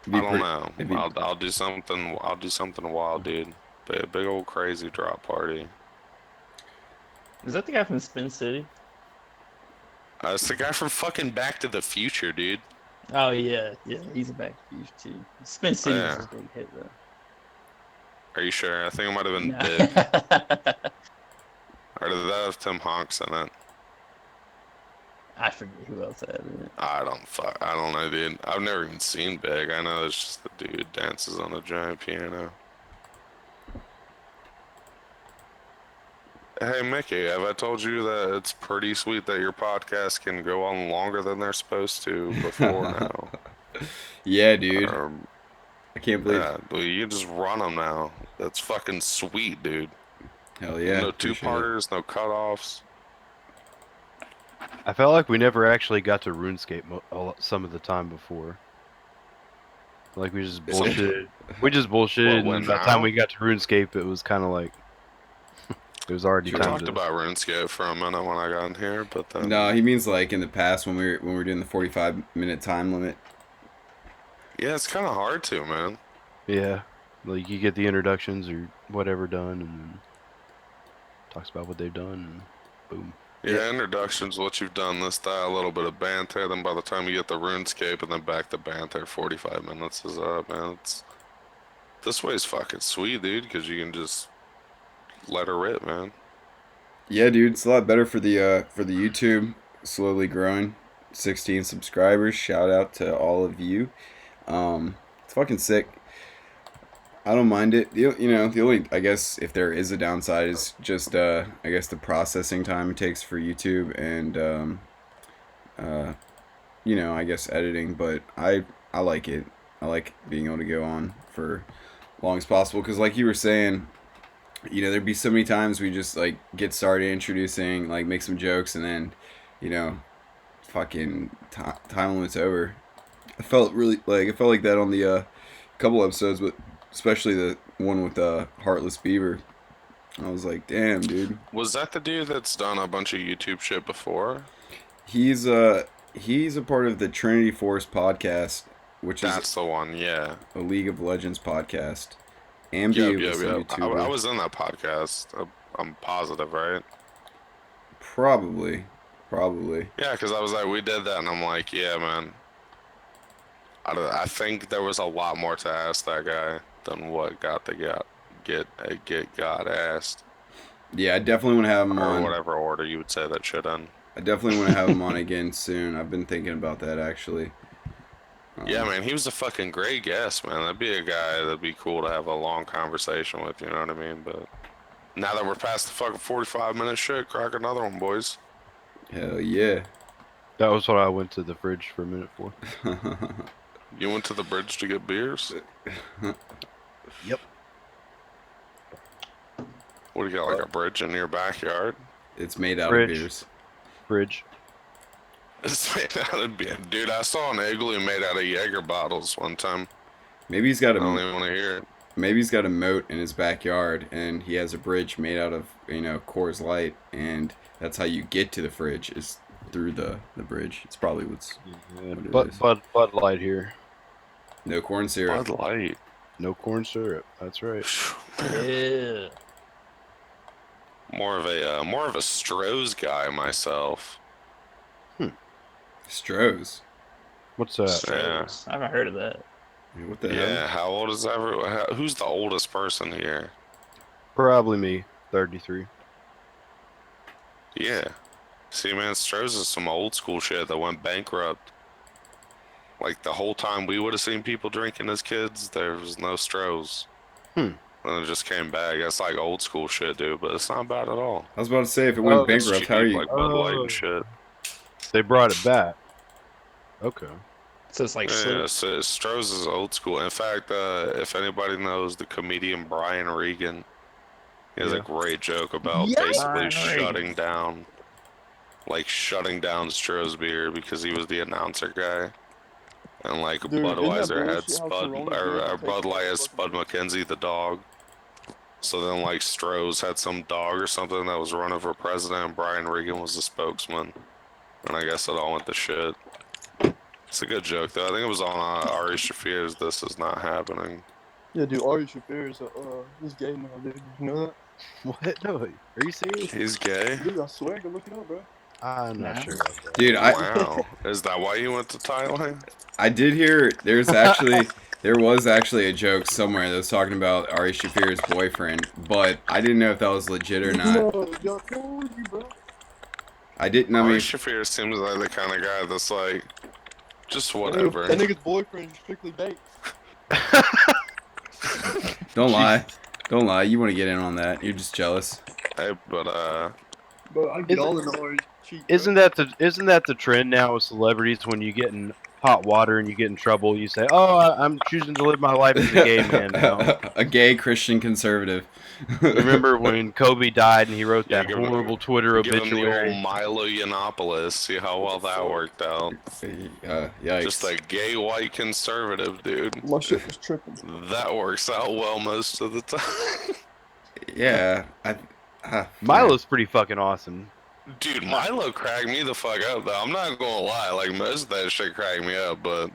don't know. I'll do something. I'll do something wild, dude. Big old crazy drop party. Is that the guy from Spin City? It's the guy from fucking Back to the Future, dude. Oh yeah, he's a Back to the Future too. Spin City was a big hit though. Are you sure? I think it might have been No. Big. Or did that have Tim Honks in it? I forget who else had it. I don't know, dude. I've never even seen Big. I know it's just the dude dances on a giant piano. Hey Mickey, have I told you that it's pretty sweet that your podcast can go on longer than they're supposed to before now? Yeah, dude. Um, I can't believe. yeah, but you can just run them now. That's fucking sweet, dude. Hell yeah. No appreciate it. two-parters, no cutoffs. I felt like we never actually got to RuneScape some of the time before. Like we just bullshitted. We just bullshitted, What, and by the time now? we got to RuneScape, it was kind of like it was already We time talked to. about RuneScape for a minute when I got in here, but then No, he means like in the past when we were doing the 45-minute time limit. yeah, it's kind of hard to, man. Yeah, like you get the introductions or whatever done, and then talks about what they've done, and boom. Yeah, introductions, what you've done, this, that, a little bit of banter, then by the time you get the RuneScape and then back to banter, 45 minutes is up, man. This way's fucking sweet, dude, because you can just let her rip, man. Yeah, dude, it's a lot better for the YouTube. Slowly growing, 16 subscribers. Shout out to all of you. It's fucking sick. I don't mind it. The only, I guess, if there is a downside, is just I guess the processing time it takes for YouTube and I guess editing. But I like it. I like being able to go on for long as possible because, like you were saying, there'd be so many times we just like get started introducing, like make some jokes, and then, fucking time limit's over. I felt like that on the couple episodes, but especially the one with Heartless Beaver. I was like, damn, dude. Was that the dude that's done a bunch of YouTube shit before? He's a part of the Trinity Force podcast, which That's is the one, yeah. a League of Legends podcast. Ambi was a Yep. YouTuber. I was in that podcast. I'm positive, right? Probably. Yeah, because I was like, we did that, and I'm like, yeah, man. I think there was a lot more to ask that guy than what got asked, Yeah, I definitely want to have him or on. whatever order you would say that shit in. I definitely want to have him on again soon. I've been thinking about that actually. Yeah, man, he was a fucking great guest, man. That'd be a guy that'd be cool to have a long conversation with, you know what I mean? But now that we're past the fucking 45-minute shit, crack another one, boys. Hell yeah. That was what I went to the fridge for a minute for. You went to the bridge to get beers? Yep. What do you got, like a bridge in your backyard? It's made out Fridge. of beers. Fridge. It's made out of beer. Dude, I saw an igloo made out of Jaeger bottles one time. Maybe he's got I don't a even want to hear it. maybe he's got a moat in his backyard and he has a bridge made out of, Coors Light, and that's how you get to the fridge is through the bridge. It's probably what it is. Bud Light here. No corn syrup. Bud Light. No corn syrup. That's right. Yeah. More of a Stroh's guy myself. Stroh's. What's that? Yeah. I haven't heard of that. What the Yeah, hell? how old is who's the oldest person here? Probably me. 33. Yeah. See, man, Stroh's is some old school shit that went bankrupt. Like, the whole time we would have seen people drinking as kids, there was no Stroh's. And it just came back. That's like old school shit, dude, but it's not bad at all. I was about to say, if it went It's bankrupt, cheap, how are you? like Bud Light and shit. They brought it back. Okay. So it's like Yeah, so Stroh's is old school. In fact, if anybody knows the comedian Brian Regan, he has a great joke about basically Brian shutting down Stroh's beer because he was the announcer guy. And like Dude, isn't that Budweiser had bullshit how Spud, Corona or beer Bud tastes Light like had Spud McKenzie the dog. So then like Stroh's had some dog or something that was running for president, and Brian Regan was the spokesman. And I guess it all went to shit. It's a good joke though. I think it was on Ari Shafir's This Is Not Happening. Yeah, dude, Ari Shafir is he's gay now, dude. You know that? What? No. Are you serious? He's gay? Dude, I swear, go look it up, bro. I'm not Nah. sure about that. Dude, Wow. Is that why you went to Thailand? I did hear there was actually a joke somewhere that was talking about Ari Shafir's boyfriend, but I didn't know if that was legit or not. Yo, told you, bro. I didn't. I Ari mean, Shafir seems like the kind of guy that's like, just That whatever. nigga's boyfriend is strictly baked. don't lie. Don't lie. You want to get in on that? You're just jealous. Hey, but Bro, I get all the knowledge. Cheat, bro. Isn't that the trend now with celebrities? When you get in hot water and you get in trouble, you say, "Oh, I'm choosing to live my life as a gay man now." A gay Christian conservative. You remember when Kobe died and he wrote Yeah, that give him- horrible Twitter give him the obituary? old Milo Yiannopoulos. See how well that worked out. Yikes. Just a gay white conservative, dude. My shit was tripping. That works out well most of the time. Yeah. Milo's pretty fucking awesome. Dude, Milo cracked me the fuck up, though. I'm not gonna lie. Like, most of that shit cracked me up, but,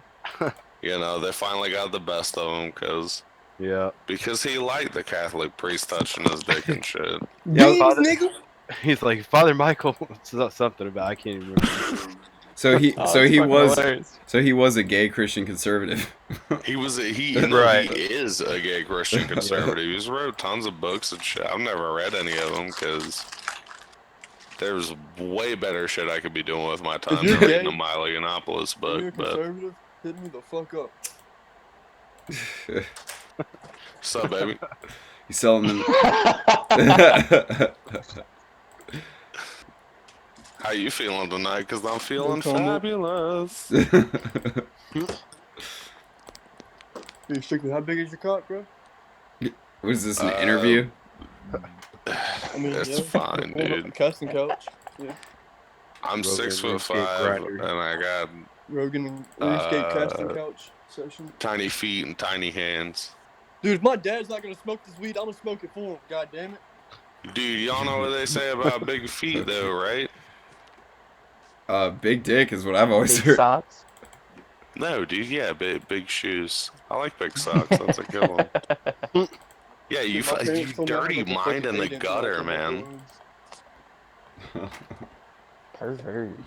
you know, they finally got the best of him Yeah. because he liked the Catholic priest touching his dick and shit. Yeah, Beans, Father- nigga. He's like, Father Michael. It's not something about. I can't even remember. So he, Oh, so it's he fucking was, hilarious. so he was a gay Christian conservative. He Right. is a gay Christian conservative. He's wrote tons of books and shit. I've never read any of them because there's way better shit I could be doing with my time you're than reading gay- a Milo Yiannopoulos If book. you're a But conservative, hit me the fuck up. what's up, baby? He's selling them. How you feeling tonight? Because I'm feeling comment. fabulous. Dude, strictly, how big is your cock, bro? Was this an interview? I mean, It's yeah, fine, pull up dude. the casting couch. Yeah. I'm Rogan 6'5", RuneScape grinder. and I got Rogan and RuneScape casting Uh, couch session. tiny feet and tiny hands. Dude, if my dad's not gonna smoke this weed, I'm gonna smoke it for him. God damn it. Dude, y'all know what they say about big feet, though, right? Big dick is what I've always Big heard. socks. No, dude, yeah, big shoes. I like big socks. That's a good one. Yeah, you Dude, my parents told me I dirty had, like, a mind in fucking the 8-inch gutter, on my man. bones. Pervert.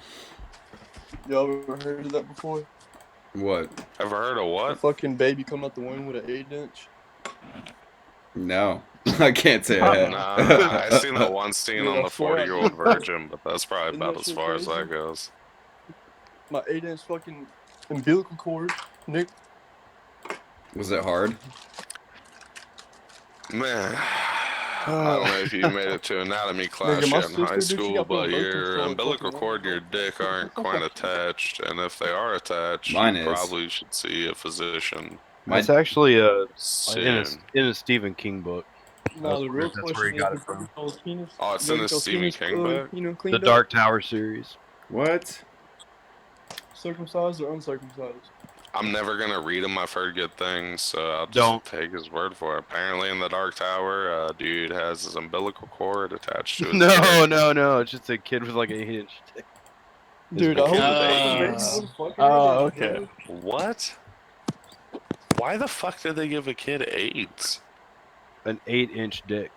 Y'all ever heard of that before? What? Ever heard of A what? fucking baby come out the womb with an 8-inch. No, I can't say I have. Nah, I seen that one scene on the 40-year-old virgin, but that's probably Isn't about that as shit far as crazy? that goes. My 8-inch fucking umbilical cord. Nick. Was it hard? Man, I don't know if you made it to anatomy class Nigga, my yet in high sister, dude, she school, got put but on birth your control at umbilical fucking cord and your dick aren't quite attached, and if they are attached, Mine you is. probably should see a physician That's actually soon. in a Stephen King book. Nah, the real That's where he question got is, it from. penis, Oh, it's you in know, the Stephen penis, King book? You know, The cleaned up, Dark Tower series. What? circumcised or uncircumcised. I'm never gonna read him. I've heard good things, so I'll just Don't. take his word for it. Apparently, in the Dark Tower, dude has his umbilical cord attached to his No, dick. no. It's just a kid with like an 8-inch dick. Dude, I hope Uh, it's fucking oh, AIDS, okay. bro. What? Why the fuck did they give a kid AIDS? An 8-inch dick.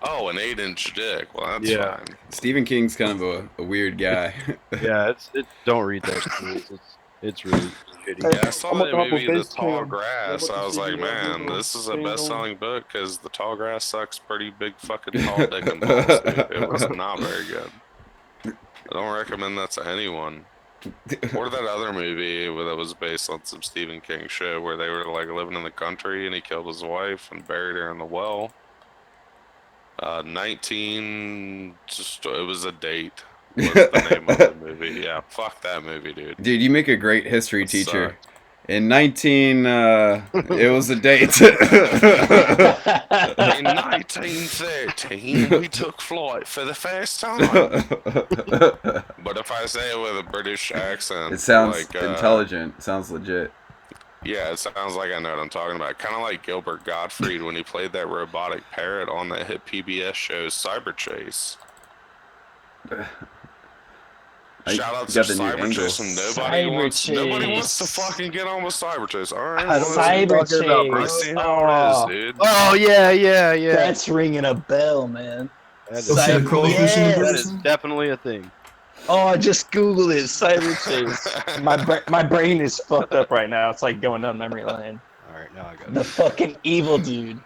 Oh, an 8-inch dick. Well, that's Yeah. fine. Stephen King's kind of a weird guy. Yeah, don't read that shit. It's really shitty. Yeah, I saw I'm that gonna movie, hop on The Base Tall Cam. Grass. Yeah, I was like, what the man, CD this is a thing on. best-selling book because The Tall Grass sucks pretty big fucking tall dick and balls, dude. It was not very good. I don't recommend that to anyone. Or that other movie that was based on some Stephen King shit where they were like living in the country and he killed his wife and buried her in the well. It was a date. Was the name of the movie? Yeah, fuck that movie, dude. Dude, you make a great history It teacher. sucked. In it was a date. In 1913, we took flight for the first time. But if I say it with a British accent, It sounds like, intelligent. It sounds legit. Yeah, it sounds like I know what I'm talking about. Kind of like Gilbert Gottfried when he played that robotic parrot on that hit PBS show Cyber Chase. Shout out to got the new Cyber angle. Chase, and Cyber nobody wants to Chase. fucking get on with Cyber Chase. All right, I well, Cyber talking about, bro. I Chase. see how Oh, it is, dude. Oh yeah. that's ringing a bell, man. That Oh, is, shit, Crawfish in the Yes. that is basement? definitely a thing. Oh, I just googled it. Cyber Chase. My brain is fucked up right now. It's like going down memory lane. All right, now I got The it. fucking evil dude.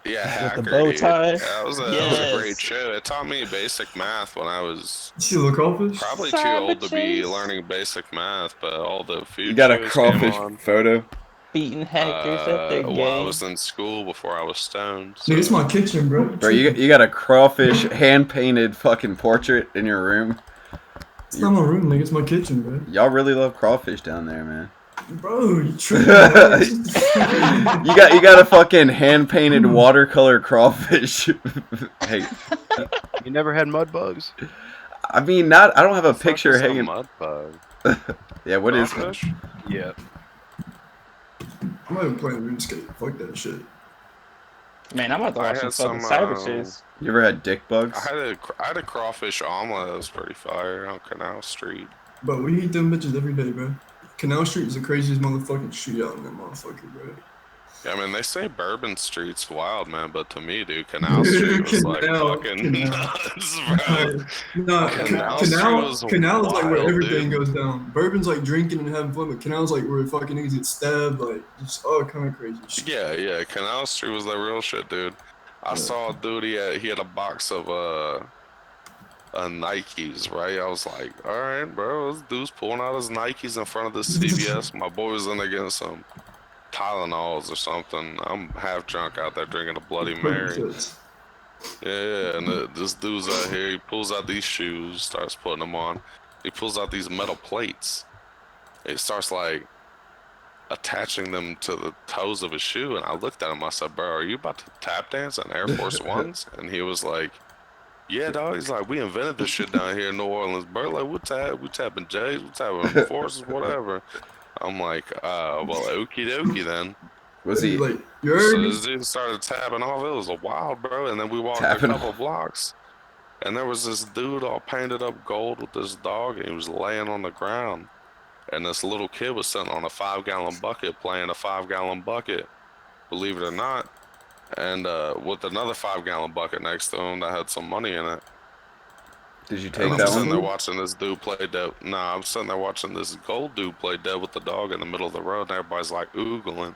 Yeah, With the Hacker, bow dude. tie. That was a great show. It taught me basic math when I was See the crawfish? probably too old to be Savages. learning basic math, but all the You food got a shows came crawfish on photo? Beating hackers at their while I game. was in school before I was stoned. Nigga, it's So. my kitchen, bro. Bro, you got a crawfish hand painted fucking portrait in your room. It's not my room, nigga. It's my kitchen, bro. Y'all really love crawfish down there, man. Bro, you tripping, bro. You got a fucking hand painted watercolor crawfish. Hey, You never had mud bugs? I mean, not. I don't have a Fuck picture is a hanging. mud bug? Yeah, what is? Crawfish? Yeah. I'm not even playing RuneScape. Fuck that shit. Man, I'm about to I watch some had fucking some, cyber chase. You ever had dick bugs? I had a crawfish omelet that was pretty fire on Canal Street. But we eat them bitches every day, bro. Canal Street is the craziest motherfucking street out in that motherfucker, bro. Yeah, I mean, they say Bourbon Street's wild, man, but to me, dude, Canal Street was like fucking nuts, bro. Nah, Canal Street was Canal is like where wild, everything dude. goes down. Bourbon's like drinking and having fun, but Canal's like where fucking niggas get stabbed, like just all kind of crazy shit. Yeah, Canal Street was like real shit, dude. I saw a dude, he had a box of Nikes, right? I was like, all right, bro, this dude's pulling out his Nikes in front of the CVS. My boy was in there getting some Tylenols or something. I'm half drunk out there drinking a Bloody Mary. Yeah, and this dude's out here, he pulls out these shoes, starts putting them on. He pulls out these metal plates. It starts like attaching them to the toes of his shoe, and I looked at him, I said, bro, are you about to tap dance on Air Force Ones? And he was like, yeah, dog. He's like, we invented this shit down here in New Orleans, bro. Like, we tapping J's, we tapping Forces, whatever. I'm like, well, okie dokie then. Was he like, you So heard me? this dude started tapping off. It was a wild, bro. And then we walked Tapping a couple blocks, and there was this dude all painted up gold with this dog, and he was laying on the ground. And this little kid was sitting on a 5-gallon bucket playing a 5-gallon bucket, believe it or not. And with another 5-gallon bucket next to him that had some money in it. Did you And take I'm that sitting one? there watching this dude play dead. Nah, I'm sitting there watching this gold dude play dead with the dog in the middle of the road, and everybody's like oogling.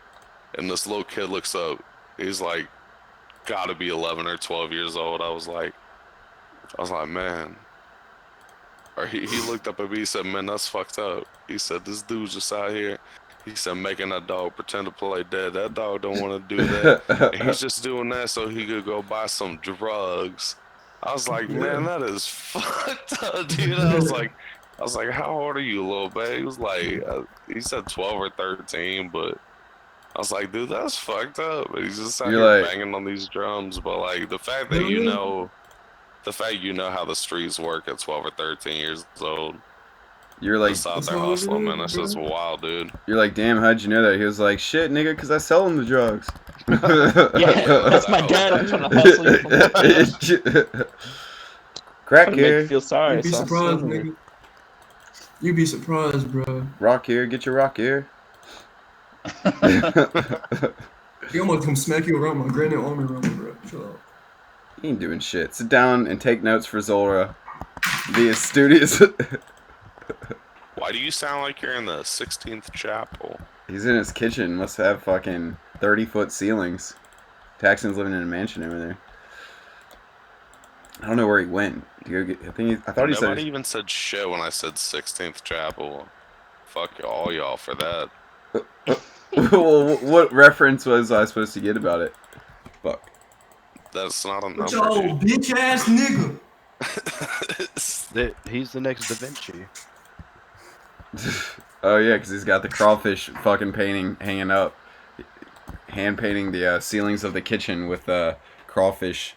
And this little kid looks up. He's like, gotta be 11 or 12 years old. I was like, man. Or he looked up at me, he said, man, that's fucked up. He said, this dude's just out here. He said, making that dog pretend to play dead. That dog don't want to do that. And he's just doing that so he could go buy some drugs. I was like, man, that is fucked up, dude. I was like, how old are you, little babe? He was like, he said 12 or 13, but I was like, dude, that's fucked up. And he's just out here like, banging on these drums. But like the fact that you know how the streets work at 12 or 13 years old. You're like, just out there hustling, man. That's just wild, dude. You're like, damn, how'd you know that? He was like, shit, nigga, because I sell him the drugs. Yeah, that's my dad. I'm trying to hustle you. Crack Trying to make you here. feel sorry. You'd be so I'm surprised, suing you. nigga. You'd be surprised, bro. Rock here, get your rock here. He almost come smack you around my granite army room, bro. Shut up. He ain't doing shit. Sit down and take notes for Zora. Be as studious. Why do you sound like you're in the 16th chapel? He's in his kitchen. Must have fucking 30-foot ceilings. Taxon's living in a mansion over there. I don't know where he went. I thought he said. Nobody even said shit when I said 16th chapel. Fuck all y'all for that. Well, what reference was I supposed to get about it? Fuck. That's not a number. But y'all bitch ass nigga. He's the next Da Vinci. Oh yeah, because he's got the crawfish fucking painting hanging up, hand painting the ceilings of the kitchen with crawfish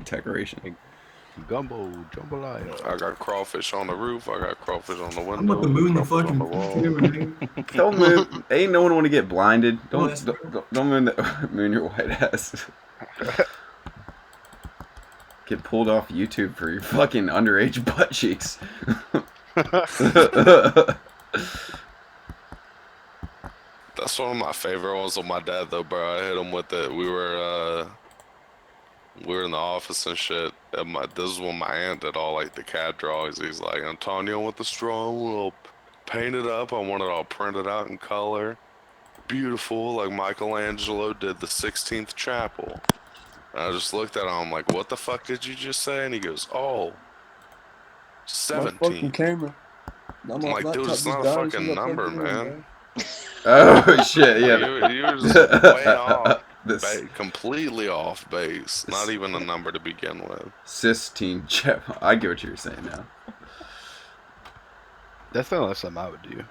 decoration. Gumbo, jambalaya. I got crawfish on the roof. I got crawfish on the window. I'm about to moon the crawfish fucking on the wall. camera, nigga. Don't moon. Ain't no one want to get blinded. Don't Yes, don't moon your white ass. Get pulled off YouTube for your fucking underage butt cheeks. That's one of my favorite ones with my dad, though, bro. I hit him with it. We were in the office and shit. And this is when my aunt did all like the CAD drawings. He's like, Antonio with the straw, we'll paint it up. I want it all printed out in color. Beautiful, like Michelangelo did the 16th chapel. I just looked at him. I'm like, what the fuck did you just say? And he goes, oh, My 17. fucking camera. Now I'm my like, dude, laptop it's just not a died as soon fucking as I plugged number, it in, man. bro. Oh shit! Yeah. You were just way off, This completely off base. Not even a number to begin with. Sistine Chapel. I get what you're saying now. That's not something I would do.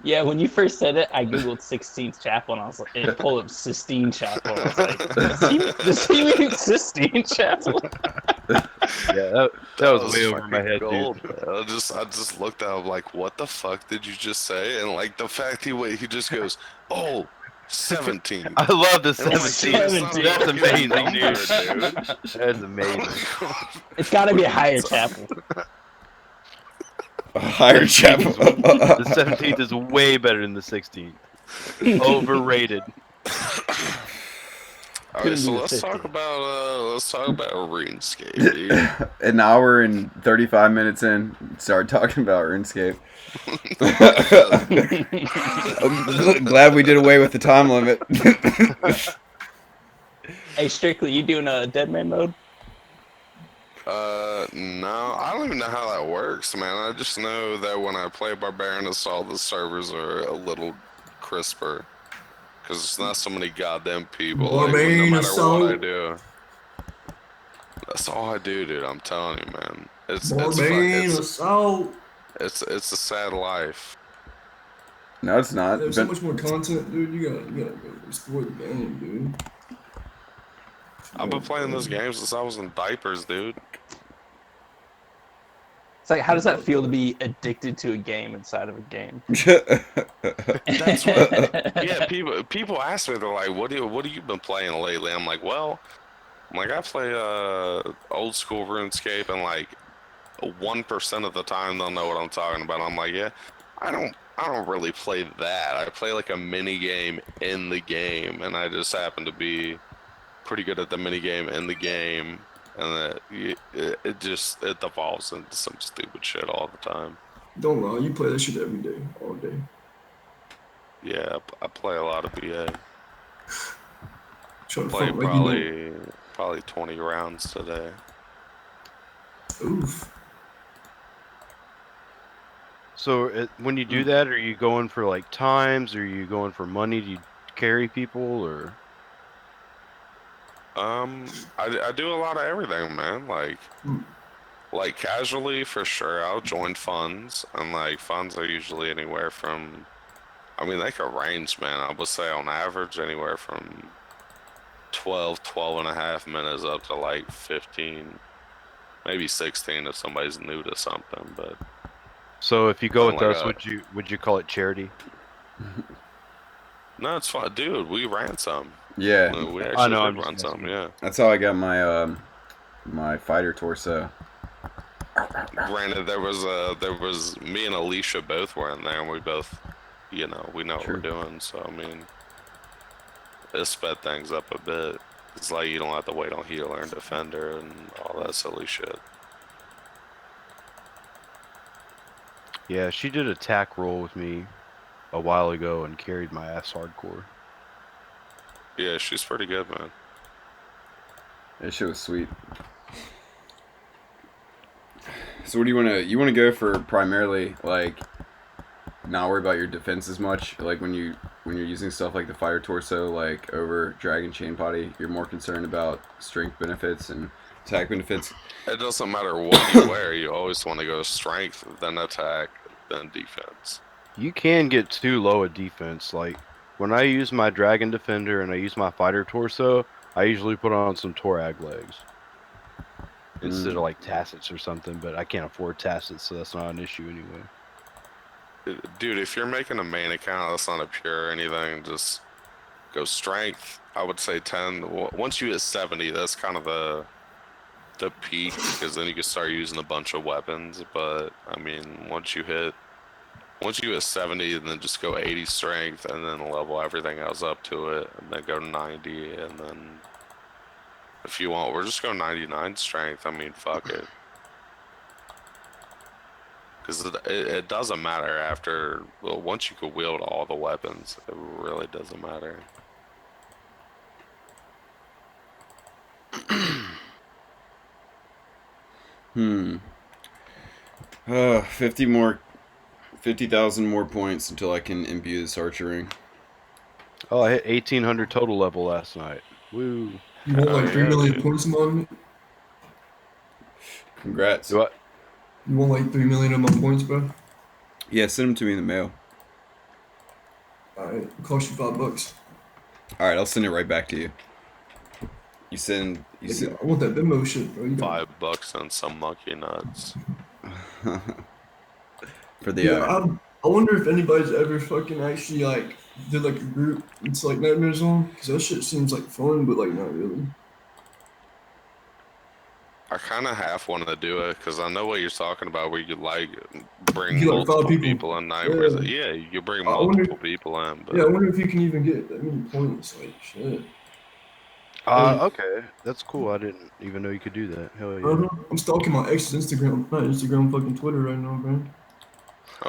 Yeah, when you first said it, I googled 16th Chapel, and I was like, it pulled up Sistine Chapel. I was like, does he mean Sistine Chapel? Yeah, that was way over my fucking head, gold, dude. man. I just looked at him like, what the fuck did you just say? And like the fact he just goes, oh, 17. I love the And I'm like, 17. dude, it's not a That's fucking amazing, number, dude. dude. That's amazing. It's got to be a higher chapel. A higher chapel. The 17th is way better than the 16th. Overrated. All right, Couldn't so be the let's talk 50. about RuneScape, dude. An hour and 35 minutes in, start talking about RuneScape. I'm glad we did away with the time limit. Hey, Strictly, you doing a dead man mode? No, I don't even know how that works, man. I just know that when I play Barbarian Assault, the servers are a little crisper. Because it's not so many goddamn people. Like, no Barbarian matter what I Assault. do. That's all I do, dude. I'm telling you, man. Barbarian Assault. It's a sad life. No, it's not. There's so much more content, dude. You gotta go explore the game, dude. I've been playing this game since I was in diapers, dude. It's like, how does that feel to be addicted to a game inside of a game? That's what. Yeah, people ask me, they're like, "What have you been playing lately?" I'm like, I play old school RuneScape, and like 1% of the time they'll know what I'm talking about. I'm like, yeah, I don't really play that. I play like a mini game in the game, and I just happen to be pretty good at the mini game in the game, and it devolves into some stupid shit all the time. Don't lie, you play that shit every day, all day. Yeah, I play a lot of BA. Try to Play fuck like you probably 20 rounds today. don't. Oof. So when you do that, are you going for like times? Or are you going for money? Do you carry people or? I do a lot of everything, man. Like casually for sure, I'll join funds, and like funds are usually anywhere from, I mean, they can range, man. I would say on average anywhere from 12 and a half minutes up to like 15, maybe 16 if somebody's new to something. But So if you go with like us, would you call it charity? no, it's fine, dude. We ran some. Yeah, We I actually know, did I'm just run some. asking. Yeah. that's how I got my my fighter torso. Granted, there was me and Alicia both were in there, and we both, we know what True. we're doing. So I mean, it sped things up a bit. It's like you don't have to wait on healer and defender and all that silly shit. Yeah, she did a tack roll with me a while ago and carried my ass hardcore. Yeah, she's pretty good, man. That shit was sweet. So what do you want to go for primarily, like, not worry about your defense as much, like when you're using stuff like the fire torso, like over dragon chain body, you're more concerned about strength benefits and attack benefits. It doesn't matter what you wear. You always want to go strength, then attack, then defense. You can get too low a defense. Like when I use my dragon defender and I use my fighter torso, I usually put on some Torag legs instead of like tassets or something. But I can't afford tassets, so that's not an issue anyway. Dude, if you're making a main account that's not a pure or anything, just go strength. I would say 10. Once you hit 70, that's kind of the peak, because then you can start using a bunch of weapons. But I mean, once you hit 70, and then just go 80 strength, and then level everything else up to it, and then go 90, and then if you want, we're just go 99 strength. I mean, fuck it. Because it doesn't matter after, well, once you can wield all the weapons, it really doesn't matter. 50,000 more points until I can imbue this archer ring. Oh, I hit 1,800 total level last night. Woo. You want like 3 million dude. points on me? Congrats. Do I? You want like 3 million of my points, bro? Yeah, send them to me in the mail. Alright, it cost you $5. Alright, I'll send it right back to you. You send. I want that Venmo shit, bro. You got $5 on some monkey nuts. For the. Yeah, I wonder if anybody's ever fucking actually like did like a group. It's like Nightmare Zone, because that shit seems like fun, but like not really. I kind of half want to do it because I know what you're talking about, where you could like bring You, like, 5 multiple people. people in nightmares. Yeah. Yeah, you could bring I wonder- multiple people in. But Yeah, I wonder if you can even get that many points. Like shit. Okay, that's cool. I didn't even know you could do that. Hell yeah. I'm stalking my ex's Instagram, not Instagram, fucking Twitter right now, bro.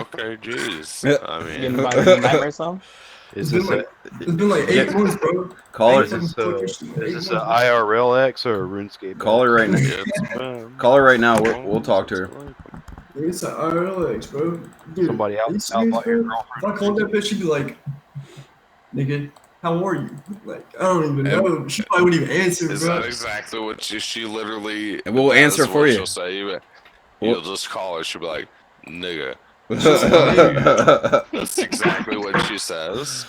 okay, jeez. I You mean, getting by the Nightmare Zone? Is It's this been it's been like 8 months, bro. Call her. Eight fucking fuckers, is 8 this months, a bro. IRL X or a RuneScape? Call her right now. it's been Call her right now. We'll talk to her. It's an IRLX, bro. Dude, Somebody are out- you serious, out by your bro? If girlfriend. I called that bitch, she'd be like, nigga, how are you? Like, I don't even know. She probably wouldn't even answer, Is bro. that exactly what she literally? And we'll answer that's for what you. She'll say. You'll just call her. She'll be like, "Nigga." That's exactly what she says.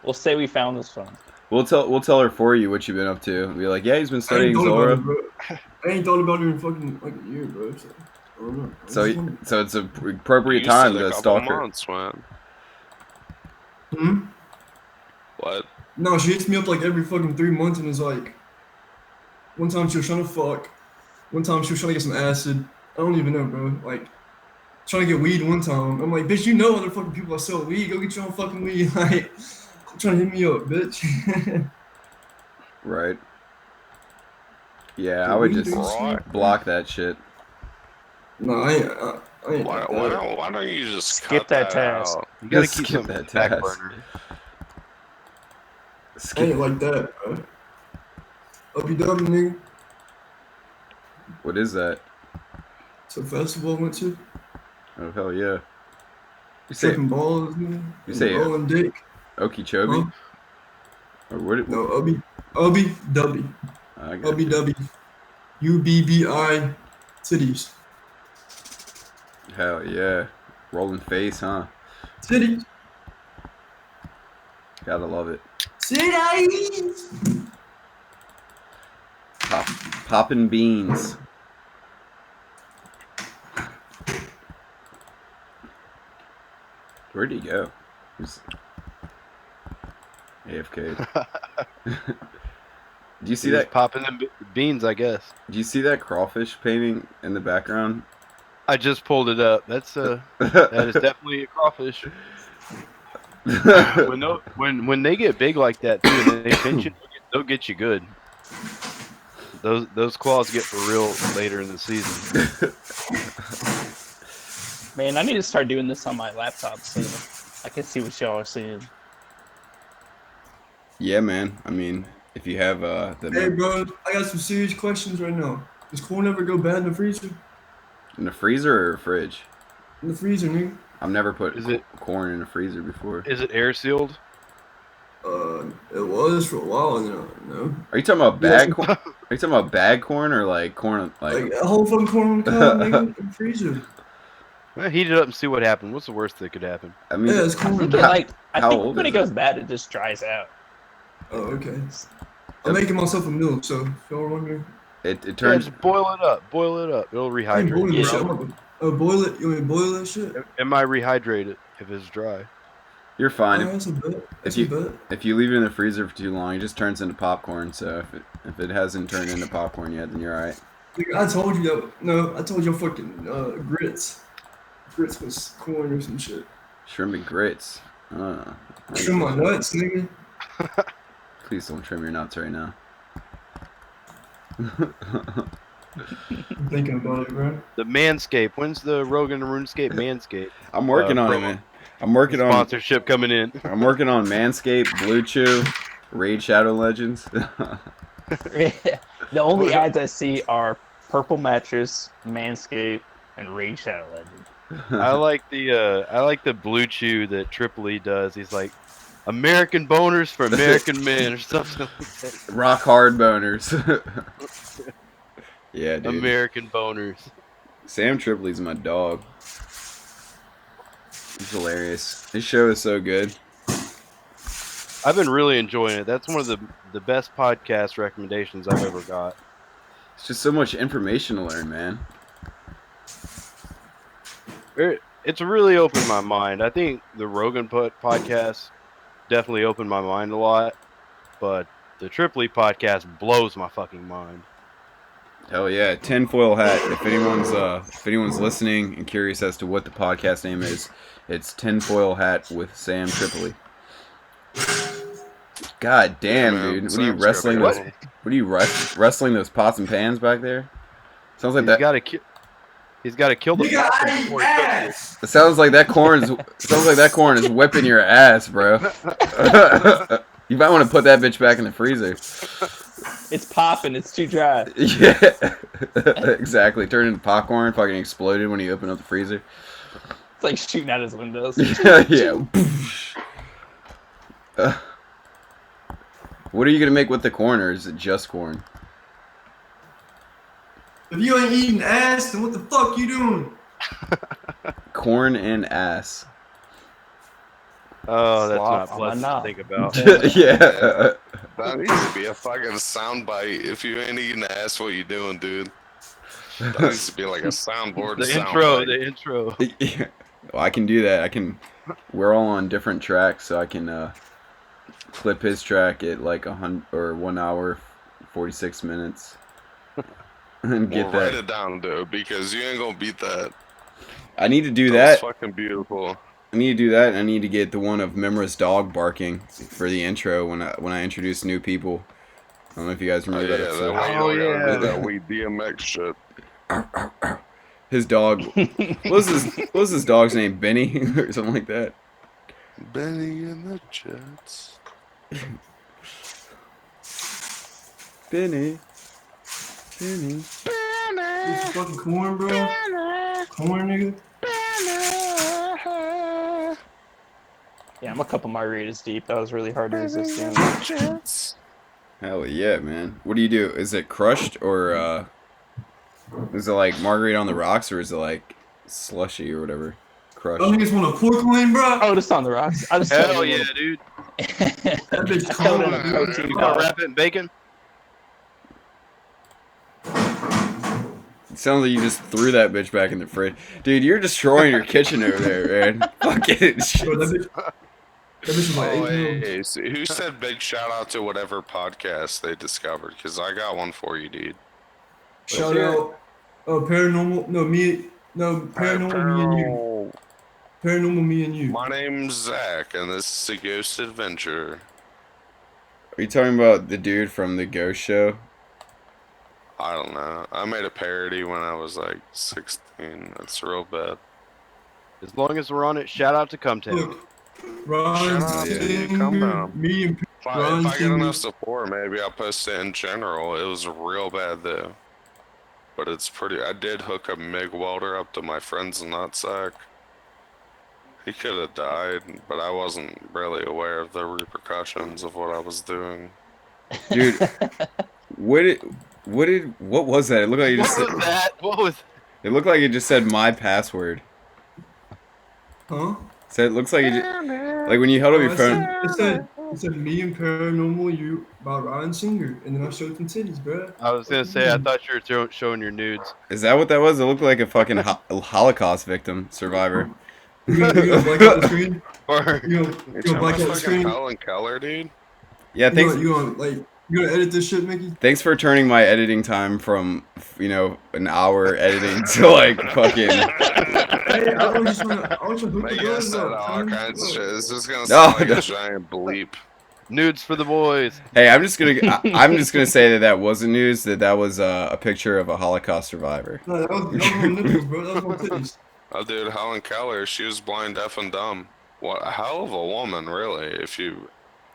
We'll say we found this phone. We'll tell her for you what you've been up to. Be like, yeah, he's been I ain't studying thought about it, Zora. bro. I ain't thought about it in fucking like a year, bro. So, I don't know. I So just wonder. so it's a appropriate You time said a to couple stalk her. months, man. Hmm? What? No, she hits me up like every fucking 3 months and is like, one time she was trying to fuck, one time she was trying to get some acid. I don't even know, bro. Like, trying to get weed one time. I'm like, bitch, you know other fucking people that sell weed. Go get your own fucking weed. Like, trying to hit me up, bitch. Right. Yeah, Dude, I would we just do Right. block that shit. No, I ain't Why, like why that. don't Why don't you just Skip cut that task. out? You gotta Just keep skip something that back task. burner. I Skip. ain't like that, bro. OPW, nigga. What is that? It's a festival I went to. Oh hell yeah! You say Tripping balls, nigga. You and say, rolling dick. Okeechobee? Huh? Or what? No, OBW. I got you. OBW. UBBI cities. Hell yeah! Rolling face, huh? Cities. Gotta love it. Cities. Poppin' beans. Where'd he go? He's AFK. Do you see He's that? popping them beans, I guess. Do you see that crawfish painting in the background? I just pulled it up. That is definitely a crawfish. When they get big like that too, and they pinch it, they'll get you good. Those claws get for real later in the season. Man, I need to start doing this on my laptop so I can see what y'all are seeing. Yeah, man. I mean, if you have Hey, bro, I got some serious questions right now. Does corn ever go bad in the freezer? in the freezer or fridge, In the freezer, nigga. I've never put Is it- corn in a freezer before. Is it air sealed? It was for a while now. No. Are you talking about Yes. bag corn? Are you talking about bag corn or like corn Like a whole fucking corn on the cob, nigga, in the freezer. Well, heat it up and see what happens. What's the worst that could happen? I mean, Yeah, it's I corn. think bro. I how think old when is it goes bad, it just dries out. Oh, okay. I'm making myself a milk, so if y'all are wondering. it Yeah, turns. just boil it up. Boil it up. It'll I ain't boiling rehydrate. that shit. I'm gonna boil it. You want me to boil that shit? It might rehydrate it if it's dry. You're fine. Oh, that's a bet. That's if a bet. If you leave it in the freezer for too long, it just turns into popcorn. So if it hasn't turned into popcorn yet, then you're alright. Nigga, I told you that. No, I told you fucking grits. Grits was corn or some shit. Shrimp and grits. Trim my nuts, nigga. Please don't trim your nuts right now. I'm thinking about it, bro. The Manscape. When's the Rogan and RuneScape Manscape? I'm working on it, promo. man. I'm working on Sponsorship coming in. Manscaped, Blue Chew, Raid Shadow Legends. The only ads I see are Purple Mattress, Manscaped, and Raid Shadow Legend. I like the blue chew that Tripoli does. He's like, American boners for American men or something like that. Rock hard boners. Yeah, dude. American boners. Sam Tripoli's my dog. He's hilarious. His show is so good. I've been really enjoying it. That's one of the best podcast recommendations I've ever got. It's just so much information to learn, man. It's really opened my mind. I think the Rogan podcast definitely opened my mind a lot, but the Tripoli podcast blows my fucking mind. Hell yeah, tinfoil hat. If anyone's listening and curious as to what the podcast name is, it's Tinfoil Hat with Sam Tripoli. God damn, dude! What are you wrestling those? What are you wrestling those pots and pans back there? Sounds like He's got to kill the possum before he cooks it. It sounds like that corn is whipping your ass, bro. You might want to put that bitch back in the freezer. It's popping. It's too dry. Yeah, exactly. Turned into popcorn. Fucking exploded when you open up the freezer. It's like shooting out his windows. Yeah. What are you gonna make with the corn, or is it just corn? If you ain't eating ass, then what the fuck you doing? Corn and ass. Oh, that's Slop not on pleasant my to think about. Yeah. That needs to be a fucking soundbite. If you ain't eating ass, what you doing, dude? That needs to be like a soundboard. The intro. Yeah. Well, I can do that. We're all on different tracks, so I can clip his track at like 1 hour, 46 minutes. And get that. Write it down, dude, because you ain't gonna beat that. I need to do That's that. fucking beautiful. I need to do that, and I need to get the one of Memra's dog barking for the intro when I introduce new people. I don't know if you guys remember that episode. That we DMX shit. His dog. What was his dog's name? Benny or something like that. Benny and the Jets. Benny. This fucking corn, bro. Corn, nigga. Yeah, I'm a couple margaritas deep. That was really hard to resist. Hell yeah, man. What do you do? Is it crushed or is it like margarita on the rocks, or is it like slushy or whatever? Crushed. I think it's one of pork lane, bro. Oh, just on the rocks. I just Hell yeah, dude. That bitch I filled in cold, a dude. protein You gonna powder. wrap it in bacon? It sounds like you just threw that bitch back in the fridge. Dude, you're destroying your kitchen over there, man. Fucking Bro, shit. that bitch was like Oh, 8 hey, pounds. hey, so who said big shout out to whatever podcast they discovered? Because I got one for you, dude. Shout out, paranormal. No, paranormal. Me and you. Paranormal. Me and you. My name's Zach, and this is a ghost adventure. Are you talking about the dude from the Ghost Show? I don't know. I made a parody when I was like 16. That's real bad. As long as we're on it, shout out to Cumtown. Look, Ryan Shout out to you, Singer, calm down. me and If I Ryan get Singer. enough support, maybe I'll post it in general. It was real bad though. But it's pretty. I did hook a MIG welder up to my friend's nutsack. He could have died, but I wasn't really aware of the repercussions of what I was doing. Dude, what was that? It looked like you just What was that? What was? It looked like it just said my password. Huh? So it looks like it like when you held up your phone. It said me and paranormal you by Ryan Singer, and then I showed some titties, bro. I was gonna say I thought you were showing your nudes. Is that what that was? It looked like a fucking Holocaust victim survivor. You gonna black out the screen? Or You gonna black out the fucking screen? Helen Keller, dude. Yeah, thanks. You gonna edit this shit, Mickey? Thanks for turning my editing time from an hour editing to like fucking. Hey, I was just hook Like the I buzz said, up. all son. kinds of shit. It's just gonna No, sound like no. a giant bleep. nudes for the boys. Hey, I'm just gonna say that wasn't news. That was a picture of a Holocaust survivor. No, that was on nipples, bro. That was on titties. Oh, dude, Helen Keller, she was blind, deaf, and dumb. What a hell of a woman, really. If you,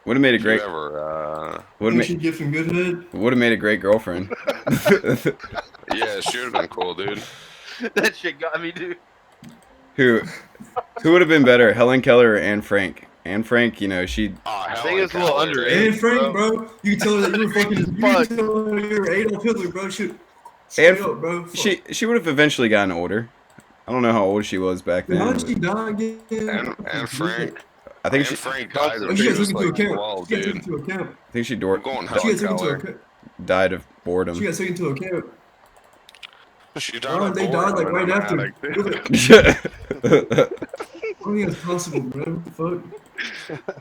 Would have made a if great. you ever, Would Think have she give some good head? made a great girlfriend. yeah, Yeah, she would have been cool, dude. That shit got me, dude. Who would have been better, Helen Keller or Anne Frank? Anne Frank, you know, she. Oh, I think it's a little underrated. Hey, Frank, bro. bro. You can tell her that you were fucking. You can tell her you were Adolf Hitler, bro. Shoot. Straight up, bro. Fuck. She would have eventually gotten older. I don't know how old she was back then. How did she die again? And Frank. I think Anne she. Frank died Oh, when she she got was taken like into account. 12, She got taken dude. into account. I think she I'm going She got Helen taken into Keller. account. died of boredom. She got taken into account. She died Oh, of they died like boredom in right an after. attic, dude. I don't think that's possible, bro. What the fuck?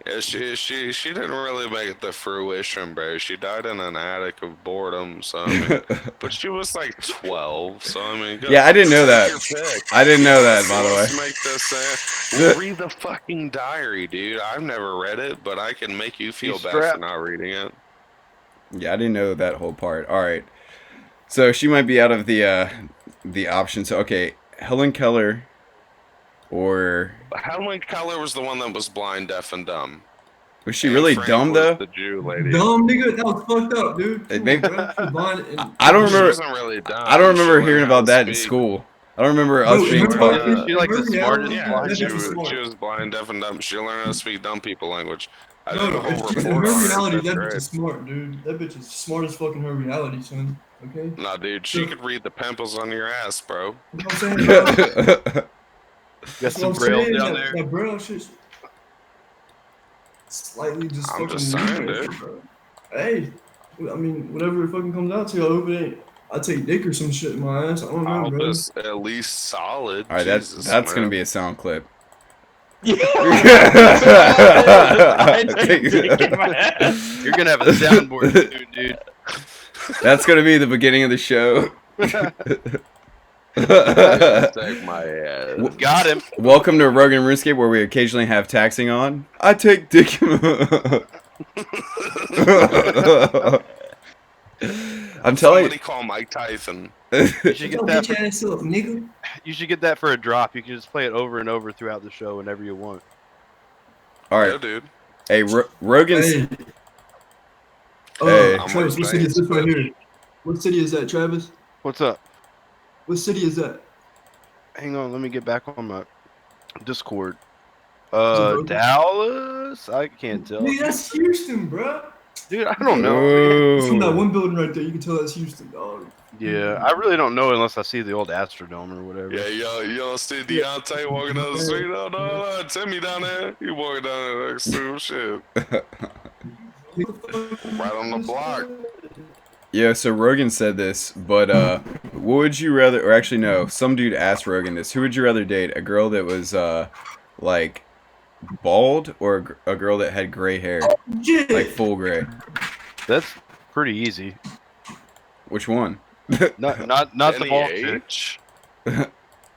Yeah, she didn't really make it to fruition, bro. She died in an attic of boredom, so I mean, but she was like 12, so I mean, Yeah, I didn't know that. your pick. I didn't know that, by the Let's way. make this. We'll read the fucking diary, dude. I've never read it, but I can make you feel She's bad for strapped. not reading it. Yeah, I didn't know that whole part. All right, so she might be out of the options. So, okay, Helen Keller, or Helen Keller was the one that was blind, deaf, and dumb. was she Anne really Frank dumb was though? The Jew lady. Dumb nigga, that was fucked up, dude. It Come may- on, bro. She was blind and I don't She remember. wasn't really dumb. I don't She remember learned hearing how to about that in speak. school. I don't remember Bro, us in being her taught. reality- She like in the her smartest reality, Yeah, that blind she bitch was, is smart. she was blind, deaf, and dumb. She learned how to speak dumb people language. I No, did a no, whole in report her on it. reality, in that fifth bitch grade. is smart, dude. That bitch is smart as fucking her reality, son. Okay? Nah, dude, she could read the pimples on your ass, bro. You know what I'm saying, bro? Got That's some what I'm braille saying. down That, there. that braille shit. Slightly just I'm fucking. just saying, weird, dude. bro. Hey, I mean, whatever it fucking comes out to, I hope it ain't. I take dick or some shit in my ass. I don't I know, hope bro. it's at least solid. All right, Jesus, that's gonna man. be a sound clip. Yeah. I I took a think- dick in my ass. You're gonna have a soundboard soon, dude. That's gonna be the beginning of the show. Take my ass. Got him. Welcome to Rogan RuneScape, where we occasionally have taxing on. I take dick. I'm telling Somebody call Mike Tyson. You should Shut get your that. bitch For, ass up, nigga. you should get that for a drop. You can just play it over and over throughout the show whenever you want. All Yeah, right, dude. hey, Rogan's. Hey. Hey. I'm Travis, like what city is saying, this right here? What city is that, Travis? What's up? What city is that? Hang on, let me get back on my Discord. Rogan? Dallas? I can't tell. Nigga, that's Houston, bro. Dude, I don't know. It's from that Ooh. one building right there. You can tell that's Houston, dog. Yeah, I really don't know unless I see the old Astrodome or whatever. Yeah, you don't see Deontay walking down the street. No, Timmy down there. He walking down there next to him. Shit. Right on the block. Yeah, so Rogan said this, but what would you rather? Or actually, no. Some dude asked Rogan this. Who would you rather date? A girl that was like bald, or a girl that had gray hair, Yeah. like full gray? That's pretty easy. Which one? Not the Any ball chick. age?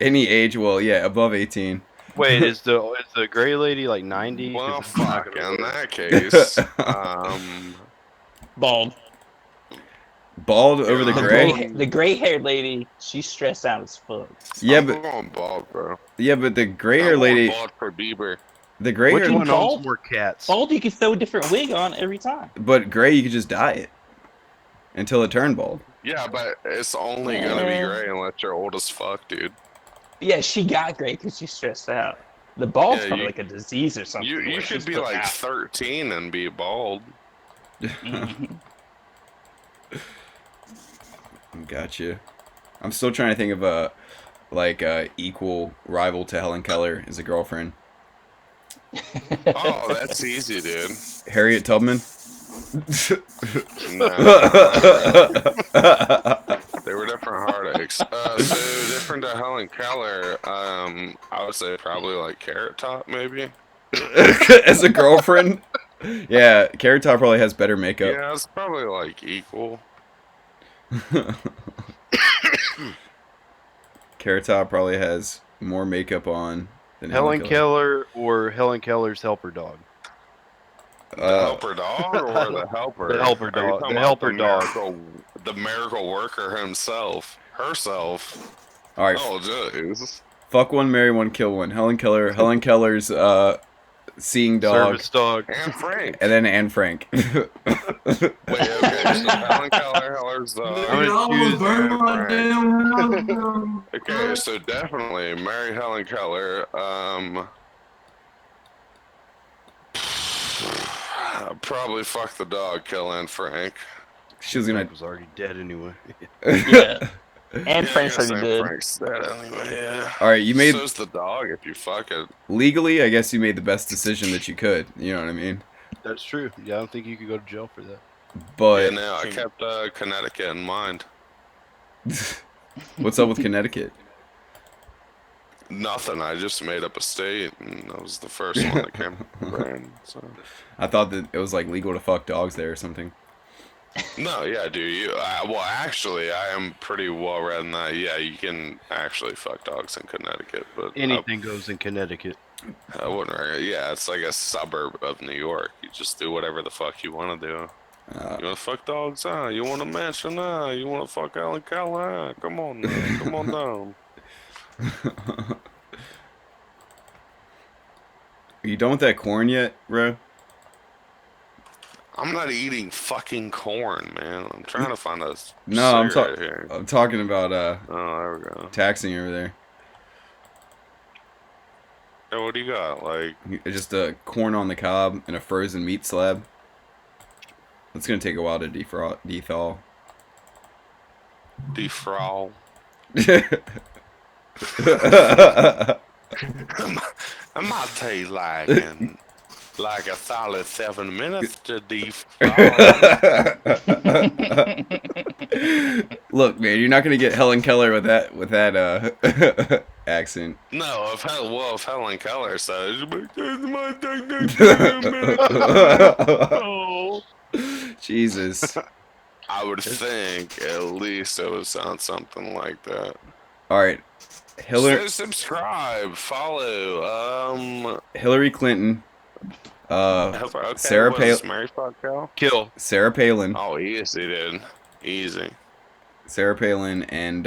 Any age? Well, yeah, above 18. Wait, is the gray lady like 90? Well, 'Cause it's not fuck. gonna In work. that case, Bald. Bald over the The gray? The gray-haired lady, she's stressed out as fuck. Yeah, I'm but going bald, bro. the gray hair I'm going lady, bald for Bieber. the gray Which hair, one bald? owns more cats? Bald, you can throw a different wig on every time. but gray you could just dye it until it turned bald. Yeah, but it's only gonna be Yeah. gray unless you're old as fuck, dude. Yeah, she got gray because she's stressed out. The bald's Yeah, probably you- like a disease or something. You where could she's be put like out. 13 and be bald. Mhm. Gotcha. I'm still trying to think of a equal rival to Helen Keller as a girlfriend. Oh, that's easy, dude. Harriet Tubman. No, they were different heartaches. So different to Helen Keller. I would say probably like Carrot Top, maybe. As a girlfriend. Yeah, Carrot Top probably has better makeup. Yeah, it's probably like equal. Carrot Top probably has more makeup on than Helen Keller or Helen Keller's helper dog? The helper dog or the helper? The helper Are you dog. talking The about helper dog. The miracle worker himself. Herself. All right, Oh, jeez. fuck one, marry one, kill one. Helen Keller. Helen Keller's seeing dog, Service dog. And Frank. and then Anne Frank. Wait, okay. So Helen Keller, Where's the? Nigga, gonna I almost choose burned my Frank. damn house down. Okay, so definitely marry Helen Keller. Probably fuck the dog, kill Anne Frank. She was gonna. Frank was already dead anyway. Yeah. And Yeah, I Frank's guess already Anne dead. Frank's dead anyway. Yeah. All right, you made So's the dog if you fuck it. legally. I guess you made the best decision that you could. You know what I mean? That's true. Yeah, I don't think you could go to jail for that. Yeah, But no, I kept Connecticut in mind. what's up with Connecticut? Nothing. I just made up a state, and that was the first one that came to my brain. So. I thought that it was like legal to fuck dogs there or something. No, yeah, dude. Well, actually, I am pretty well read in that. Yeah, you can actually fuck dogs in Connecticut, but Anything goes in Connecticut. I wouldn't. Yeah, it's like a suburb of New York. You just do whatever the fuck you want to do. You want to fuck dogs? You want to mansion? You want to fuck Helen Keller? Come on, come on down. Are you done with that corn yet, bro? I'm not eating fucking corn, man. I'm trying to find a No, I'm cigarette here. I'm talking about Oh, there we go. taxing over there. Hey, what do you got? Like, Just a corn on the cob and a frozen meat slab. It's gonna take a while to dethaw. defrawl? I might take like a solid 7 minutes to defrawl. Look, man, you're not gonna get Helen Keller with that accent. No, if Helen Keller says, Jesus. I would think at least it would sound something like that. All right, Say subscribe, follow. Hillary Clinton. Okay, Sarah Palin. Mary fuck Cal? Kill. Sarah Palin. Oh, easy, dude. Easy. Sarah Palin and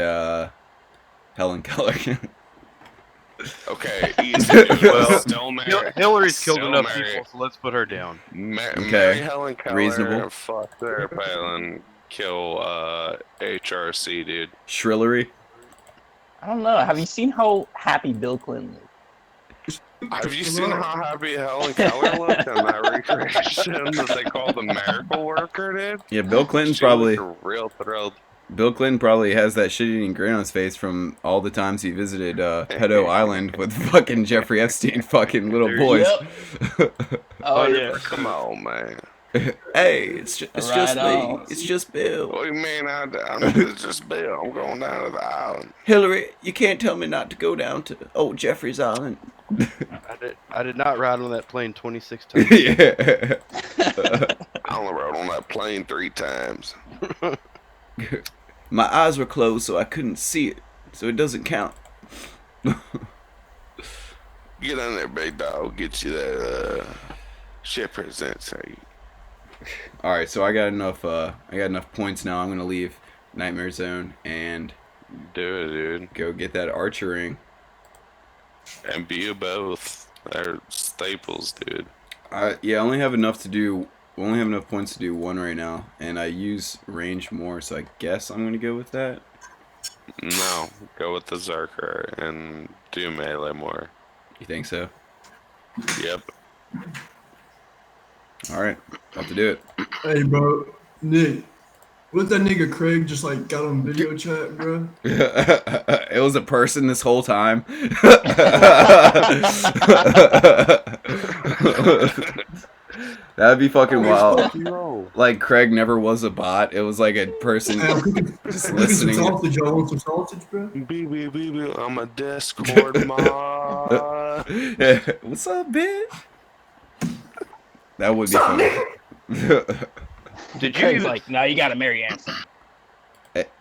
Helen Keller. Okay, easy. Dude. Well, Still Hillary's killed still enough marry- people, so let's put her down. Okay, Marry Helen Keller. reasonable. Fuck Sarah Palin. Kill HRC, dude. Shrillery. I don't know. Have you seen how happy Bill Clinton is? Have you seen how happy Helen Keller looked in that recreation that they call the miracle worker, dude? Yeah, Bill Clinton's She probably. looked real thrilled. Bill Clinton probably has that shit-eating grin on his face from all the times he visited Pedo Island with fucking Jeffrey Epstein fucking little Dude, boys. Oh yeah. Come on, man. Hey, it's Right just me. on. It's just Bill. What do you mean it's just Bill? I'm going down to the island. Hillary, you can't tell me not to go down to old Jeffrey's Island. I did not ride on that plane 26 times. Yeah. I only rode on that plane 3 times. My eyes were closed, so I couldn't see it. So it doesn't count. Get in there, big dog. Get you that shit presents. All right, so I got enough. I got enough points now. I'm gonna leave Nightmare Zone and Do it, dude. go get that archer ring. And you both. They're staples, dude. Yeah, I only have enough to do. We only have enough points to do one right now, and I use range more, so I guess I'm gonna go with that. No, go with the Zerker and do melee more. You think so? Yep. All right, have to do it. Hey, bro, Nick, what if that nigga Craig just like got on video chat, bro? It was a person this whole time. That'd be fucking wild. Like Craig never was a bot. It was like a person Hey, I'm cooking, just I'm cooking some listening. sausage. Y'all want some sausage, bro? I'm a Discord mod. What's up, bitch? That would be funny. Did you Craig's even, like, no, you gotta marry Anson.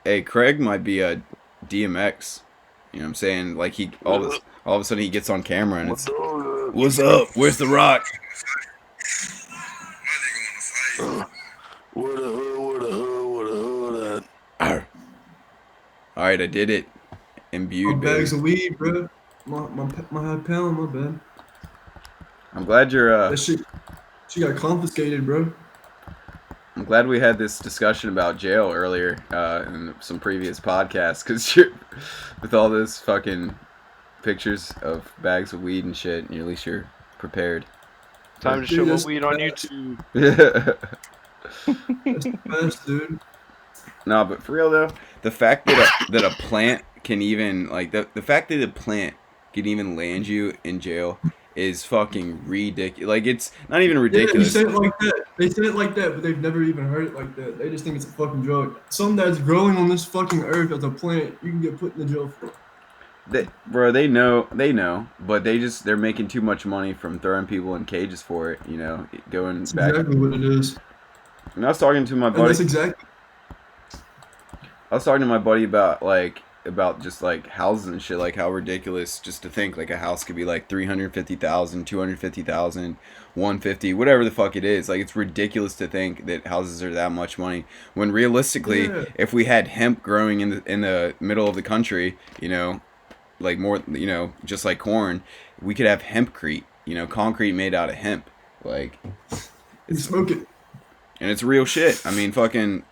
Hey, Craig might be a DMX. You know what I'm saying? Like he all of a sudden he gets on camera and it's, what's up? Where's the rock? What a hood. Arr. All right, I did it. My Imbued, bags baby. of weed, bro. My high pound, my bad. I'm glad you're. That shit, she got confiscated, bro. I'm glad we had this discussion about jail earlier in some previous podcasts, because with all this fucking pictures of bags of weed and shit, and at least you're prepared. Time to Dude, show my that's weed the on best. YouTube. That's the best, dude. No, but for real though, the fact that a plant can even like the fact that a plant can even land you in jail is fucking ridiculous. Like, it's not even Yeah, you ridiculous. say it like that. They say it like that, but they've never even heard it like that. They just think it's a fucking drug. Something that's growing on this fucking earth as a plant, you can get put in the jail for. They know, but they're making too much money from throwing people in cages for it. You know, going That's back. exactly what it is. And I was talking to my And buddy. that's exactly. I was talking to my buddy about just like houses and shit, like how ridiculous just to think like a house could be like 350,000, 250,000, 150, whatever the fuck it is. Like, it's ridiculous to think that houses are that much money when realistically, Yeah. if we had hemp growing in the middle of the country, you know, like more, you know, just like corn, we could have hempcrete, you know, concrete made out of hemp. Like, You smoke it. and it's real shit. I mean, fucking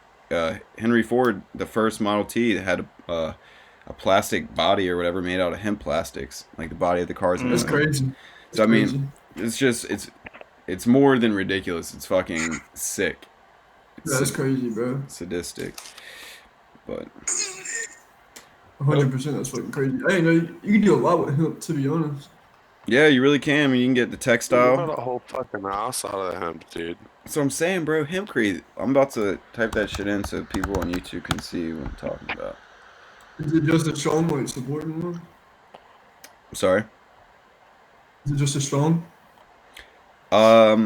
Henry Ford, the first Model T, had a plastic body or whatever made out of hemp plastics, like the body of the cars. That's crazy. So I That's mean, it's just it's more than ridiculous. It's fucking sick. It's that's crazy, bro. sadistic. But 100%. That's fucking crazy. I didn't know you can do a lot with hemp, to be honest. yeah, you really can. I mean, you can get the You textile. got a whole fucking house out of the hemp, dude. That's what I'm saying, bro. Hempcrete. I'm about to type that shit in so people on YouTube can see what I'm talking about. Is it just a strong like supporting one? Sorry. Is it just a strong? I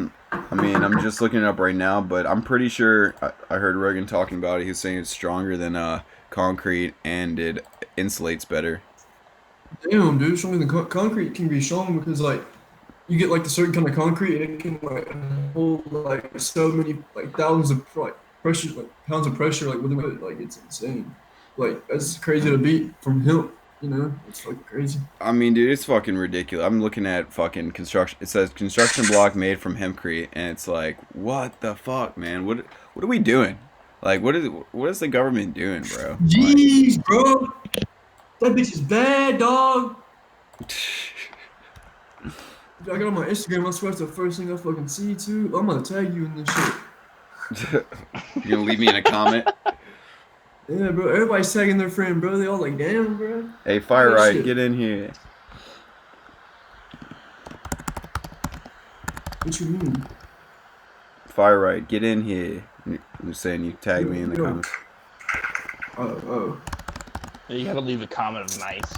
mean, I'm just looking it up right now, but I'm pretty sure I heard Rogan talking about it. He was saying it's stronger than concrete and it insulates better. Damn, dude, stronger than concrete can be strong because like you get like a certain kind of concrete and it can like hold like so many like thousands of like pressure like pounds of pressure like within it. Like it's insane. Like that's crazy to beat from hemp. You know, it's fucking crazy. I mean, dude, it's fucking ridiculous. I'm looking at fucking construction. It says construction block made from hempcrete, and it's like, what the fuck, man? What are we doing? Like, what is the government doing, bro? Like, Jeez, bro, that bitch is bad, dog. I got on my Instagram. I swear it's the first thing I fucking see too. I'm gonna tag you in this shit. you gonna leave me in a comment? Yeah, bro. Everybody's tagging their friend, bro. They all like, damn, bro. Hey, Fire That Right, shit. get in here. What you mean? Fire Right, get in here. I'm saying you tag me in the Yo. comments. Oh. You gotta leave a comment of nice.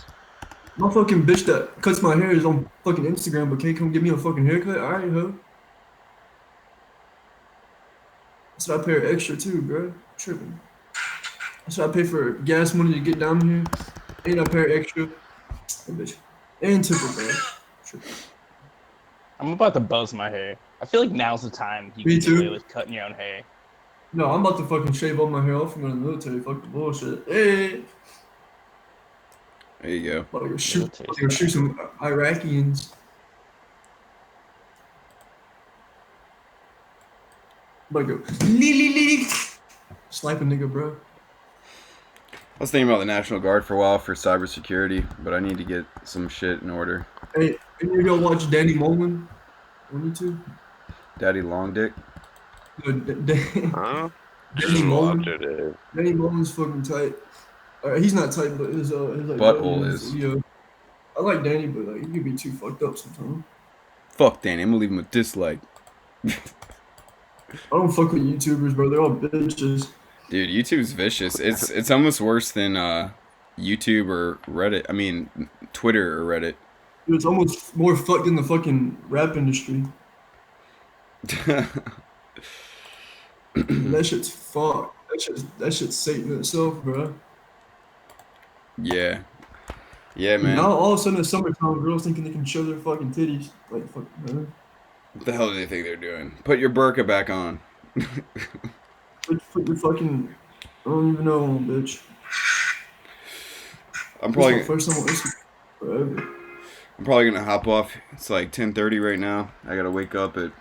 My fucking bitch that cuts my hair is on fucking Instagram, but can't come give me a fucking haircut? Alright, ho. So I pay her extra too, bro. Tripping. So I pay for gas money to get down here. And I pay her extra. That bitch. And tip her, bro. Tripping. I'm about to buzz my hair. I feel like now's the time you Me can get away too. with cutting your own hair. No, I'm about to fucking shave all my hair off from the military. Fuck the bullshit. Hey! There you go. About to go shoot, Military about to go shoot some Iraqians. About to go lee. Snipe a nigga, bro. I was thinking about the National Guard for a while for cybersecurity, but I need to get some shit in order. Hey, you go watch Danny Mullen on YouTube? Daddy Long Dick. No, Huh? Danny Just Mullen. watch it, dude. Danny Mullen's fucking tight. He's not tight, but his like Butthole brother is. Leo. I like Danny, but like he can be too fucked up sometimes. Fuck Danny, I'm gonna leave him a dislike. I don't fuck with YouTubers, bro. They're all bitches. Dude, YouTube's vicious. It's almost worse than YouTube or Reddit. I mean, Twitter or Reddit. Dude, it's almost more fucked than the fucking rap industry. That shit's fucked. That shit's Satan itself, bro. Yeah. Yeah, man. Now all of a sudden it's summertime, girls thinking they can show their fucking titties. Like fuck, man. What the hell do they think they're doing? Put your burqa back on. Put your fucking. I don't even know, bitch. I'm This is my probably first time on Instagram forever. I'm probably gonna hop off. It's like 10:30 right now. I gotta wake up at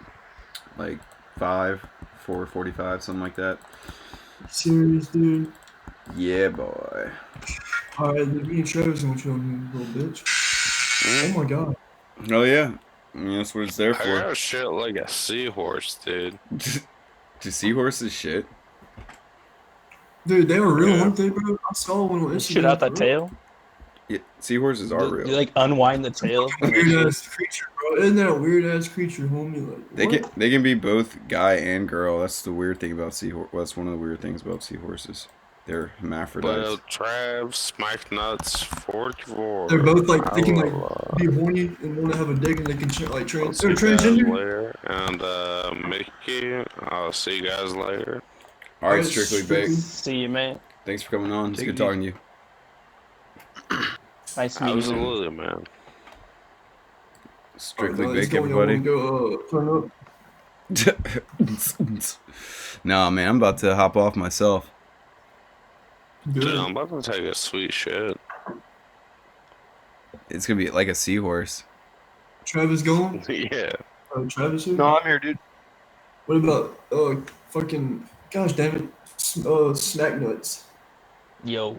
like 5, 4:45, something like that. Serious, dude. Yeah, boy. Alright, me and Travis gonna chill on here, little bitch. Oh my god. Oh yeah, I mean, that's what it's there I for. got shit like a seahorse, dude. Do seahorses shit? Dude, they were real, Yeah. weren't they, bro? I saw one on You Instagram. shoot out that for real. tail. Yeah, seahorses are Do real. you like unwind the tail? and they Weird shoot? ass creature, bro. Isn't that a weird ass creature, homie? Like, They what? can be both guy and girl. That's the weird thing about seahorse. Well, that's one of the weird things about seahorses. They're hermaphrodites. Well, Trav, Smike Nuts, 44. They're both like they can like I'll, be horny and want to have a dick, and they can like I'll trans. see They're you guys transgender. later. And Mickey, I'll see you guys later. All right, Alright, strictly Strictly. baked. See you, man. Thanks for coming on. It's Take good it talking to you. Nice meeting you. Absolutely, man. Strictly Alright, let's baked, go, y'all everybody. wanna go turn up. Nah, man, I'm about to hop off myself. Dude, Good. I'm about to take a sweet shit. It's gonna be like a seahorse. Travis going? Yeah. Travis here? No, I'm here, dude. What about fucking gosh damn it, snack nuts. Yo,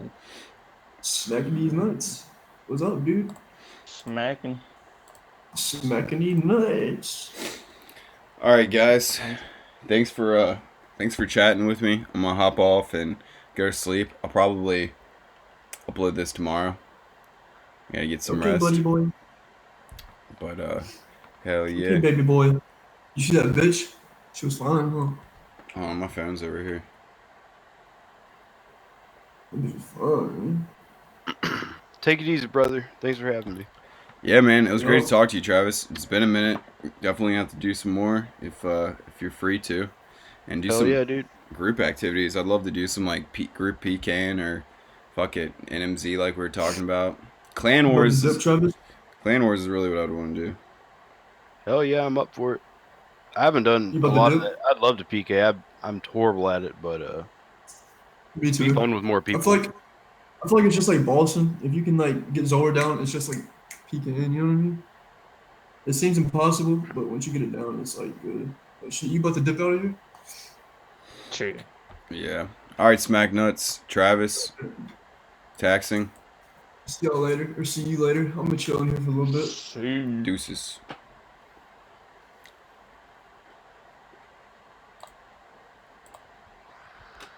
Smacking these nuts. What's up, dude? smacking. Smacking these nuts. All right, guys. Thanks for chatting with me. I'm gonna hop off and go to sleep. I'll probably upload this tomorrow. I gotta get some Okay, rest. buddy boy. But hell yeah. Okay, baby boy. You see that bitch? She was fine, huh? Oh, my phone's over here. That bitch was fine. Take it easy, brother. Thanks for having me. Yeah, man, it was great to Yo. talk to you, Travis. It's been a minute. Definitely have to do some more if you're free to, and do Hell some yeah, dude. group activities. I'd love to do some like group PKing or fuck it NMZ like we were talking about. Clan Wars. Zip, Travis. Clan Wars is really what I'd want to do. Hell yeah, I'm up for it. I haven't done You a about to lot do of it? that. I'd love to PK. I'm horrible at it, but Me it'd be too. fun with more I people. feel like it's just like Boston. If you can like get Zora down, it's just like peeking in. You know what I mean? It seems impossible, but once you get it down, it's like good. But shit, you about to dip out of here? True. Yeah. All right, Smack Nuts, Travis, taxing, See y'all later, or see you later. I'm gonna chill in here for a little bit. See. deuces.